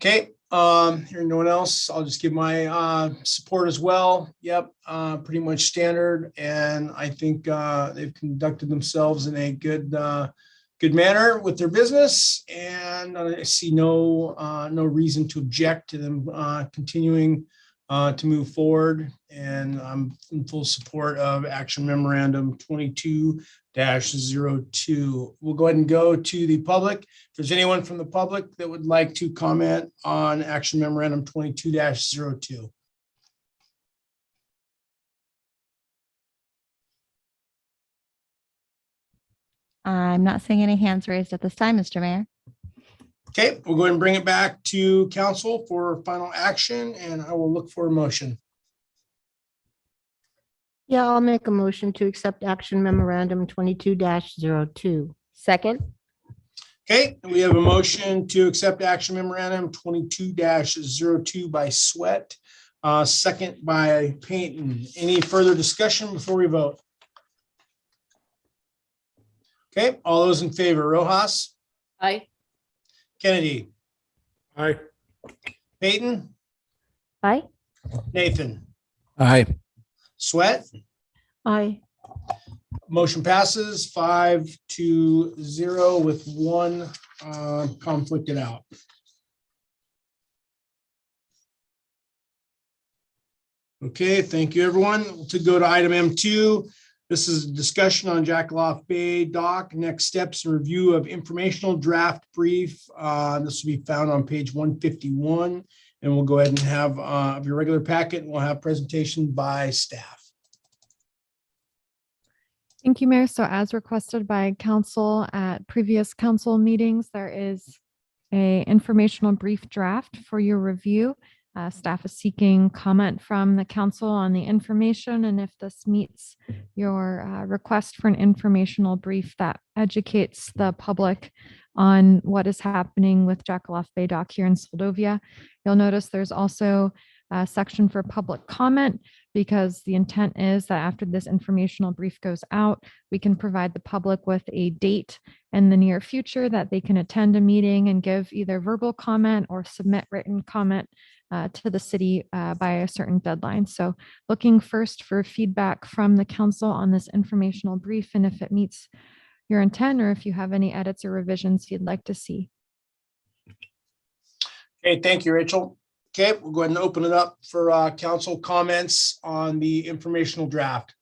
B: Okay, hearing no one else, I'll just give my support as well. Yep, pretty much standard, and I think they've conducted themselves in a good manner with their business, and I see no reason to object to them continuing to move forward. And I'm in full support of action memorandum 22-02. We'll go ahead and go to the public. If there's anyone from the public that would like to comment on action memorandum 22-02.
F: I'm not seeing any hands raised at this time, Mr. Mayor.
B: Okay, we'll go ahead and bring it back to council for final action, and I will look for a motion.
A: Yeah, I'll make a motion to accept action memorandum 22-02.
P: Second.
B: Okay, we have a motion to accept action memorandum 22-02 by Sweat, second by Payton. Any further discussion before we vote? Okay, all those in favor, Rojas,
C: Aye.
B: Kennedy,
O: Aye.
B: Payton,
P: Aye.
B: Nathan,
L: Aye.
B: Sweat.
A: Aye.
B: Motion passes 5-0 with one conflicted out. Okay, thank you, everyone. To go to item M2, This is a discussion on Jackaloff Bay dock, next steps and review of informational draft brief. This will be found on page 151. And we'll go ahead and have of your regular packet, and we'll have presentation by staff.
E: Thank you, Mayor. So as requested by council at previous council meetings, there is a informational brief draft for your review. Staff is seeking comment from the council on the information, and if this meets your request for an informational brief that educates the public on what is happening with Jackaloff Bay Dock here in Seldovia. You'll notice there's also a section for public comment, because the intent is that after this informational brief goes out, we can provide the public with a date in the near future that they can attend a meeting and give either verbal comment or submit written comment to the city by a certain deadline. So looking first for feedback from the council on this informational brief, and if it meets your intent or if you have any edits or revisions you'd like to see.
B: Okay, thank you, Rachel. Okay, we'll go ahead and open it up for council comments on the informational draft.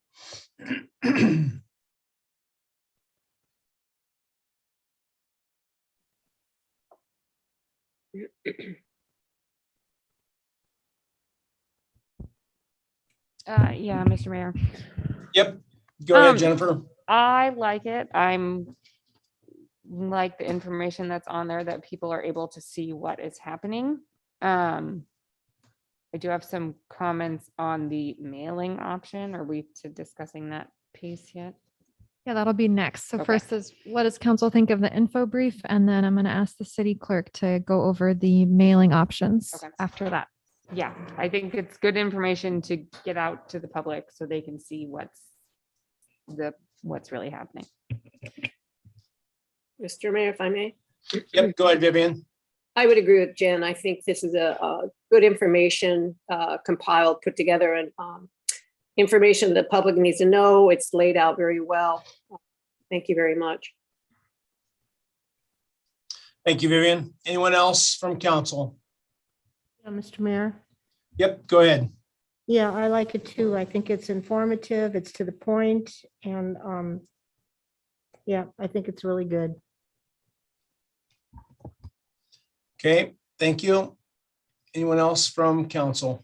N: Yeah, Mr. Mayor.
B: Yep, go ahead, Jennifer.
N: I like it. I'm like the information that's on there, that people are able to see what is happening. I do have some comments on the mailing option. Are we to discussing that piece yet?
E: Yeah, that'll be next. So
N: Okay.
E: first is, what does council think of the info brief? And then I'm going to ask the city clerk to go over the mailing options
N: Okay.
E: after that.
N: Yeah, I think it's good information to get out to the public so they can see what's really happening.
C: Mr. Mayor, if I may.
B: Yep, go ahead, Vivian.
C: I would agree with Jen. I think this is a good information compiled, put together, and information the public needs to know. It's laid out very well. Thank you very much.
B: Thank you, Vivian. Anyone else from council?
A: Yeah, Mr. Mayor.
B: Yep, go ahead.
A: Yeah, I like it too. I think it's informative, it's to the point, and yeah, I think it's really good.
B: Okay, thank you. Anyone else from council?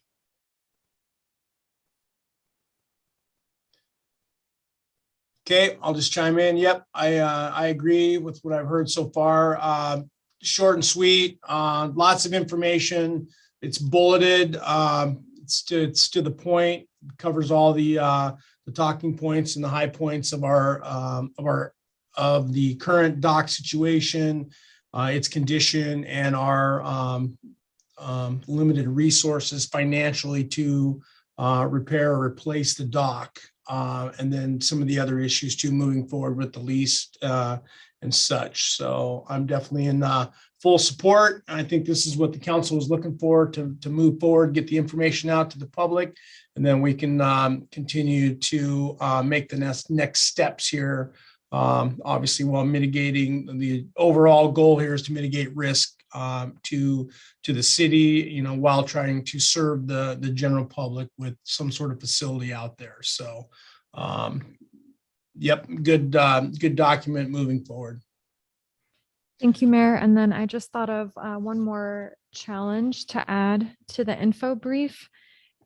B: Okay, I'll just chime in. Yep, I agree with what I've heard so far. Short and sweet, lots of information. It's bulleted. It's to the point. Covers all the talking points and the high points of the current dock situation, its condition, and our limited resources financially to repair or replace the dock. And then some of the other issues too, moving forward with the lease and such. So I'm definitely in full support. I think this is what the council is looking for to move forward, get the information out to the public, and then we can continue to make the next steps here. Obviously, while mitigating, the overall goal here is to mitigate risk to the city, while trying to serve the general public with some sort of facility out there. So, yep, good document moving forward.
E: Thank you, Mayor. And then I just thought of one more challenge to add to the info brief.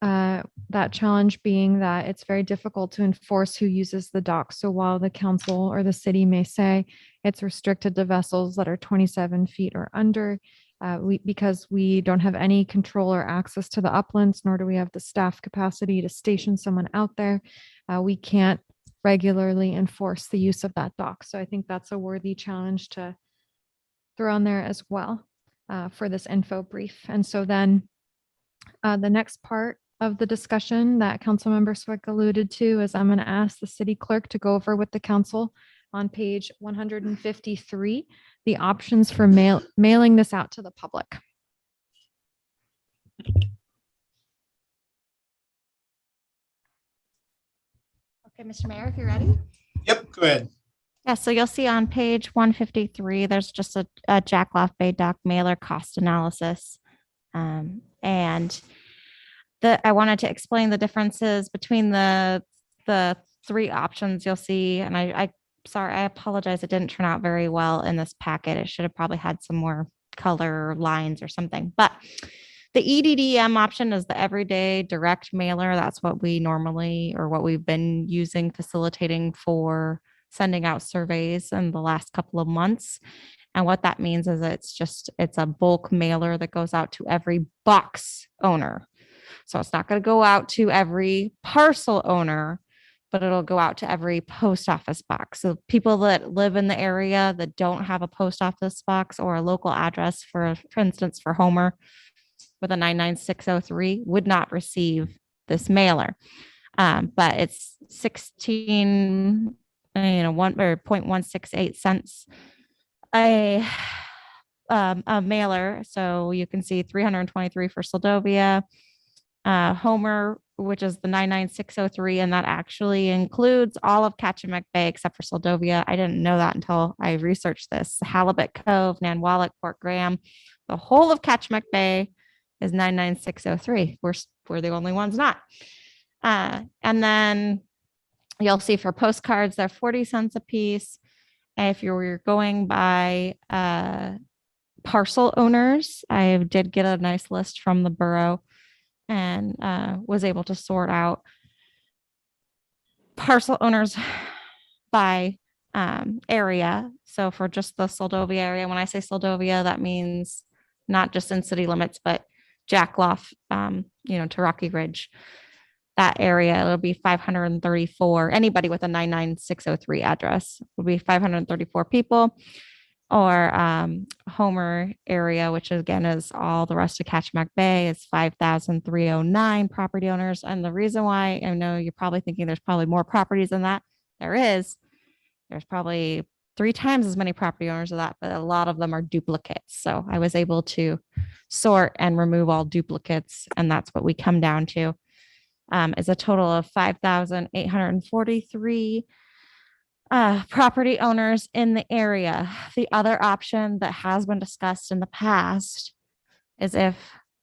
E: That challenge being that it's very difficult to enforce who uses the dock. So while the council or the city may say it's restricted to vessels that are 27 feet or under, because we don't have any control or access to the uplands, nor do we have the staff capacity to station someone out there, we can't regularly enforce the use of that dock. So I think that's a worthy challenge to throw on there as well for this info brief. And so then the next part of the discussion that Councilmember Swick alluded to is I'm going to ask the city clerk to go over with the council on page 153, the options for mailing this out to the public.
F: Okay, Mr. Mayor, if you're ready.
B: Yep, go ahead.
F: Yeah, so you'll see on page 153, there's just a Jackaloff Bay Dock mailer cost analysis. And I wanted to explain the differences between the three options you'll see, and I sorry, I apologize. It didn't turn out very well in this packet. It should have probably had some more color lines or something, but the EDDM option is the everyday direct mailer. That's what we normally, or what we've been using, facilitating for sending out surveys in the last couple of months. And what that means is it's a bulk mailer that goes out to every box owner. So it's not going to go out to every parcel owner, but it'll go out to every post office box. So people that live in the area that don't have a post office box or a local address, for instance, for Homer with a 99603, would not receive this mailer. But it's 16, 0.168 cents a mailer. So you can see 323 for Seldovia, Homer, which is the 99603, and that actually includes all of Kachemak Bay except for Seldovia. I didn't know that until I researched this. Halibut Cove, Nanwalek, Port Graham, the whole of Kachemak Bay is 99603. We're the only ones not. And then you'll see for postcards, they're 40 cents a piece. If you're going by parcel owners, I did get a nice list from the borough and was able to sort out parcel owners by area. So for just the Seldovia area, when I say Seldovia, that means not just in city limits, but Jackloff, to Rocky Ridge, that area, it'll be 534. Anybody with a 99603 address will be 534 people. Or Homer area, which again is all the rest of Kachemak Bay, is 5,309 property owners. And the reason why, I know you're probably thinking there's probably more properties than that. There's probably 3 times as many property owners of that, but a lot of them are duplicates. So I was able to sort and remove all duplicates, and that's what we come down to, is a total of 5,843 property owners in the area. The other option that has been discussed in the past is if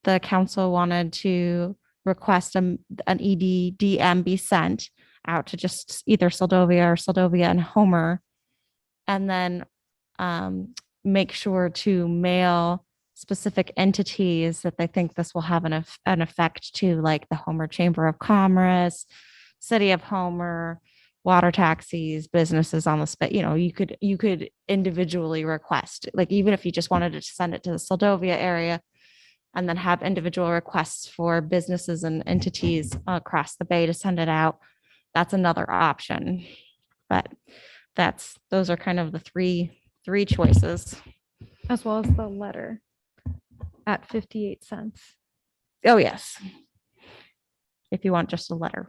F: the council wanted to request an EDDM be sent out to just either Seldovia and Homer, and then make sure to mail specific entities that they think this will have an effect to, like the Homer Chamber of Commerce, City of Homer, water taxis, businesses on the spot. You could individually request, like even if you just wanted to send it to the Seldovia area, and then have individual requests for businesses and entities across the bay to send it out. That's another option. But those are kind of the three choices.
E: As well as the letter at 58 cents.
F: Oh, yes. If you want just a letter.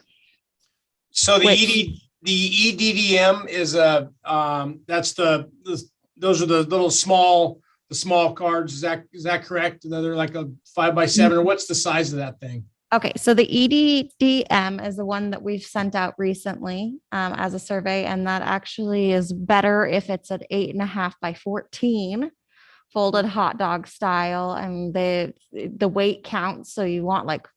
B: So the EDDM is those are the little small cards. Is that correct? They're like a 5x7, or what's the size of that thing?
F: Okay, so the EDDM is the one that we've sent out recently as a survey, and that actually is better if it's an 8.5 by 14 folded hot dog style, and the weight counts. So you want like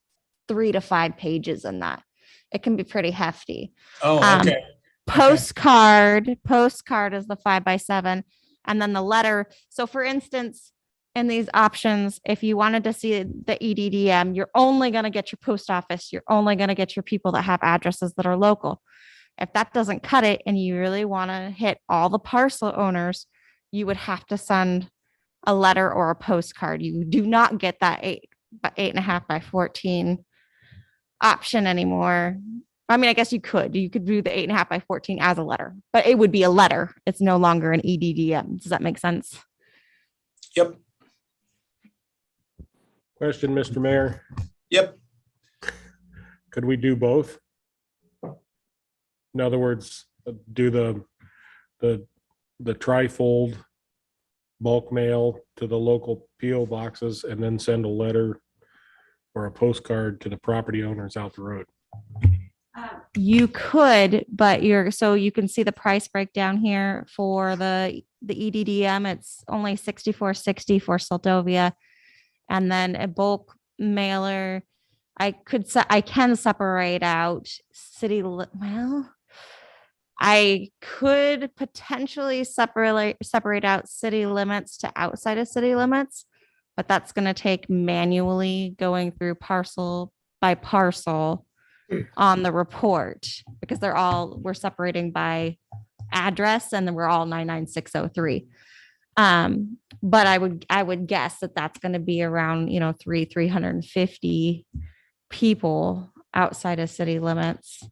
F: 3 to 5 pages in that. It can be pretty hefty.
B: Oh, okay.
F: Postcard is the 5x7, and then the letter. So for instance, in these options, if you wanted to see the EDDM, you're only going to get your post office. You're only going to get your people that have addresses that are local. If that doesn't cut it and you really want to hit all the parcel owners, you would have to send a letter or a postcard. You do not get that 8.5 by 14 option anymore. I mean, I guess you could do the 8.5 by 14 as a letter, but it would be a letter. It's no longer an EDDM. Does that make sense?
B: Yep.
O: Question, Mr. Mayor.
B: Yep.
O: Could we do both? In other words, do the trifold bulk mail to the local PO boxes and then send a letter or a postcard to the property owners out the road?
F: You could, but you can see the price breakdown here for the EDDM. It's only $64.60 for Seldovia, and then a bulk mailer. I can separate out well, I could potentially separate out city limits to outside of city limits, but that's going to take manually going through parcel by parcel on the report because we're separating by address and then we're all 99603. But I would guess that that's going to be around, 350 people outside of city limits.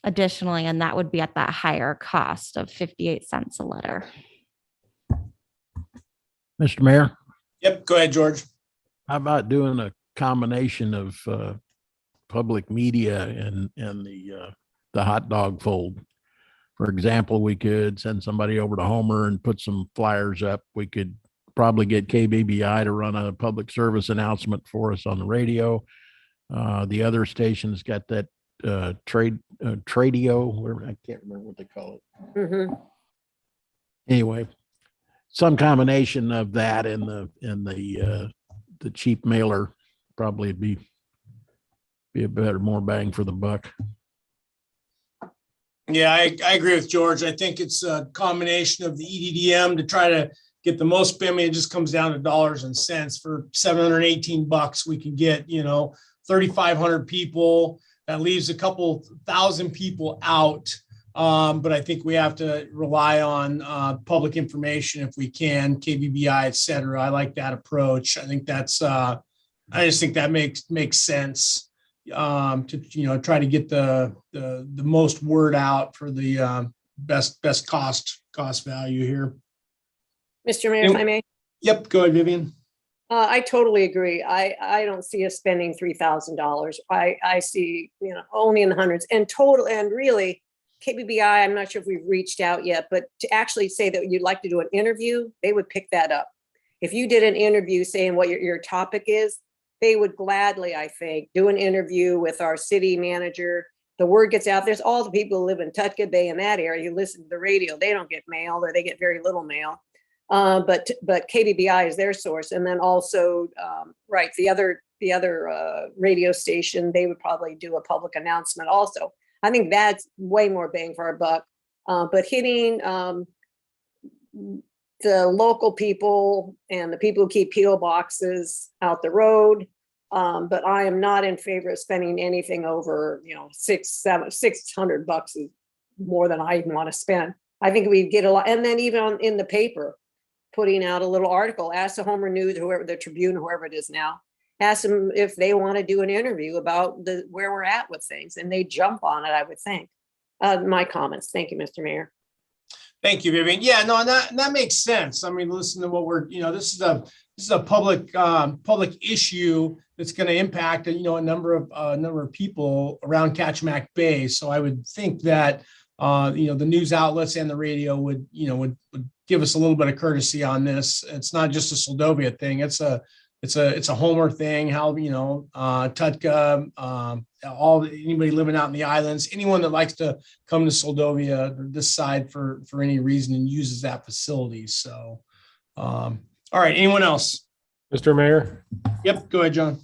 F: Additionally, and that would be at that higher cost of 58 cents a letter.
L: Mr. Mayor,
B: Yep, go ahead, George.
L: how about doing a combination of public media and the hot dog fold? For example, we could send somebody over to Homer and put some flyers up. We could probably get KBBI to run a public service announcement for us on the radio. The other stations got that Tradio, whatever, I can't remember what they call it.
C: Mhm.
L: Anyway, some combination of that and the cheap mailer probably be a better, more bang for the buck.
B: Yeah, I agree with George. I think it's a combination of the EDDM to try to get the most spam. I mean, it just comes down to dollars and cents. For $718, we can get, 3,500 people. That leaves a couple thousand people out. But I think we have to rely on public information if we can, KBBI, et cetera. I like that approach. I think that's, I just think that makes sense to, try to get the most word out for the best cost value here.
C: Mr. Mayor, if I may.
B: Yep, go ahead, Vivian.
C: I totally agree. I don't see us spending $3,000. I see, only in the hundreds and total. And really, KBBI, I'm not sure if we've reached out yet, but to actually say that you'd like to do an interview, they would pick that up. If you did an interview saying what your topic is, they would gladly, I think, do an interview with our city manager. The word gets out. There's all the people who live in Tutka Bay in that area. You listen to the radio, they don't get mail or they get very little mail. But KBBI is their source. And then also, right, the other radio station, they would probably do a public announcement also. I think that's way more bang for our buck. But hitting the local people and the people who keep PO boxes out the road. But I am not in favor of spending anything over, $600 is more than I even want to spend. I think we'd get a lot. And then even in the paper, putting out a little article, ask the Homer News, whoever, the Tribune, whoever it is now, ask them if they want to do an interview about where we're at with things, and they jump on it, I would think. My comments. Thank you, Mr. Mayor.
B: Thank you, Vivian. Yeah, no, that makes sense. I mean, listen to what we're, this is a public issue that's going to impact, a number of people around Kachemak Bay. So I would think that, the news outlets and the radio would give us a little bit of courtesy on this. It's not just a Seldovia thing. It's a Homer thing. How, Tutka, anybody living out in the islands, anyone that likes to come to Seldovia, this side for any reason and uses that facility. So, all right. Anyone else?
O: Mr. Mayor?
B: Yep. Go ahead, John.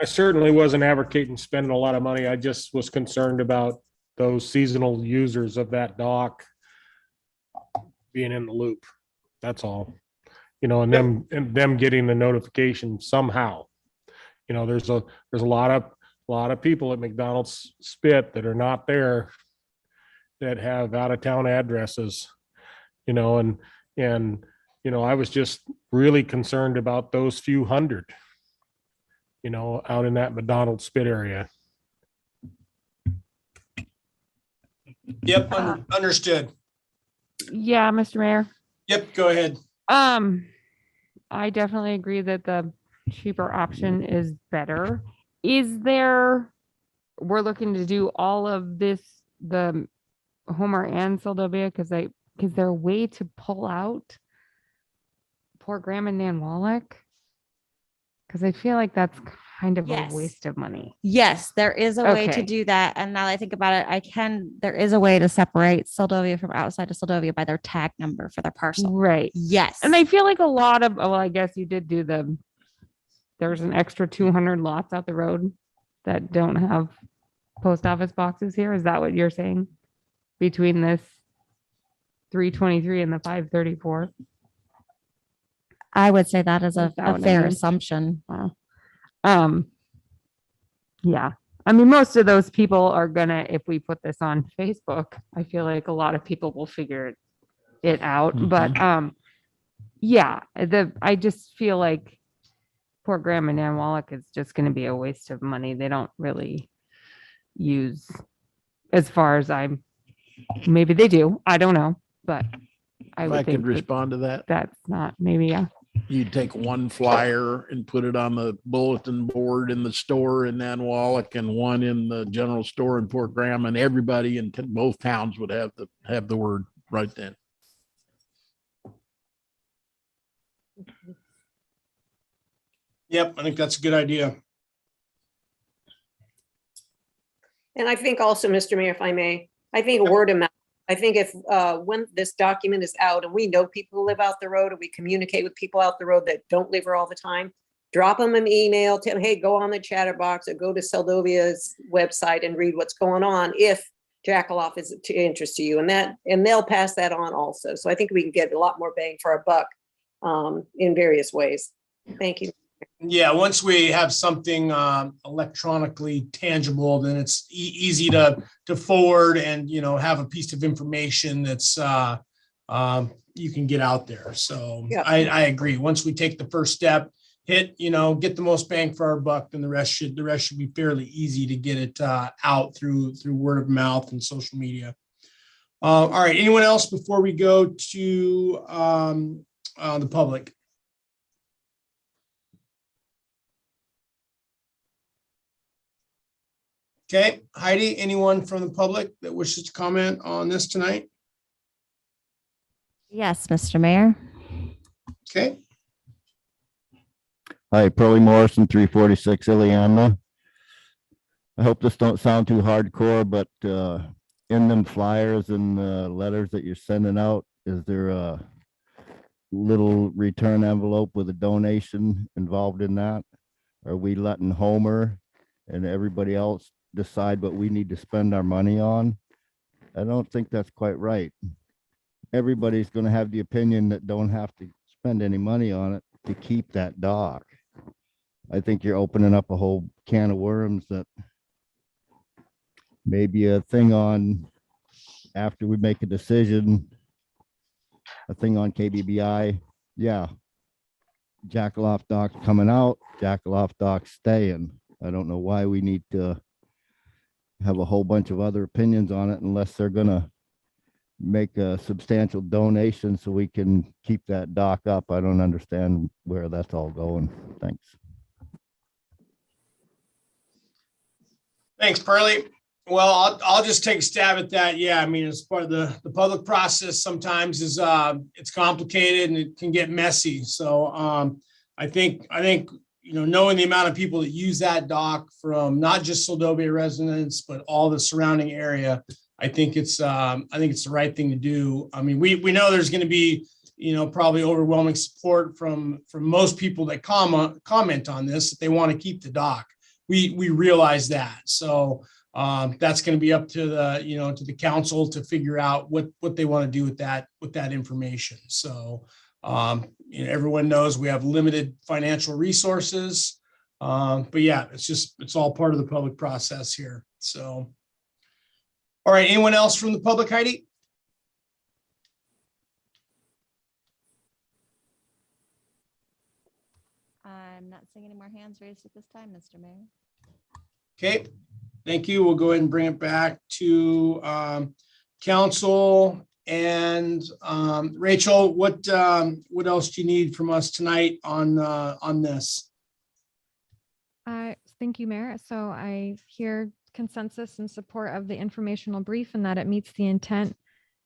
O: I certainly wasn't advocating spending a lot of money. I just was concerned about those seasonal users of that dock being in the loop. That's all. And them getting the notification somehow. There's a lot of people at McDonald's Spit that are not there that have out of town addresses, and I was just really concerned about those few hundred, out in that McDonald's Spit area.
B: Yep. Understood.
N: Yeah, Mr. Mayor.
B: Yep. Go ahead.
N: I definitely agree that the cheaper option is better. We're looking to do all of this, the Homer and Seldovia, because they're a way to pull out poor Graham and Nan Wallach. Because I feel like that's kind of
F: Yes.
N: a waste of money.
F: Yes, there is a way to
N: Okay.
F: do that. And now that I think about it, there is a way to separate Seldovia from outside of Seldovia by their tag number for their parcel.
N: Right.
F: Yes.
N: And I feel like a lot of, I guess you did do there's an extra 200 lots out the road that don't have post office boxes here. Is that what you're saying? between this 323 and the 534.
F: I would say that is
N: Is that
F: a
N: what I
F: fair
N: mean?
F: assumption.
N: Wow. Yeah. I mean, most of those people are gonna, if we put this on Facebook, I feel like a lot of people will figure it out. But yeah, I just feel like poor Graham and Nan Wallach is just gonna be a waste of money. They don't really use, as far as maybe they do, I don't know, but I
L: If
N: would
L: I
N: think
L: could respond to that,
N: that's not, maybe, yeah.
L: you'd take one flyer and put it on the bulletin board in the store in Nanwalek and one in the general store in Port Graham, and everybody in both towns would have the word right then.
B: Yep, I think that's a good idea.
C: And I think also, Mr. Mayor, if I may, I think word of mouth. I think if, when this document is out and we know people who live out the road, and we communicate with people out the road that don't live here all the time, drop them an email, tell them, hey, go on the chatterbox or go to Seldovia's website and read what's going on if Jackaloff is to interest to you, and they'll pass that on also. So I think we can get a lot more bang for our buck in various ways. Thank you.
B: Yeah, once we have something electronically tangible, then it's easy to forward and, have a piece of information that's you can get out there. So
C: Yeah.
B: I agree. Once we take the first step, get the most bang for our buck, then the rest should be fairly easy to get it out through word of mouth and social media. All right. Anyone else before we go to the public? Okay, Heidi, anyone from the public that wishes to comment on this tonight?
F: Yes, Mr. Mayor.
B: Okay.
M: Hi, Pearlie Morrison, 346 Ileana. I hope this don't sound too hardcore, but in them flyers and letters that you're sending out, is there a little return envelope with a donation involved in that? Are we letting Homer and everybody else decide what we need to spend our money on? I don't think that's quite right. Everybody's going to have the opinion that don't have to spend any money on it to keep that dock. I think you're opening up a whole can of worms that maybe a thing on after we make a decision, a thing on KBBI. Yeah. Jackaloff dock coming out, Jackaloff dock staying. I don't know why we need to have a whole bunch of other opinions on it unless they're gonna make a substantial donation so we can keep that dock up. I don't understand where that's all going. Thanks.
B: Thanks, Pearlie. Well, I'll just take a stab at that. Yeah, I mean, as part of the public process sometimes is it's complicated and it can get messy. So I think knowing the amount of people that use that dock from not just Seldovia residents, but all the surrounding area, I think it's the right thing to do. I mean, we know there's going to be, probably overwhelming support from most people that comment on this, that they want to keep the dock. We realize that. So that's going to be up to the council to figure out what they want to do with that information. So everyone knows we have limited financial resources, but yeah, it's all part of the public process here. So, all right, anyone else from the public, Heidi?
F: I'm not seeing any more hands raised at this time, Mr. Mayor.
B: Okay, thank you. We'll go ahead and bring it back to council. And Rachel, what else do you need from us tonight on this?
E: Thank you, Mayor. So I hear consensus and support of the informational brief and that it meets the intent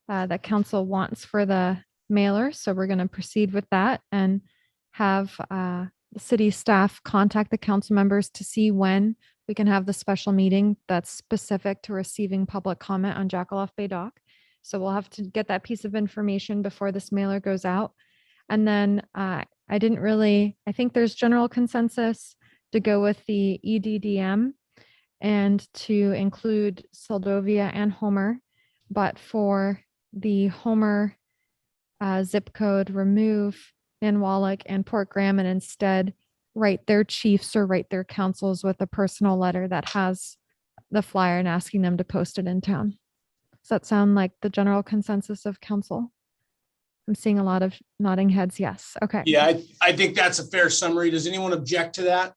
E: that council wants for the mailer. So we're going to proceed with that and have the city staff contact the council members to see when we can have the special meeting that's specific to receiving public comment on Jackaloff Bay Dock. So we'll have to get that piece of information before this mailer goes out. And then I think there's general consensus to go with the EDDM and to include Seldovia and Homer but for the Homer zip code, remove Van Wallach and Port Graham and instead write their chiefs or write their councils with a personal letter that has the flyer and asking them to post it in town. Does that sound like the general consensus of council? I'm seeing a lot of nodding heads. Yes. Okay.
B: Yeah, I think that's a fair summary. Does anyone object to that?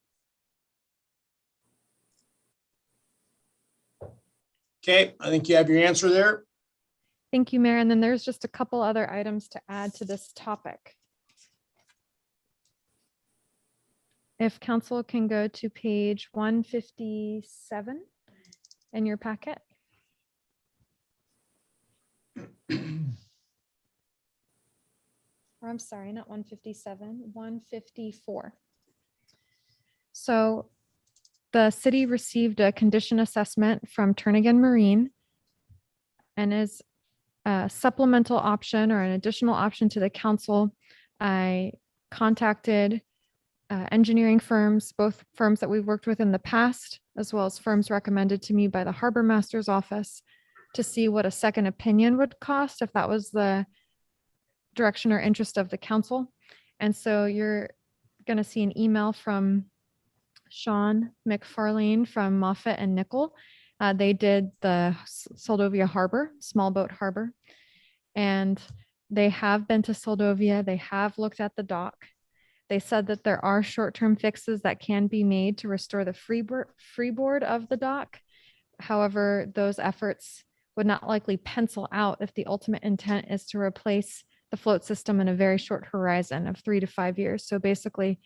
B: Okay, I think you have your answer there.
E: Thank you, Mayor. And then there's just a couple other items to add to this topic. If council can go to page 157 in your packet. Or I'm sorry, not 157, 154. So the city received a condition assessment from Turnagain Marine and as a supplemental option or an additional option to the council, I contacted engineering firms, both firms that we've worked with in the past, as well as firms recommended to me by the Harbor Master's office to see what a second opinion would cost if that was the direction or interest of the council. And so you're going to see an email from Sean McFarlane from Moffett and Nickel. They did the Seldovia Harbor, small boat harbor, and they have been to Seldovia. They have looked at the dock. They said that there are short-term fixes that can be made to restore the freeboard of the dock. However, those efforts would not likely pencil out if the ultimate intent is to replace the float system in a very short horizon of 3 to 5 years. So basically,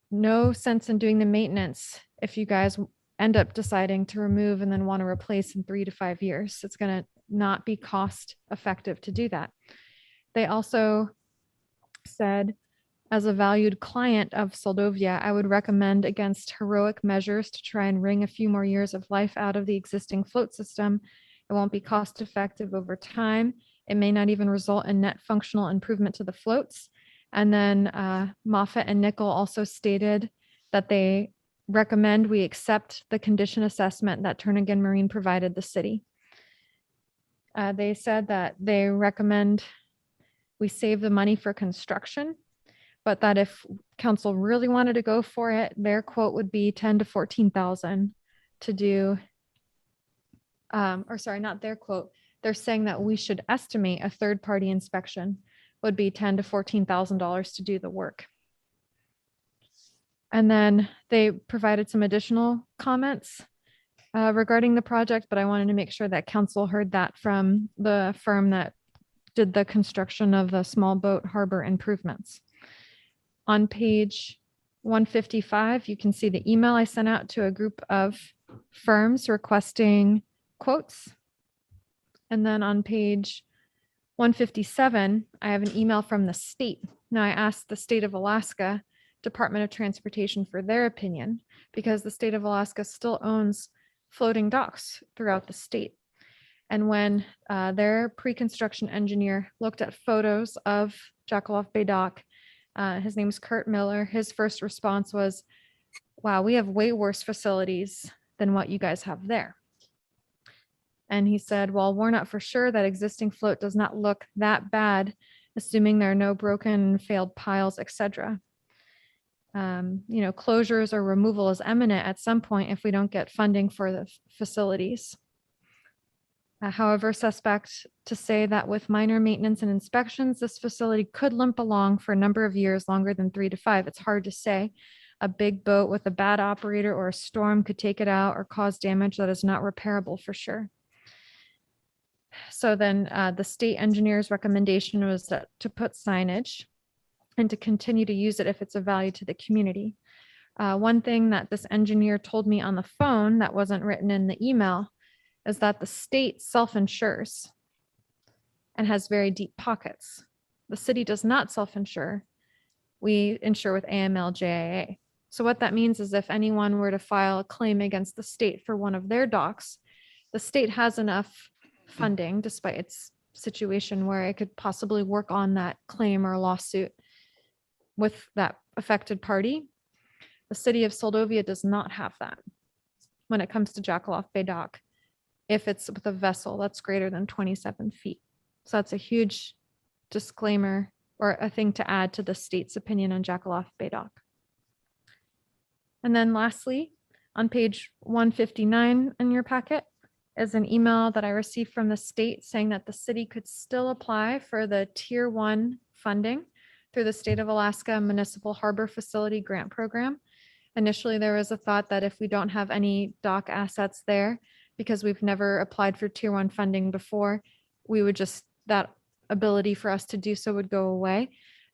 E: no sense in doing the maintenance if you guys end up deciding to remove and then want to replace in 3 to 5 years. It's going to not be cost effective to do that. They also said, as a valued client of Seldovia, I would recommend against heroic measures to try and wring a few more years of life out of the existing float system. It won't be cost effective over time. It may not even result in net functional improvement to the floats. And then Moffett and Nickel also stated that they recommend we accept the condition assessment that Turnagain Marine provided the city. They said that they recommend we save the money for construction, but that if council really wanted to go for it, their quote would be 10 to 14,000 to do, or sorry, not their quote. They're saying that we should estimate a third-party inspection would be $10,000 to $14,000 to do the work. And then they provided some additional comments regarding the project, but I wanted to make sure that council heard that from the firm that did the construction of the small boat harbor improvements. On page 155, you can see the email I sent out to a group of firms requesting quotes. And then on page 157, I have an email from the state. Now I asked the state of Alaska Department of Transportation for their opinion because the state of Alaska still owns floating docks throughout the state. And when their pre-construction engineer looked at photos of Jackaloff Bay Dock, his name is Kurt Miller, his first response was, wow, we have way worse facilities than what you guys have there. And he said, well, we're not for sure that existing float does not look that bad, assuming there are no broken, failed piles, etc. Closures or removal is imminent at some point if we don't get funding for the facilities. However, suspect to say that with minor maintenance and inspections, this facility could limp along for a number of years longer than 3 to 5. It's hard to say. A big boat with a bad operator or a storm could take it out or cause damage that is not repairable for sure. So then the state engineer's recommendation was that to put signage and to continue to use it if it's of value to the community. One thing that this engineer told me on the phone that wasn't written in the email is that the state self-insures and has very deep pockets. The city does not self-insure. We insure with AML-JIA. So what that means is if anyone were to file a claim against the state for one of their docks, the state has enough funding despite its situation where it could possibly work on that claim or lawsuit with that affected party. The city of Seldovia does not have that when it comes to Jackaloff Bay Dock. if it's with a vessel that's greater than 27 feet. So that's a huge disclaimer or a thing to add to the state's opinion on Jackaloff Bay Dock. And then lastly, on page 159 in your packet is an email that I received from the state saying that the city could still apply for the Tier 1 funding through the State of Alaska Municipal Harbor Facility Grant Program. Initially, there was a thought that if we don't have any dock assets there, because we've never applied for Tier 1 funding before, we would just, that ability for us to do so would go away.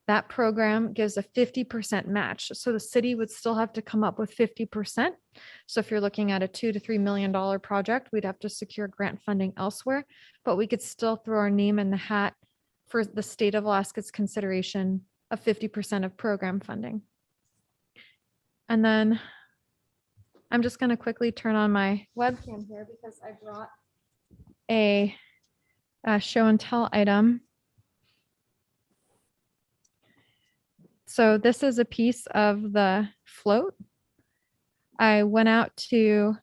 E: That program gives a 50% match. So the city would still have to come up with 50%. So if you're looking at a $2 to $3 million project, we'd have to secure grant funding elsewhere, but we could still throw our name in the hat for the state of Alaska's consideration of 50% of program funding. And then I'm just going to quickly turn on my webcam here because I brought a show and tell item. So this is a piece of the float. I went out to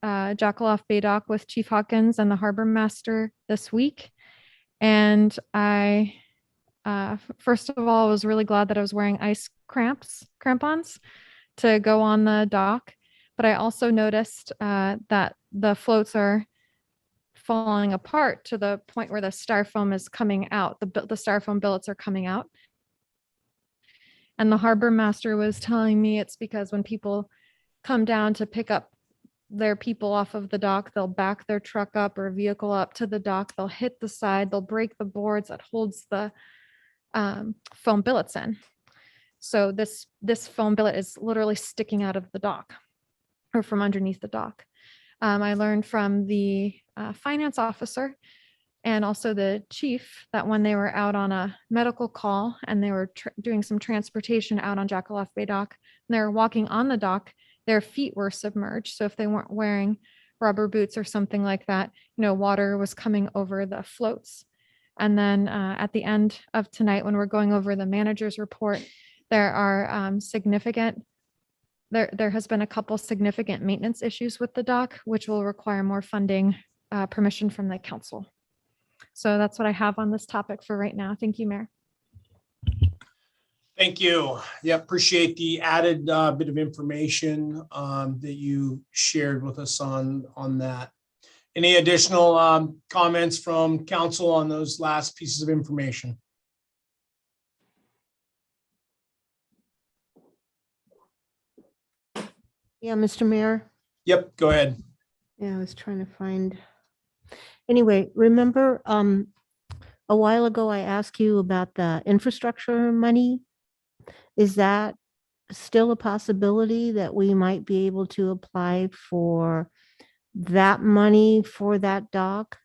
E: Jackaloff Bay Dock with Chief Hawkins and the harbor master this week. And I, first of all, was really glad that I was wearing ice crampons to go on the dock. But I also noticed that the floats are falling apart to the point where the styrofoam is coming out. The styrofoam billets are coming out. And the harbor master was telling me it's because when people come down to pick up their people off of the dock, they'll back their truck up or vehicle up to the dock, they'll hit the side, they'll break the boards that holds the foam billets in. So this foam billet is literally sticking out of the dock or from underneath the dock. I learned from the finance officer and also the chief that when they were out on a medical call and they were doing some transportation out on Jackaloff Bay Dock, and they were walking on the dock, their feet were submerged. So if they weren't wearing rubber boots or something like that, water was coming over the floats. And then at the end of tonight, when we're going over the manager's report, there are there has been a couple significant maintenance issues with the dock, which will require more funding permission from the council. So that's what I have on this topic for right now. Thank you, Mayor.
B: Thank you. Yeah, appreciate the added bit of information that you shared with us on that. Any additional comments from council on those last pieces of information?
A: Yeah, Mr. Mayor.
B: Yep, go ahead.
A: Yeah, I was trying to find. Anyway, remember a while ago I asked you about the infrastructure money? Is that still a possibility that we might be able to apply for that money for that dock?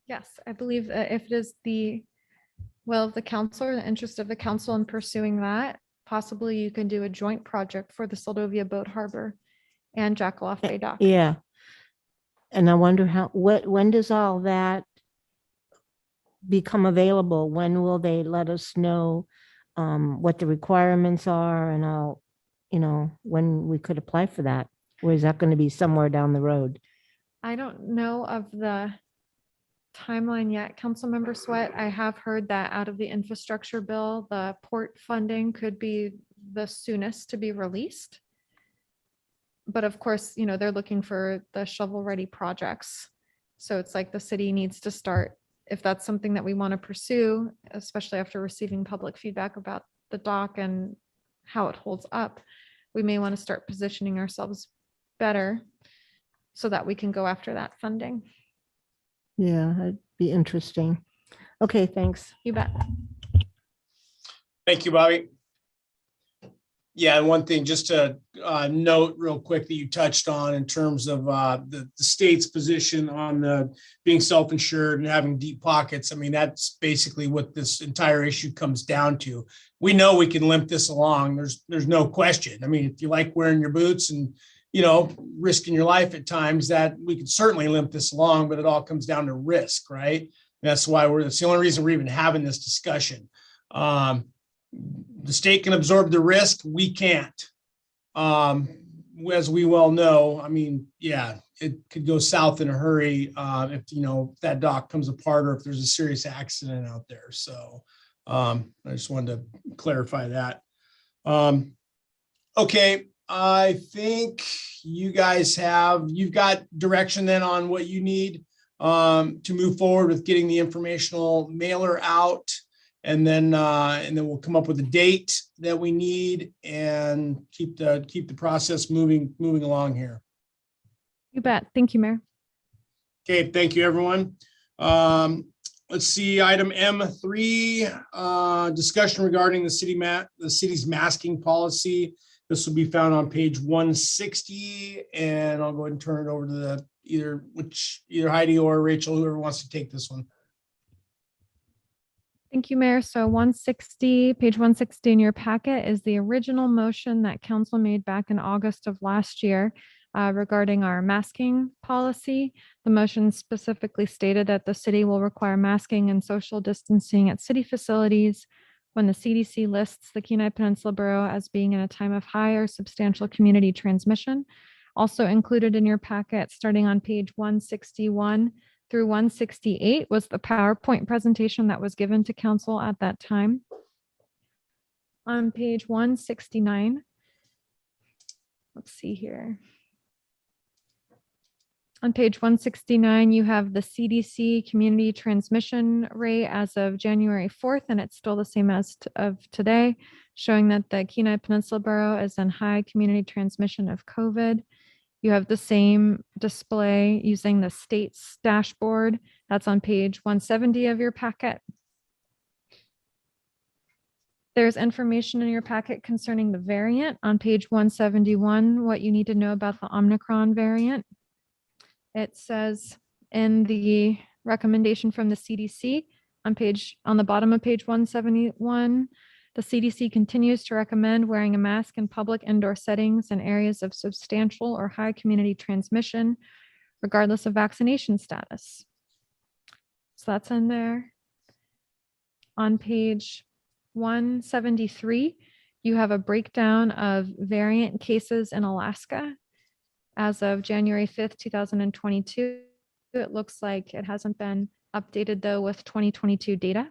E: Yes, I believe that if it is the will of the council or the interest of the council in pursuing that, possibly you can do a joint project for the Seldovia Boat Harbor and Jackaloff Bay Dock.
A: Yeah. And I wonder when does all that become available? When will they let us know what the requirements are and all, when we could apply for that? Or is that going to be somewhere down the road?
E: I don't know of the timeline yet, Councilmember Sweat. I have heard that out of the infrastructure bill, the port funding could be the soonest to be released. But of course, they're looking for the shovel-ready projects. So it's like the city needs to start, if that's something that we want to pursue, especially after receiving public feedback about the dock and how it holds up, we may want to start positioning ourselves better so that we can go after that funding.
A: Yeah, that'd be interesting. Okay, thanks.
E: You bet.
B: Thank you, Bobby. Yeah, and one thing just to note real quick that you touched on in terms of the state's position on the being self-insured and having deep pockets. I mean, that's basically what this entire issue comes down to. We know we can limp this along. There's no question. I mean, if you like wearing your boots and risking your life at times, that we could certainly limp this along, but it all comes down to risk, right? And that's why that's the only reason we're even having this discussion. The state can absorb the risk, we can't. As we well know, I mean, yeah, it could go south in a hurry if, if that dock comes apart or if there's a serious accident out there. So I just wanted to clarify that. Okay, I think you guys you've got direction then on what you need to move forward with getting the informational mailer out. And then we'll come up with a date that we need and keep the process moving along here.
E: You bet. Thank you, Mayor.
B: Okay, thank you, everyone. Let's see, item M3, discussion regarding the city's masking policy. This will be found on page 160, and I'll go ahead and turn it over to either Heidi or Rachel, whoever wants to take this one.
E: Thank you, Mayor. So 160, page 160 in your packet is the original motion that council made back in August of last year regarding our masking policy. The motion specifically stated that the city will require masking and social distancing at city facilities when the CDC lists the Kenai Peninsula Borough as being in a time of high or substantial community transmission. Also included in your packet, starting on page 161 through 168, was the PowerPoint presentation that was given to council at that time. On page 169, let's see here. On page 169, you have the CDC community transmission rate as of January 4th, and it's still the same as of today, showing that the Kenai Peninsula Borough is in high community transmission of COVID. You have the same display using the state's dashboard. That's on page 170 of your packet. There's information in your packet concerning the variant on page 171, what you need to know about the Omicron variant. It says in the recommendation from the CDC on the bottom of page 171, the CDC continues to recommend wearing a mask in public indoor settings and areas of substantial or high community transmission, regardless of vaccination status. So that's in there. On page 173, you have a breakdown of variant cases in Alaska. As of January 5th, 2022, it looks like it hasn't been updated though with 2022 data.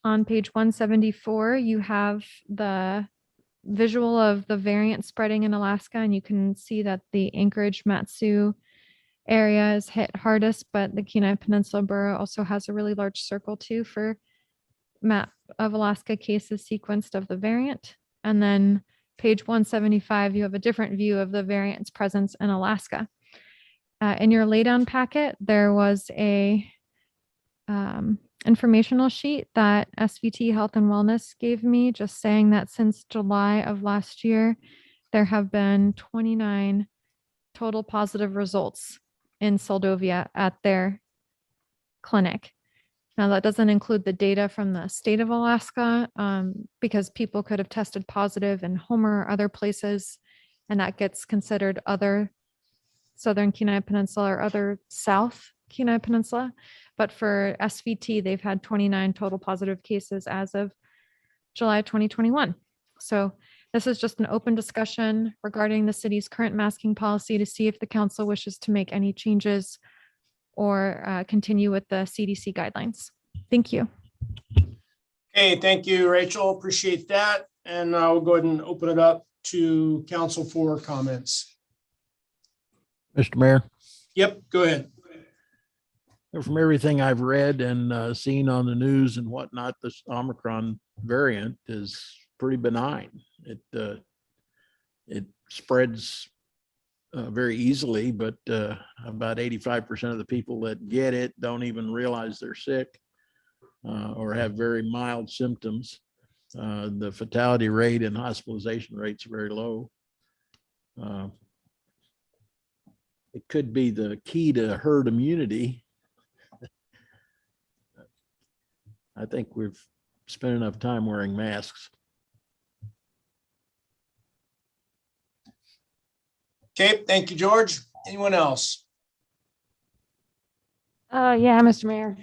E: On page 174, you have the visual of the variant spreading in Alaska, and you can see that the Anchorage, Matsu area is hit hardest, but the Kenai Peninsula Borough also has a really large circle too for map of Alaska cases sequenced of the variant. And then page 175, you have a different view of the variant's presence in Alaska. In your laydown packet, there was a informational sheet that SVT Health and Wellness gave me, just saying that since July of last year, there have been 29 total positive results in Seldovia at their clinic. Now, that doesn't include the data from the state of Alaska because people could have tested positive in Homer or other places, and that gets considered other Southern Kenai Peninsula or other South Kenai Peninsula. But for SVT, they've had 29 total positive cases as of July 2021. So this is just an open discussion regarding the city's current masking policy to see if the council wishes to make any changes or continue with the CDC guidelines. Thank you.
B: Okay, thank you, Rachel. Appreciate that. And I'll go ahead and open it up to council for comments.
L: Mr. Mayor,
B: Yep, go ahead.
L: from everything I've read and seen on the news and whatnot, this Omicron variant is pretty benign. It spreads very easily, but about 85% of the people that get it don't even realize they're sick or have very mild symptoms. The fatality rate and hospitalization rates are very low. It could be the key to herd immunity. I think we've spent enough time wearing masks.
B: Okay, thank you, George. Anyone else?
N: Yeah, Mr. Mayor.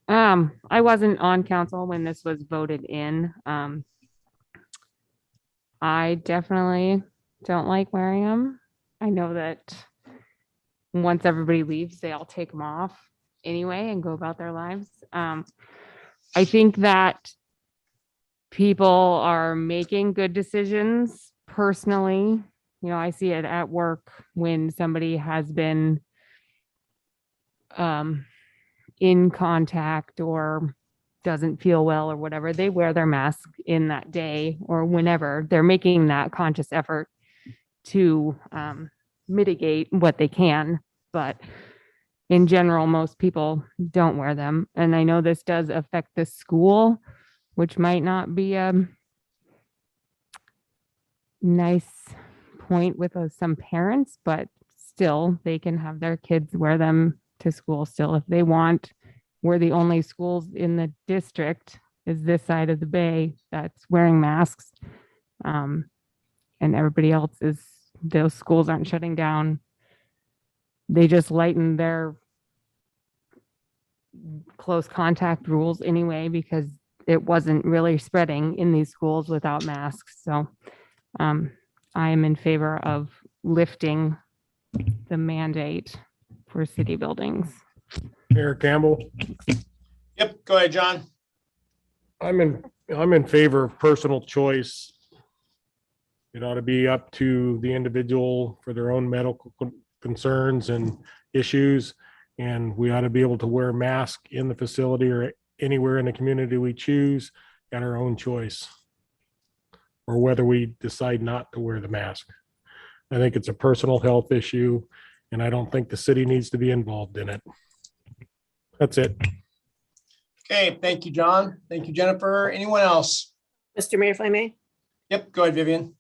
N: I wasn't on council when this was voted in. I definitely don't like wearing them. I know that once everybody leaves, they all take them off anyway and go about their lives. I think that people are making good decisions personally. You know, I see it at work when somebody has been in contact or doesn't feel well or whatever, they wear their mask in that day or whenever. They're making that conscious effort to mitigate what they can. But in general, most people don't wear them. And I know this does affect the school, which might not be a nice point with some parents, but still they can have their kids wear them to school still if they want. We're the only schools in the district is this side of the bay that's wearing masks. And everybody else is, those schools aren't shutting down. They just lighten their close contact rules anyway, because it wasn't really spreading in these schools without masks. So I am in favor of lifting the mandate for city buildings.
O: Mayor Campbell,
B: Yep, go ahead, John.
O: I'm in favor of personal choice. It ought to be up to the individual for their own medical concerns and issues. And we ought to be able to wear a mask in the facility or anywhere in the community we choose at our own choice, or whether we decide not to wear the mask. I think it's a personal health issue, and I don't think the city needs to be involved in it. That's it.
B: Okay, thank you, John. Thank you, Jennifer. Anyone else?
C: Mr. Mayor, if I may.
B: Yep, go ahead, Vivian.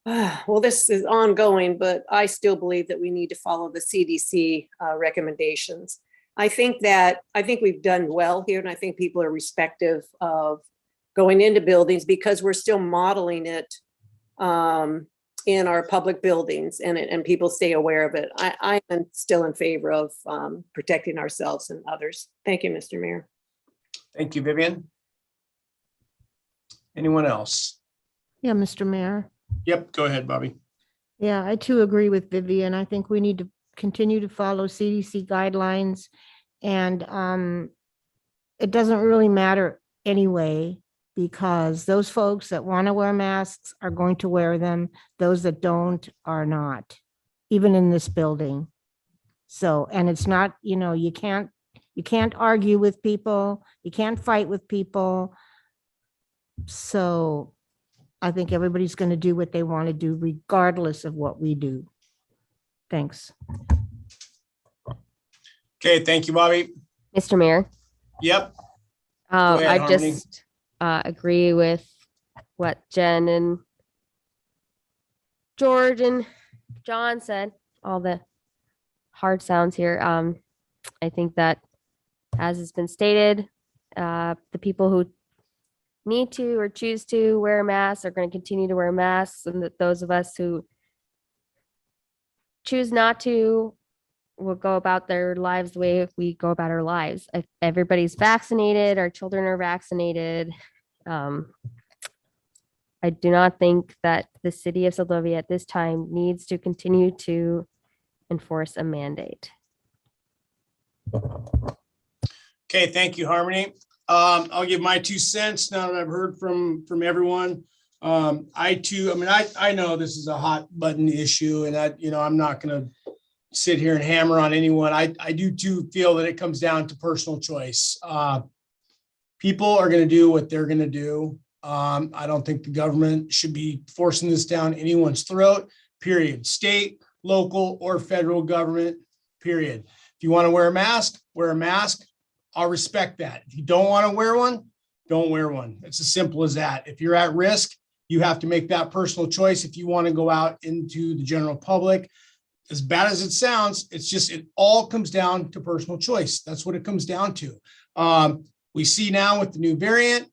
C: Well, this is ongoing, but I still believe that we need to follow the CDC recommendations. I think we've done well here, and I think people are respective of going into buildings because we're still modeling it in our public buildings, and people stay aware of it. I am still in favor of protecting ourselves and others. Thank you, Mr. Mayor.
B: Thank you, Vivian. Anyone else?
A: Yeah, Mr. Mayor.
B: Yep, go ahead, Bobby.
A: Yeah, I too agree with Vivian. I think we need to continue to follow CDC guidelines. And it doesn't really matter anyway, because those folks that want to wear masks are going to wear them. Those that don't are not, even in this building. So, and it's not, you can't argue with people. You can't fight with people. So I think everybody's going to do what they want to do regardless of what we do. Thanks.
B: Okay, thank you, Bobby.
P: Mr. Mayor.
B: Yep. ahead,
P: I
B: Harmony.
P: just agree with what Jen and George and John said, all the hard sounds here. I think that, as has been stated, the people who need to or choose to wear masks are going to continue to wear masks, and that those of us who choose not to will go about their lives the way we go about our lives. If everybody's vaccinated, our children are vaccinated. I do not think that the city of Seldovia at this time needs to continue to enforce a mandate.
B: Okay, thank you, Harmony. I'll give my 2 cents now that I've heard from everyone. I know this is a hot button issue, and I'm not going to sit here and hammer on anyone. I do too feel that it comes down to personal choice. People are going to do what they're going to do. I don't think the government should be forcing this down anyone's throat, period. State, local, or federal government, period. If you want to wear a mask, wear a mask. I'll respect that. If you don't want to wear one, don't wear one. It's as simple as that. If you're at risk, you have to make that personal choice. If you want to go out into the general public, as bad as it sounds, it all comes down to personal choice. That's what it comes down to. We see now with the new variant,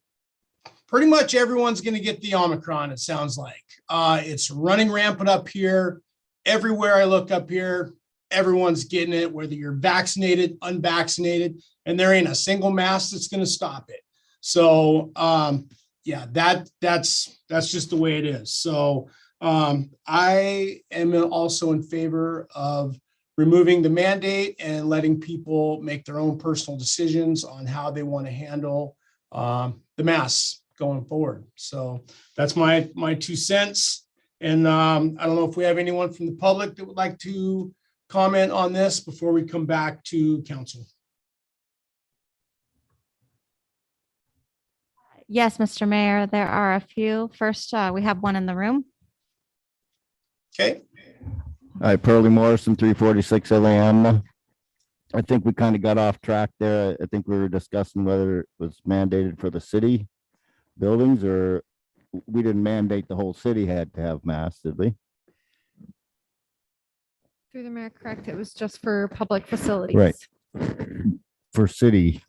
B: pretty much everyone's going to get the Omicron, it sounds like. It's running rampant up here. Everywhere I look up here, everyone's getting it, whether you're vaccinated, unvaccinated, and there ain't a single mask that's going to stop it. So yeah, that's just the way it is. So I am also in favor of removing the mandate and letting people make their own personal decisions on how they want to handle the masks going forward. So that's my 2 cents. And I don't know if we have anyone from the public that would like to comment on this before we come back to council.
F: Yes, Mr. Mayor, there are a few. First, we have one in the room.
B: Okay.
M: Hi, Pearlie Morrison, 346 Ileana. I think we kind of got off track there. I think we were discussing whether it was mandated for the city buildings, or we didn't mandate the whole city had to have masks, did we?
E: Through the mayor, correct. It was just for public facilities.
M: Right. For city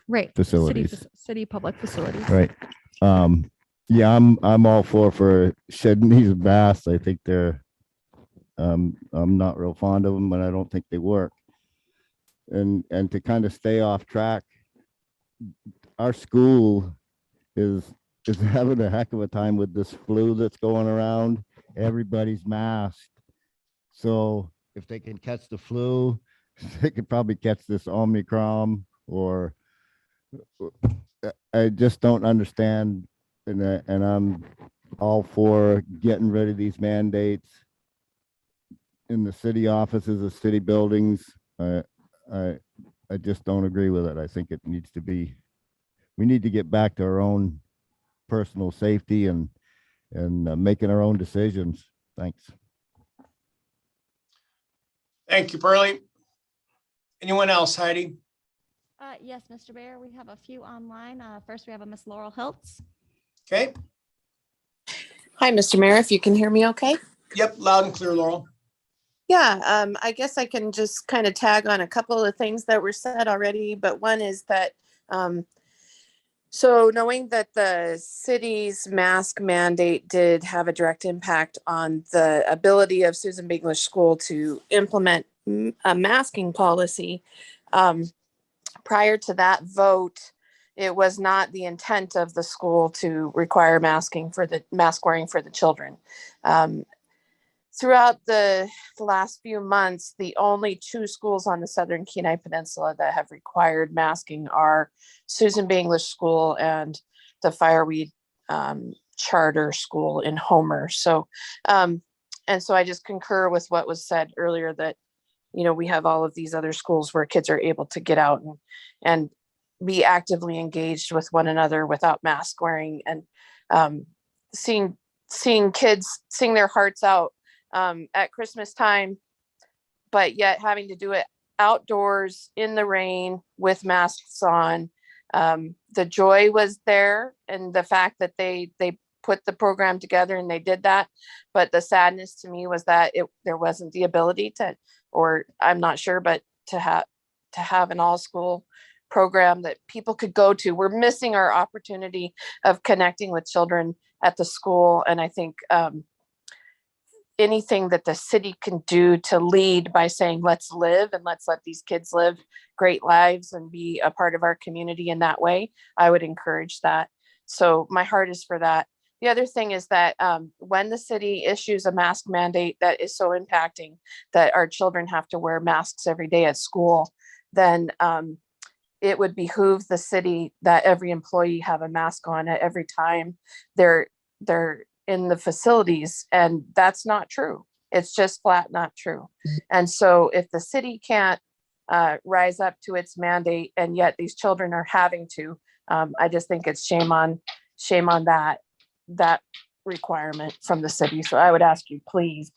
E: Right.
M: facilities.
E: City public facilities.
M: Right. Yeah, I'm all for shedding these masks. I think they're I'm not real fond of them, but I don't think they work. And to kind of stay off track, our school is having a heck of a time with this flu that's going around. Everybody's masked. So if they can catch the flu, they could probably catch this Omicron, or I just don't understand. And I'm all for getting rid of these mandates in the city offices, the city buildings. I just don't agree with it. I think it needs to be, we need to get back to our own personal safety and making our own decisions. Thanks.
B: Thank you, Pearlie. Anyone else, Heidi?
F: Yes, Mr. Mayor, we have a few online. First, we have a Miss Laurel Hiltz.
B: Okay.
S: Hi, Mr. Mayor, if you can hear me okay?
B: Yep, loud and clear, Laurel.
S: Yeah, I guess I can just kind of tag on a couple of things that were said already, but one is that, so knowing that the city's mask mandate did have a direct impact on the ability of Susan B. English School to implement a masking policy, prior to that vote, it was not the intent of the school to require mask wearing for the children. Throughout the last few months, the only 2 schools on the Southern Kenai Peninsula that have required masking are Susan B. English School and the Fireweed Charter School in Homer. So, and so I just concur with what was said earlier that, you know, we have all of these other schools where kids are able to get out and be actively engaged with one another without mask wearing, and seeing kids sing their hearts out at Christmas time, but yet having to do it outdoors in the rain with masks on. The joy was there, and the fact that they put the program together and they did that, but the sadness to me was that there wasn't the ability to, or I'm not sure, but to have an all school program that people could go to. We're missing our opportunity of connecting with children at the school, and I think anything that the city can do to lead by saying, let's live and let's let these kids live great lives and be a part of our community in that way, I would encourage that. So my heart is for that. The other thing is that when the city issues a mask mandate that is so impacting that our children have to wear masks every day at school, then it would behoove the city that every employee have a mask on at every time they're in the facilities, and that's not true. It's just flat not true. And so if the city can't rise up to its mandate, and yet these children are having to, I just think it's shame on that requirement from the city. So I would ask you, please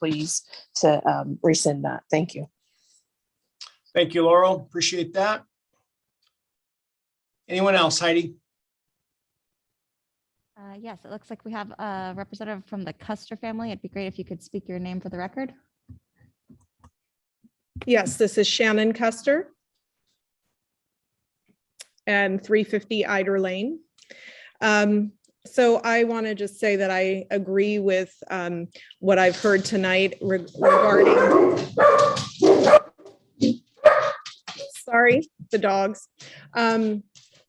S: to rescind that. Thank you.
B: Thank you, Laurel. Appreciate that. Anyone else, Heidi?
F: Yes, it looks like we have a representative from the Custer family. It'd be great if you could speak your name for the record.
T: Yes, this is Shannon Custer and 350 Eider Lane. So I want to just say that I agree with what I've heard tonight regarding, sorry, the dogs.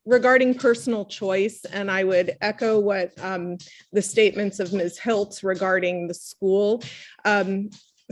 T: regarding personal choice, and I would echo what the statements of Ms. Hiltz regarding the school.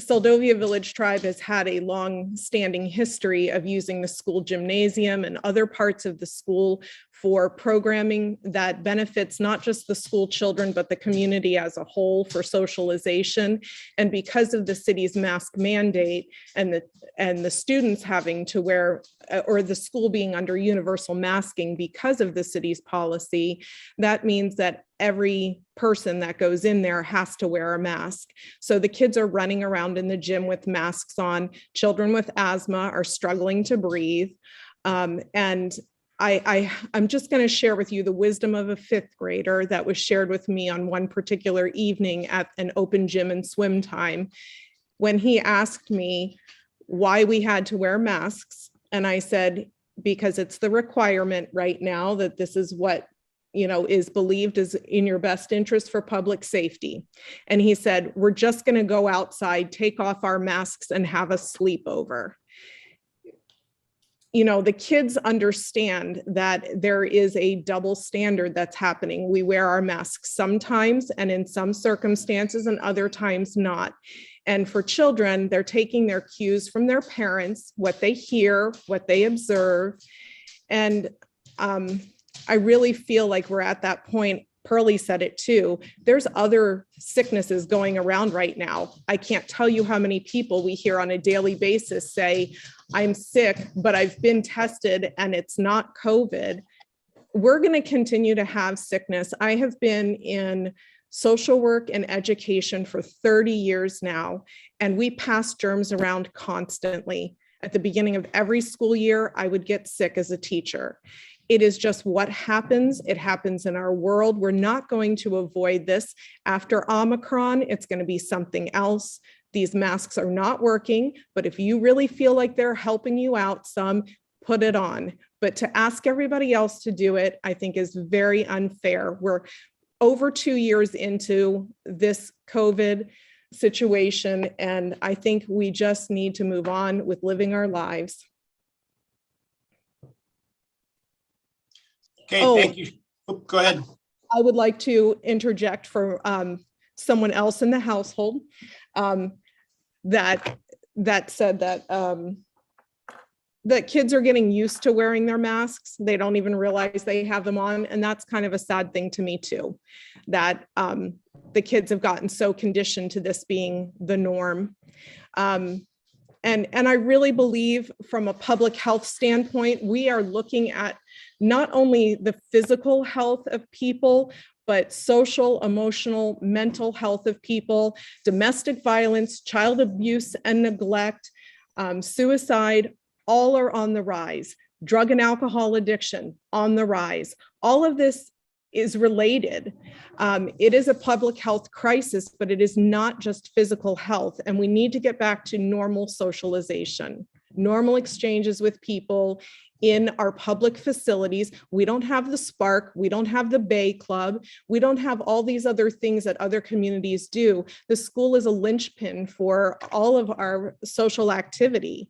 T: Seldovia Village Tribe has had a long-standing history of using the school gymnasium and other parts of the school for programming that benefits not just the school children, but the community as a whole for socialization. And because of the city's mask mandate and the students having to wear, or the school being under universal masking because of the city's policy, that means that every person that goes in there has to wear a mask. So the kids are running around in the gym with masks on. Children with asthma are struggling to breathe. And I'm just going to share with you the wisdom of a fifth grader that was shared with me on one particular evening at an open gym and swim time, when he asked me why we had to wear masks. And I said, because it's the requirement right now, that this is what is believed is in your best interest for public safety. And he said, we're just going to go outside, take off our masks and have a sleepover. The kids understand that there is a double standard that's happening. We wear our masks sometimes and in some circumstances and other times not. And for children, they're taking their cues from their parents, what they hear, what they observe. And I really feel like we're at that point. Pearlie said it too. There's other sicknesses going around right now. I can't tell you how many people we hear on a daily basis say, I'm sick, but I've been tested and it's not COVID. We're going to continue to have sickness. I have been in social work and education for 30 years now, and we pass germs around constantly. At the beginning of every school year, I would get sick as a teacher. It is just what happens. It happens in our world. We're not going to avoid this. After Omicron, it's going to be something else. These masks are not working, but if you really feel like they're helping you out some, put it on. But to ask everybody else to do it, I think is very unfair. We're over 2 years into this COVID situation, and I think we just need to move on with living our lives.
B: Okay,
T: Oh,
B: thank you. Go ahead.
T: I would like to interject for someone else in the household that said that that kids are getting used to wearing their masks. They don't even realize they have them on. And that's kind of a sad thing to me too, that the kids have gotten so conditioned to this being the norm. And I really believe from a public health standpoint, we are looking at not only the physical health of people, but social, emotional, mental health of people, domestic violence, child abuse and neglect, suicide, all are on the rise. Drug and alcohol addiction on the rise. All of this is related. It is a public health crisis, but it is not just physical health. And we need to get back to normal socialization, normal exchanges with people in our public facilities. We don't have the Spark, we don't have the Bay Club, we don't have all these other things that other communities do. The school is a linchpin for all of our social activity.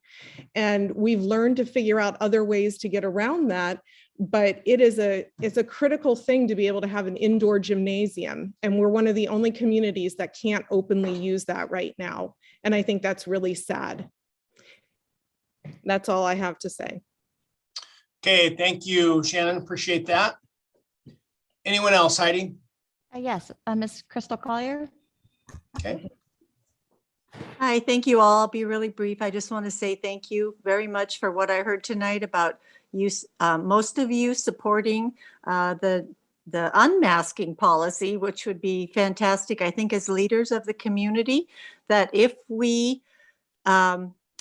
T: And we've learned to figure out other ways to get around that. But it's a critical thing to be able to have an indoor gymnasium. And we're one of the only communities that can't openly use that right now. And I think that's really sad. That's all I have to say.
B: Okay, thank you, Shannon. Appreciate that. Anyone else, Heidi?
F: Yes, Ms. Crystal Collier.
B: Okay.
R: Hi, thank you all. I'll be really brief. I just want to say thank you very much for what I heard tonight about you, most of you supporting the unmasking policy, which would be fantastic. I think as leaders of the community, that if we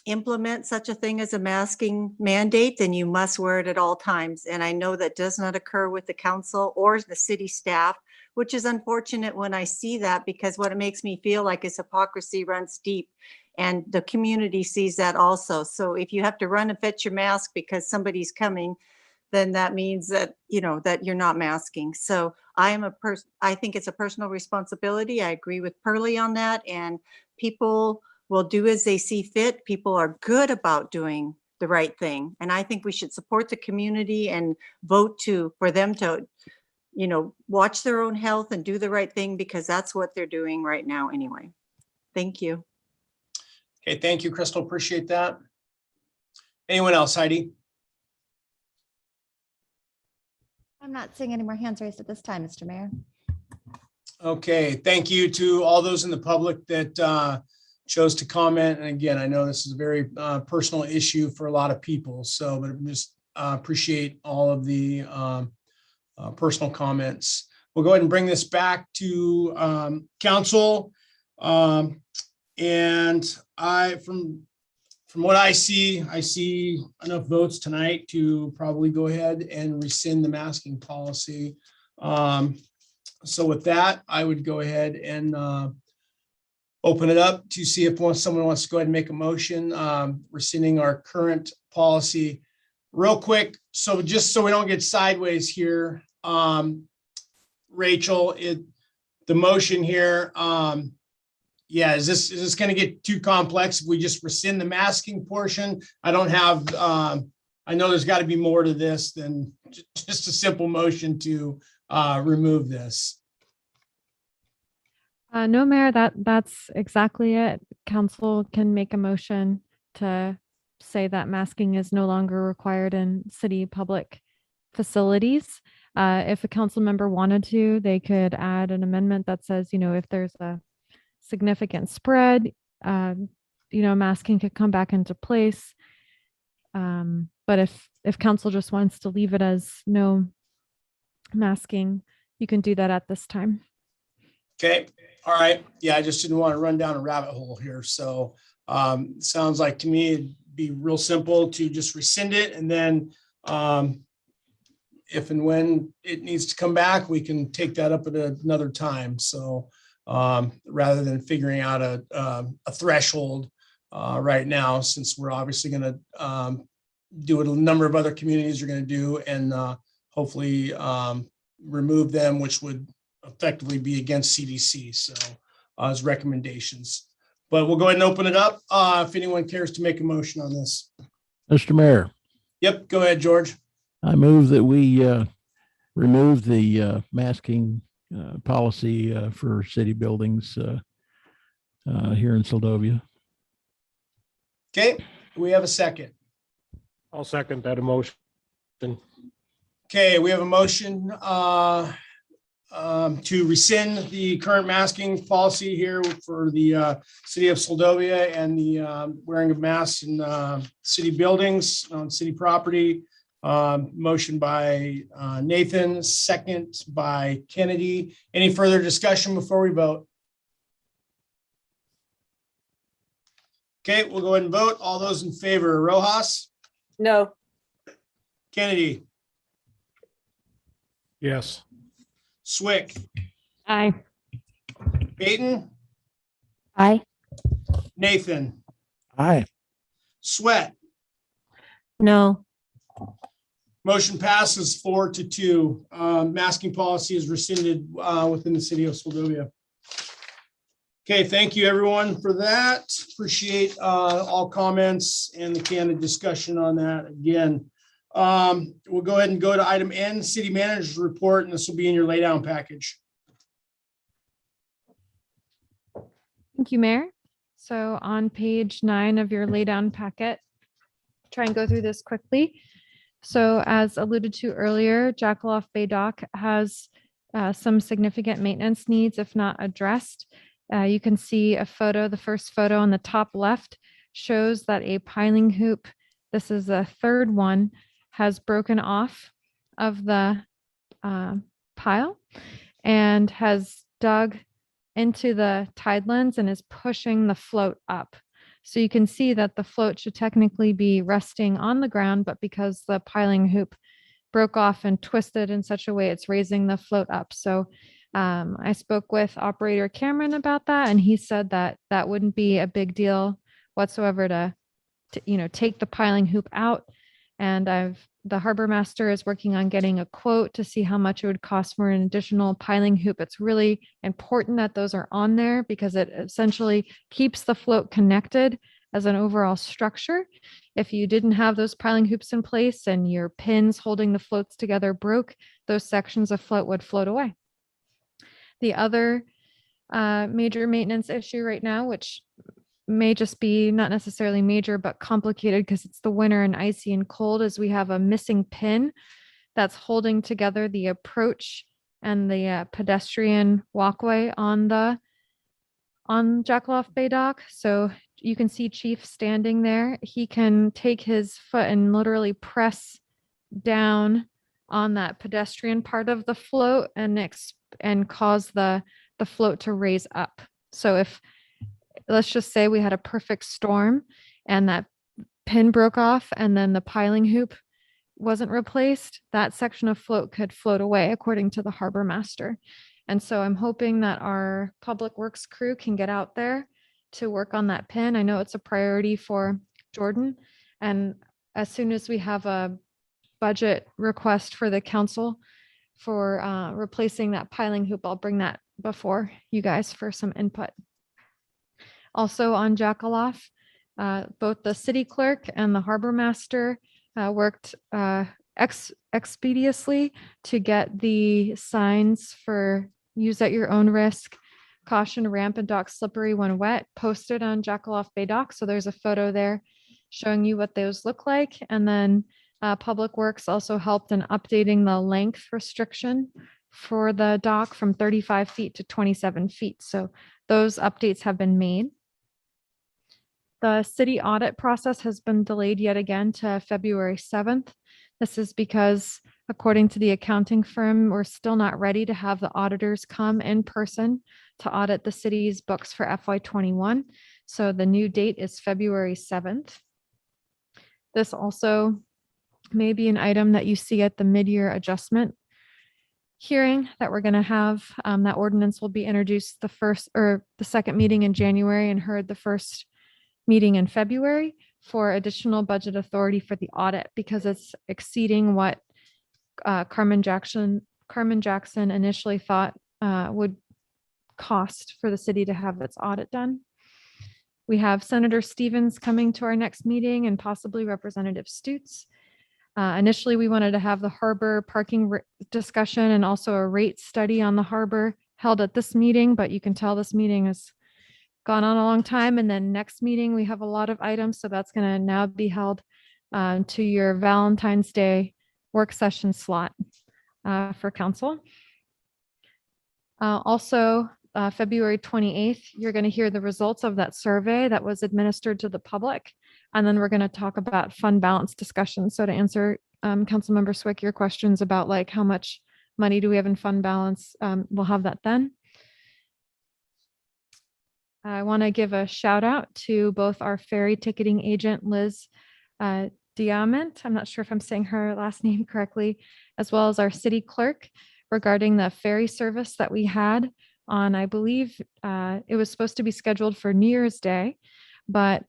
R: implement such a thing as a masking mandate, then you must wear it at all times. And I know that does not occur with the council or the city staff, which is unfortunate when I see that, because what it makes me feel like is hypocrisy runs deep, and the community sees that also. So if you have to run and fetch your mask because somebody's coming, then that means that, that you're not masking. So I think it's a personal responsibility. I agree with Pearlie on that, and people will do as they see fit. People are good about doing the right thing. And I think we should support the community and vote for them to, watch their own health and do the right thing, because that's what they're doing right now anyway. Thank you.
B: Okay, thank you, Crystal. Appreciate that. Anyone else, Heidi?
F: I'm not seeing any more hands raised at this time, Mr. Mayor.
B: Okay, thank you to all those in the public that chose to comment. And again, I know this is a very personal issue for a lot of people. So, but I just appreciate all of the personal comments. We'll go ahead and bring this back to council. And from what I see enough votes tonight to probably go ahead and rescind the masking policy. So with that, I would go ahead and open it up to see if someone wants to go ahead and make a motion rescinding our current policy. Real quick, so just so we don't get sideways here, Rachel, the motion here, yeah, is this going to get too complex if we just rescind the masking portion? I don't have, I know there's got to be more to this than just a simple motion to remove this.
E: No, Mayor, that's exactly it. Council can make a motion to say that masking is no longer required in city public facilities. If a council member wanted to, they could add an amendment that says, if there's a significant spread, masking could come back into place. But if council just wants to leave it as no masking, you can do that at this time.
B: Okay. All right. Yeah, I just didn't want to run down a rabbit hole here. So sounds like to me it'd be real simple to just rescind it, and then if and when it needs to come back, we can take that up at another time. So rather than figuring out a threshold right now, since we're obviously going to do what a number of other communities are going to do, and hopefully remove them, which would effectively be against CDC. So as recommendations, but we'll go ahead and open it up if anyone cares to make a motion on this.
L: Mr. Mayor,
B: Yep, go ahead, George.
L: I move that we remove the masking policy for city buildings here in Seldovia.
B: Okay, we have a second.
O: I'll second that motion.
B: Okay, we have a motion to rescind the current masking policy here for the city of Seldovia and the wearing of masks in city buildings on city property. Motion by Nathan, second by Kennedy. Any further discussion before we vote? Okay, we'll go ahead and vote. All those in favor, Rojas?
C: No.
B: Kennedy?
O: Yes.
B: Swick?
E: Aye.
B: Peyton?
P: Aye.
B: Nathan?
L: Aye.
B: Sweat?
A: No.
B: Motion passes 4-2. Masking policy is rescinded within the city of Seldovia. Okay, thank you everyone for that. Appreciate all comments and the candid discussion on that. Again, we'll go ahead and go to item N, city manager's report, and this will be in your laydown package.
E: Thank you, Mayor. So on page 9 of your laydown packet, try and go through this quickly. So as alluded to earlier, Jackaloff Bay Dock has some significant maintenance needs, if not addressed. You can see a photo, the first photo on the top left shows that a piling hoop, this is the third one, has broken off of the pile and has dug into the tidelands and is pushing the float up. So you can see that the float should technically be resting on the ground, but because the piling hoop broke off and twisted in such a way, it's raising the float up. So I spoke with operator Cameron about that, and he said that that wouldn't be a big deal whatsoever to take the piling hoop out. And the harbor master is working on getting a quote to see how much it would cost for an additional piling hoop. It's really important that those are on there because it essentially keeps the float connected as an overall structure. If you didn't have those piling hoops in place and your pins holding the floats together broke, those sections of float would float away. The other major maintenance issue right now, which may just be not necessarily major, but complicated because it's the winter and icy and cold, is we have a missing pin that's holding together the approach and the pedestrian walkway on Jackaloff Bay Dock. So you can see Chief standing there. He can take his foot and literally press down on that pedestrian part of the float and cause the float to raise up. So if, let's just say we had a perfect storm and that pin broke off and then the piling hoop wasn't replaced, that section of float could float away according to the harbor master. And so I'm hoping that our public works crew can get out there to work on that pin. I know it's a priority for Jordan. And as soon as we have a budget request for the council for replacing that piling hoop, I'll bring that before you guys for some input. Also on Jackaloff, both the city clerk and the harbor master worked expeditiously to get the signs for use at your own risk, caution, ramp and dock slippery when wet posted on Jackaloff Bay Dock. So there's a photo there showing you what those look like. And then Public Works also helped in updating the length restriction for the dock from 35 feet to 27 feet. So those updates have been made. The city audit process has been delayed yet again to February 7th. This is because, according to the accounting firm, we're still not ready to have the auditors come in person to audit the city's books for FY21. So the new date is February 7th. This also may be an item that you see at the mid-year adjustment hearing that we're going to have. That ordinance will be introduced the second meeting in January and heard the first meeting in February for additional budget authority for the audit because it's exceeding what Carmen Jackson initially thought would cost for the city to have its audit done. We have Senator Stevens coming to our next meeting and possibly Representative Stutes. Initially, we wanted to have the harbor parking discussion and also a rate study on the harbor held at this meeting, but you can tell this meeting has gone on a long time. And then next meeting, we have a lot of items. So that's going to now be held to your Valentine's Day work session slot for council. Also, February 28th, you're going to hear the results of that survey that was administered to the public. And then we're going to talk about fund balance discussion. So to answer Councilmember Swick, your questions about like how much money do we have in fund balance, we'll have that then. I want to give a shout out to both our ferry ticketing agent, Liz Diamant. I'm not sure if I'm saying her last name correctly, as well as our city clerk regarding the ferry service that we had on, I believe it was supposed to be scheduled for New Year's Day, but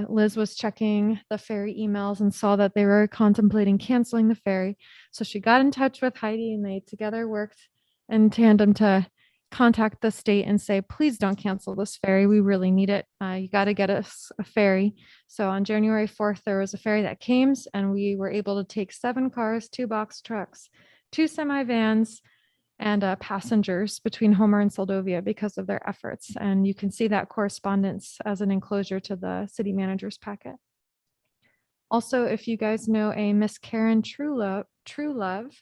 E: Liz was checking the ferry emails and saw that they were contemplating canceling the ferry. So she got in touch with Heidi and they together worked in tandem to contact the state and say, please don't cancel this ferry. We really need it. You got to get us a ferry. So on January 4th, there was a ferry that came and we were able to take 7 cars, 2 box trucks, 2 semi vans, and passengers between Homer and Seldovia because of their efforts. And you can see that correspondence as an enclosure to the city manager's packet. Also, if you guys know a Miss Karen Truelove,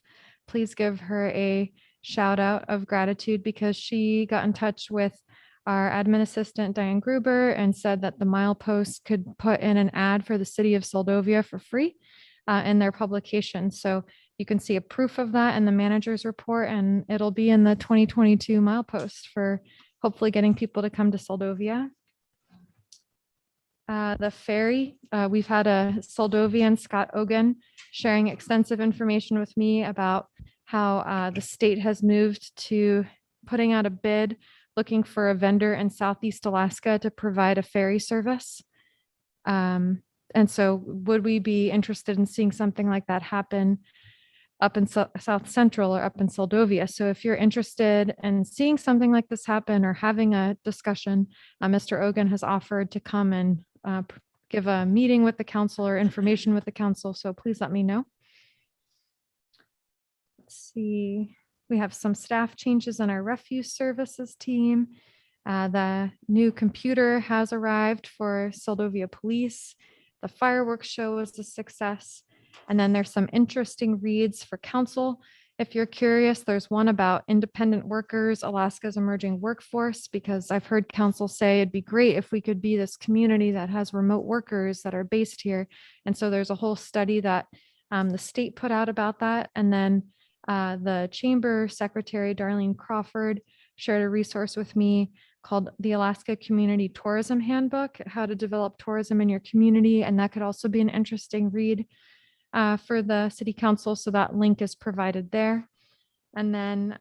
E: please give her a shout out of gratitude because she got in touch with our admin assistant, Diane Gruber, and said that the milepost could put in an ad for the city of Seldovia for free in their publication. So you can see a proof of that in the manager's report, and it'll be in the 2022 milepost for hopefully getting people to come to Seldovia. The ferry, we've had a Seldovian, Scott Ogan, sharing extensive information with me about how the state has moved to putting out a bid, looking for a vendor in Southeast Alaska to provide a ferry service. And so would we be interested in seeing something like that happen up in South Central or up in Seldovia? So if you're interested in seeing something like this happen or having a discussion, Mr. Ogan has offered to come and give a meeting with the council or information with the council. So please let me know. Let's see. We have some staff changes on our refuse services team. The new computer has arrived for Seldovia Police. The fireworks show was a success. And then there's some interesting reads for council. If you're curious, there's one about independent workers, Alaska's emerging workforce, because I've heard council say it'd be great if we could be this community that has remote workers that are based here. And so there's a whole study that the state put out about that. And then the chamber secretary, Darlene Crawford, shared a resource with me called the Alaska Community Tourism Handbook, how to develop tourism in your community. And that could also be an interesting read for the city council. So that link is provided there. And then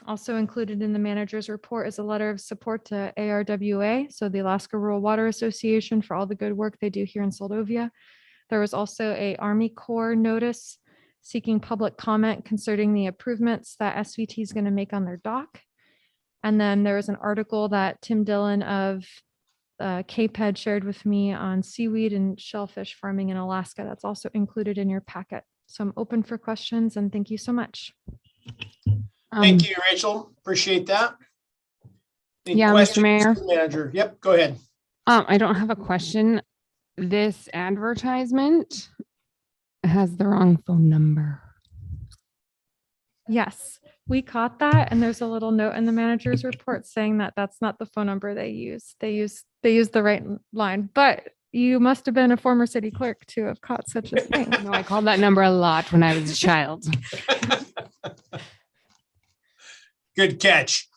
E: also included in the manager's report is a letter of support to ARWA, so the Alaska Rural Water Association, for all the good work they do here in Seldovia. There was also a Army Corps notice seeking public comment concerning the improvements that SVT is going to make on their dock. And then there was an article that Tim Dillon of KPED shared with me on seaweed and shellfish farming in Alaska. That's also included in your packet. So I'm open for questions, and thank you so much.
B: Thank you, Rachel. Appreciate that. Any
N: Yeah, Mr.
B: questions,
N: Mayor.
B: Manager? Yep, go ahead.
N: I don't have a question. This advertisement has the wrong phone number.
E: Yes, we caught that. And there's a little note in the manager's report saying that that's not the phone number they use. They use the right line, but you must have been a former city clerk to have caught such a thing.
N: No, I called that number a lot when I was a child.
B: Good catch.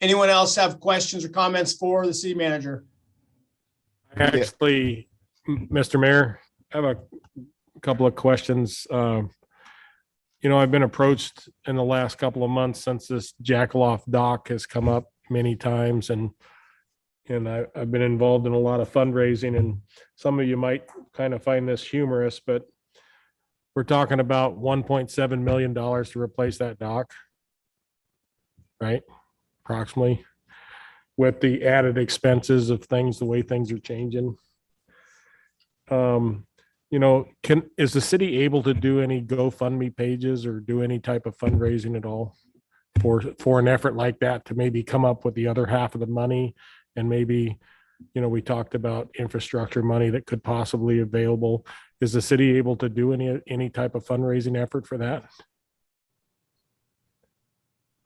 B: Anyone else have questions or comments for the city manager?
O: Actually, Mr. Mayor, I have a couple of questions. I've been approached in the last couple of months since this Jackaloff dock has come up many times, and I've been involved in a lot of fundraising, and some of you might kind of find this humorous, but we're talking about $1.7 million to replace that dock, right? Approximately, with the added expenses of things, the way things are changing. Is the city able to do any GoFundMe pages or do any type of fundraising at all for an effort like that to maybe come up with the other half of the money? And maybe, we talked about infrastructure money that could possibly available. Is the city able to do any type of fundraising effort for that?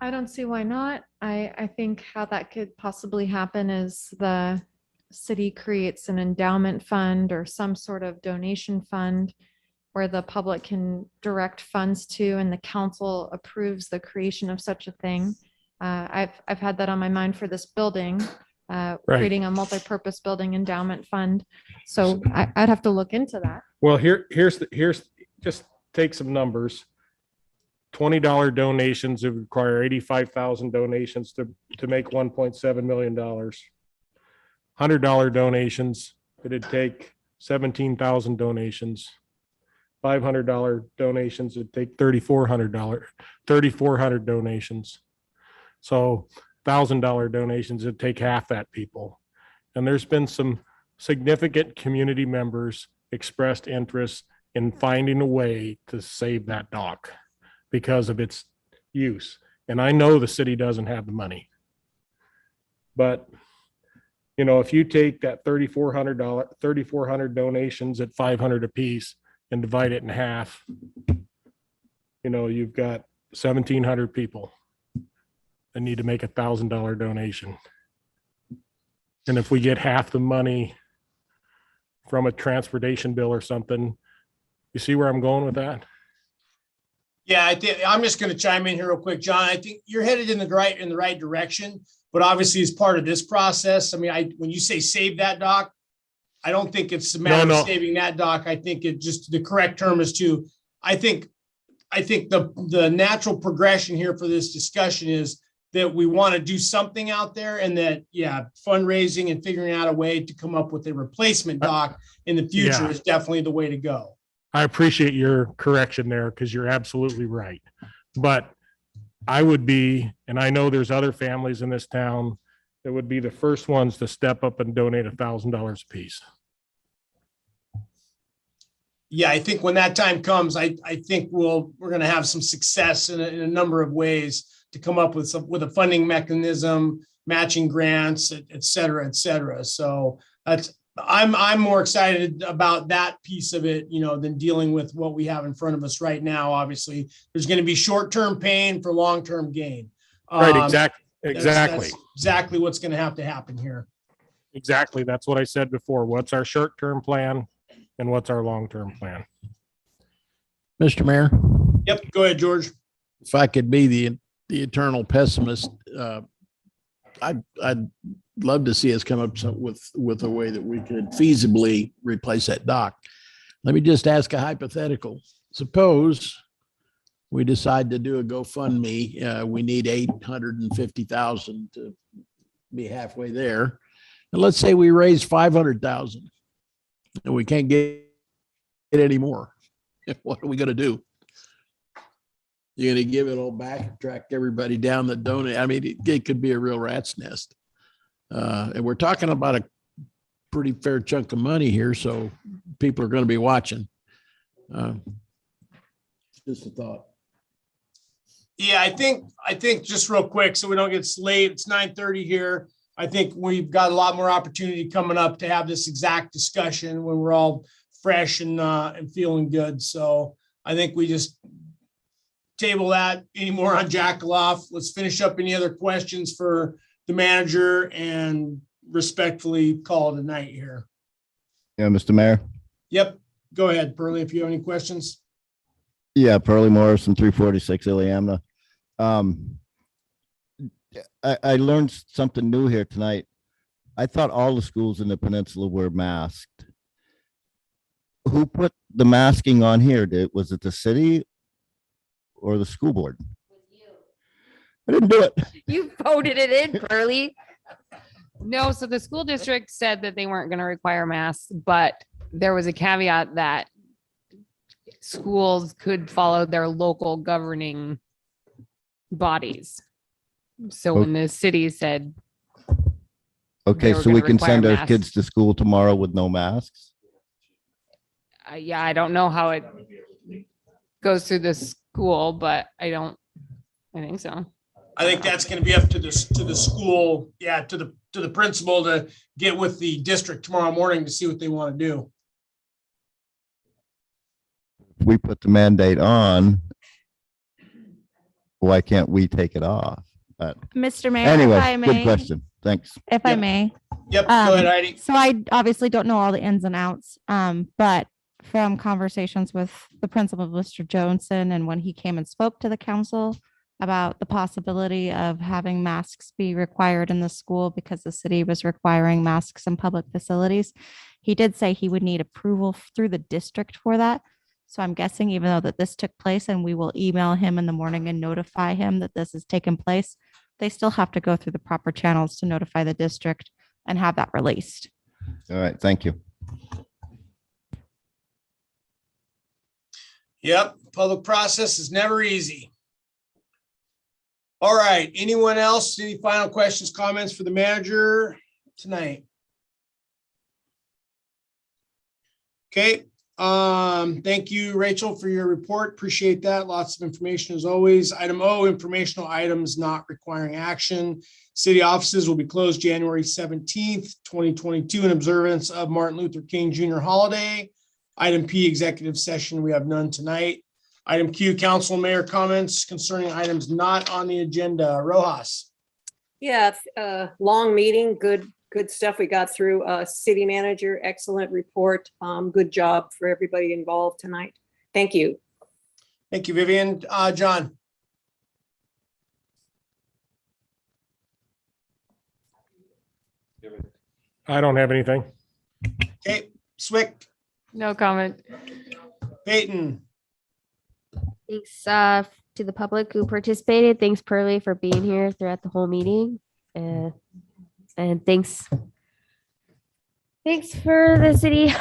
E: I don't see why not. I think how that could possibly happen is the city creates an endowment fund or some sort of donation fund where the public can direct funds to, and the council approves the creation of such a thing. I've had that on my mind for this building, creating a multi-purpose building endowment fund. So I'd have to look into that.
O: Well, here's just take some numbers. $20 donations would require 85,000 donations to make $1.7 million. $100 donations, it'd take 17,000 donations. $500 donations would take $3,400 donations. So $1,000 donations would take half that, people. And there's been some significant community members expressed interest in finding a way to save that dock because of its use. And I know the city doesn't have the money, but if you take that $3,400 donations at $500 a piece and divide it in half, you've got 1,700 people that need to make $1,000 donation. And if we get half the money from a transportation bill or something, you see where I'm going with that?
B: Yeah, I think I'm just going to chime in here real quick, John. I think you're headed in the right direction, but obviously as part of this process, when you say save that dock, I don't think it's a matter of saving that dock. I think it just, the correct term is I think the natural progression here for this discussion is that we want to do something out there, and that, fundraising and figuring out a way to come up with a replacement dock in the future is definitely the way to go.
O: I appreciate your correction there, because you're absolutely right. But I would be, and I know there's other families in this town that would be the first ones to step up and donate $1,000 apiece.
B: Yeah, I think when that time comes, I think we're going to have some success in a number of ways to come up with a funding mechanism, matching grants, et cetera, et cetera. So I'm more excited about that piece of it, than dealing with what we have in front of us right now. Obviously, there's going to be short-term pain for long-term gain.
O: Right, exactly.
B: That's exactly what's going to have to happen here.
O: Exactly. That's what I said before. What's our short-term plan and what's our long-term plan?
L: Mr. Mayor,
B: Yep, go ahead, George.
L: if I could be the eternal pessimist, I'd love to see us come up with a way that we could feasibly replace that dock. Let me just ask a hypothetical. Suppose we decide to do a GoFundMe. We need 850,000 to be halfway there. And let's say we raise 500,000 and we can't get any more. What are we going to do? You're going to give it all back, track everybody down that donate. I mean, it could be a real rat's nest. And we're talking about a pretty fair chunk of money here, so people are going to be watching. Just a thought.
B: Yeah, I think just real quick, so we don't get late. It's 9:30 here. I think we've got a lot more opportunity coming up to have this exact discussion when we're all fresh and feeling good. So I think we just table that. Any more on Jackaloff? Let's finish up any other questions for the manager and respectfully call it a night here.
M: Yeah, Mr. Mayor.
B: Yep. Go ahead, Pearlie, if you have any questions.
M: Yeah, Pearlie Morrison, 346 Iliamna. I learned something new here tonight. I thought all the schools in the peninsula were masked. Who put the masking on here? Was it the city or the school board? I didn't do it.
N: You voted it in, Pearlie. No, so the school district said that they weren't going to require masks, but there was a caveat that schools could follow their local governing bodies. So when the city said,
M: Okay,
N: were
M: so we
N: gonna
M: can send
N: require
M: our
N: masks.
M: kids to school tomorrow with no masks?
N: yeah, I don't know how it goes through the school, but I think so.
B: I think that's going to be up to the school, to the principal to get with the district tomorrow morning to see what they want to do.
M: If we put the mandate on, why can't we take it off?
F: Mr. Mayor,
M: Anyway,
F: if I may.
M: good question. Thanks.
F: If I may.
B: Yep, go ahead, Heidi.
F: So I obviously don't know all the ins and outs, but from conversations with the principal, Mr. Johnson, and when he came and spoke to the council about the possibility of having masks be required in the school because the city was requiring masks in public facilities, he did say he would need approval through the district for that. So I'm guessing even though that this took place and we will email him in the morning and notify him that this has taken place, they still have to go through the proper channels to notify the district and have that released.
M: All right, thank you.
B: Yep, public process is never easy. All right, anyone else? Any final questions, comments for the manager tonight? Okay, thank you, Rachel, for your report. Appreciate that. Lots of information as always. Item O, informational items not requiring action. City offices will be closed January 17th, 2022 in observance of Martin Luther King Jr. holiday. Item P, executive session. We have none tonight. Item Q, council and mayor comments concerning items not on the agenda. Rojas.
C: Yeah, long meeting, good stuff we got through. City manager, excellent report. Good job for everybody involved tonight. Thank you.
B: Thank you, Vivian. John.
O: I don't have anything.
B: Okay, Swick.
N: No comment.
B: Peyton.
P: Thanks to the public who participated. Thanks, Pearlie, for being here throughout the whole meeting. And thanks for the city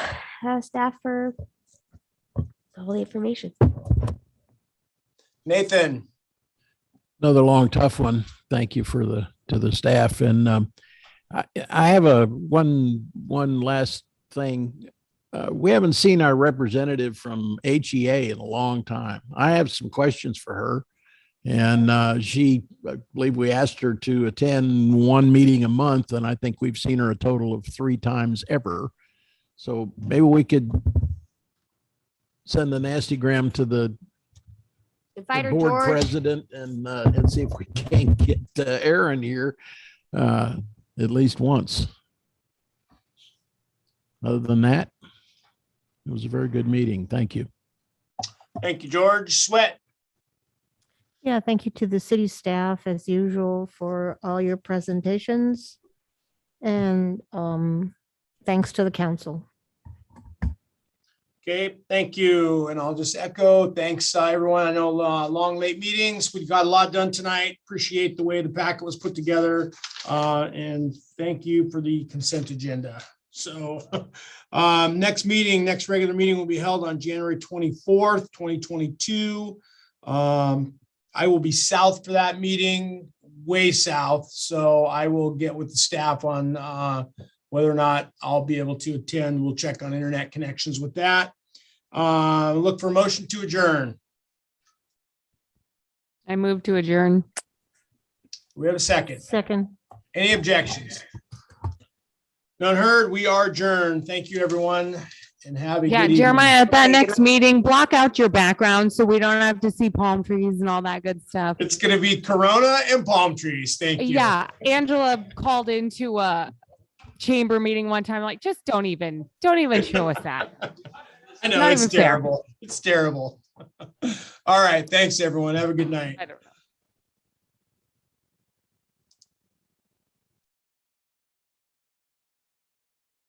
P: staff for all the information.
B: Nathan.
L: Another long, tough one. Thank you to the staff. And I have one last thing. We haven't seen our representative from HEA in a long time. I have some questions for her. And I believe we asked her to attend one meeting a month, and I think we've seen her a total of 3 times ever. So maybe we could send a nastygram to the
N: Invite her,
L: board
N: George.
L: president and see if we can get Aaron here at least once. Other than that, it was a very good meeting. Thank you.
B: Thank you, George. Sweat.
A: Yeah, thank you to the city staff as usual for all your presentations. And thanks to the council.
B: Okay, thank you. And I'll just echo, thanks, everyone. I know long, late meetings. We got a lot done tonight. Appreciate the way the packet was put together. And thank you for the consent agenda. So next regular meeting will be held on January 24th, 2022. I will be south for that meeting, way south. So I will get with the staff on whether or not I'll be able to attend. We'll check on internet connections with that. Look for a motion to adjourn.
N: I move to adjourn.
B: We have a second.
A: Second.
B: Any objections? None heard. We are adjourned. Thank you, everyone, and have a good evening.
N: Jeremiah, at that next meeting, block out your background so we don't have to see palm trees and all that good stuff.
B: It's going to be Corona and palm trees. Thank you.
N: Yeah, Angela called into a chamber meeting one time, like, just don't even show us that.
B: I know,
N: Not
B: it's
N: even fair.
B: terrible. It's terrible. All right. Thanks, everyone. Have a good night.
N: I don't know.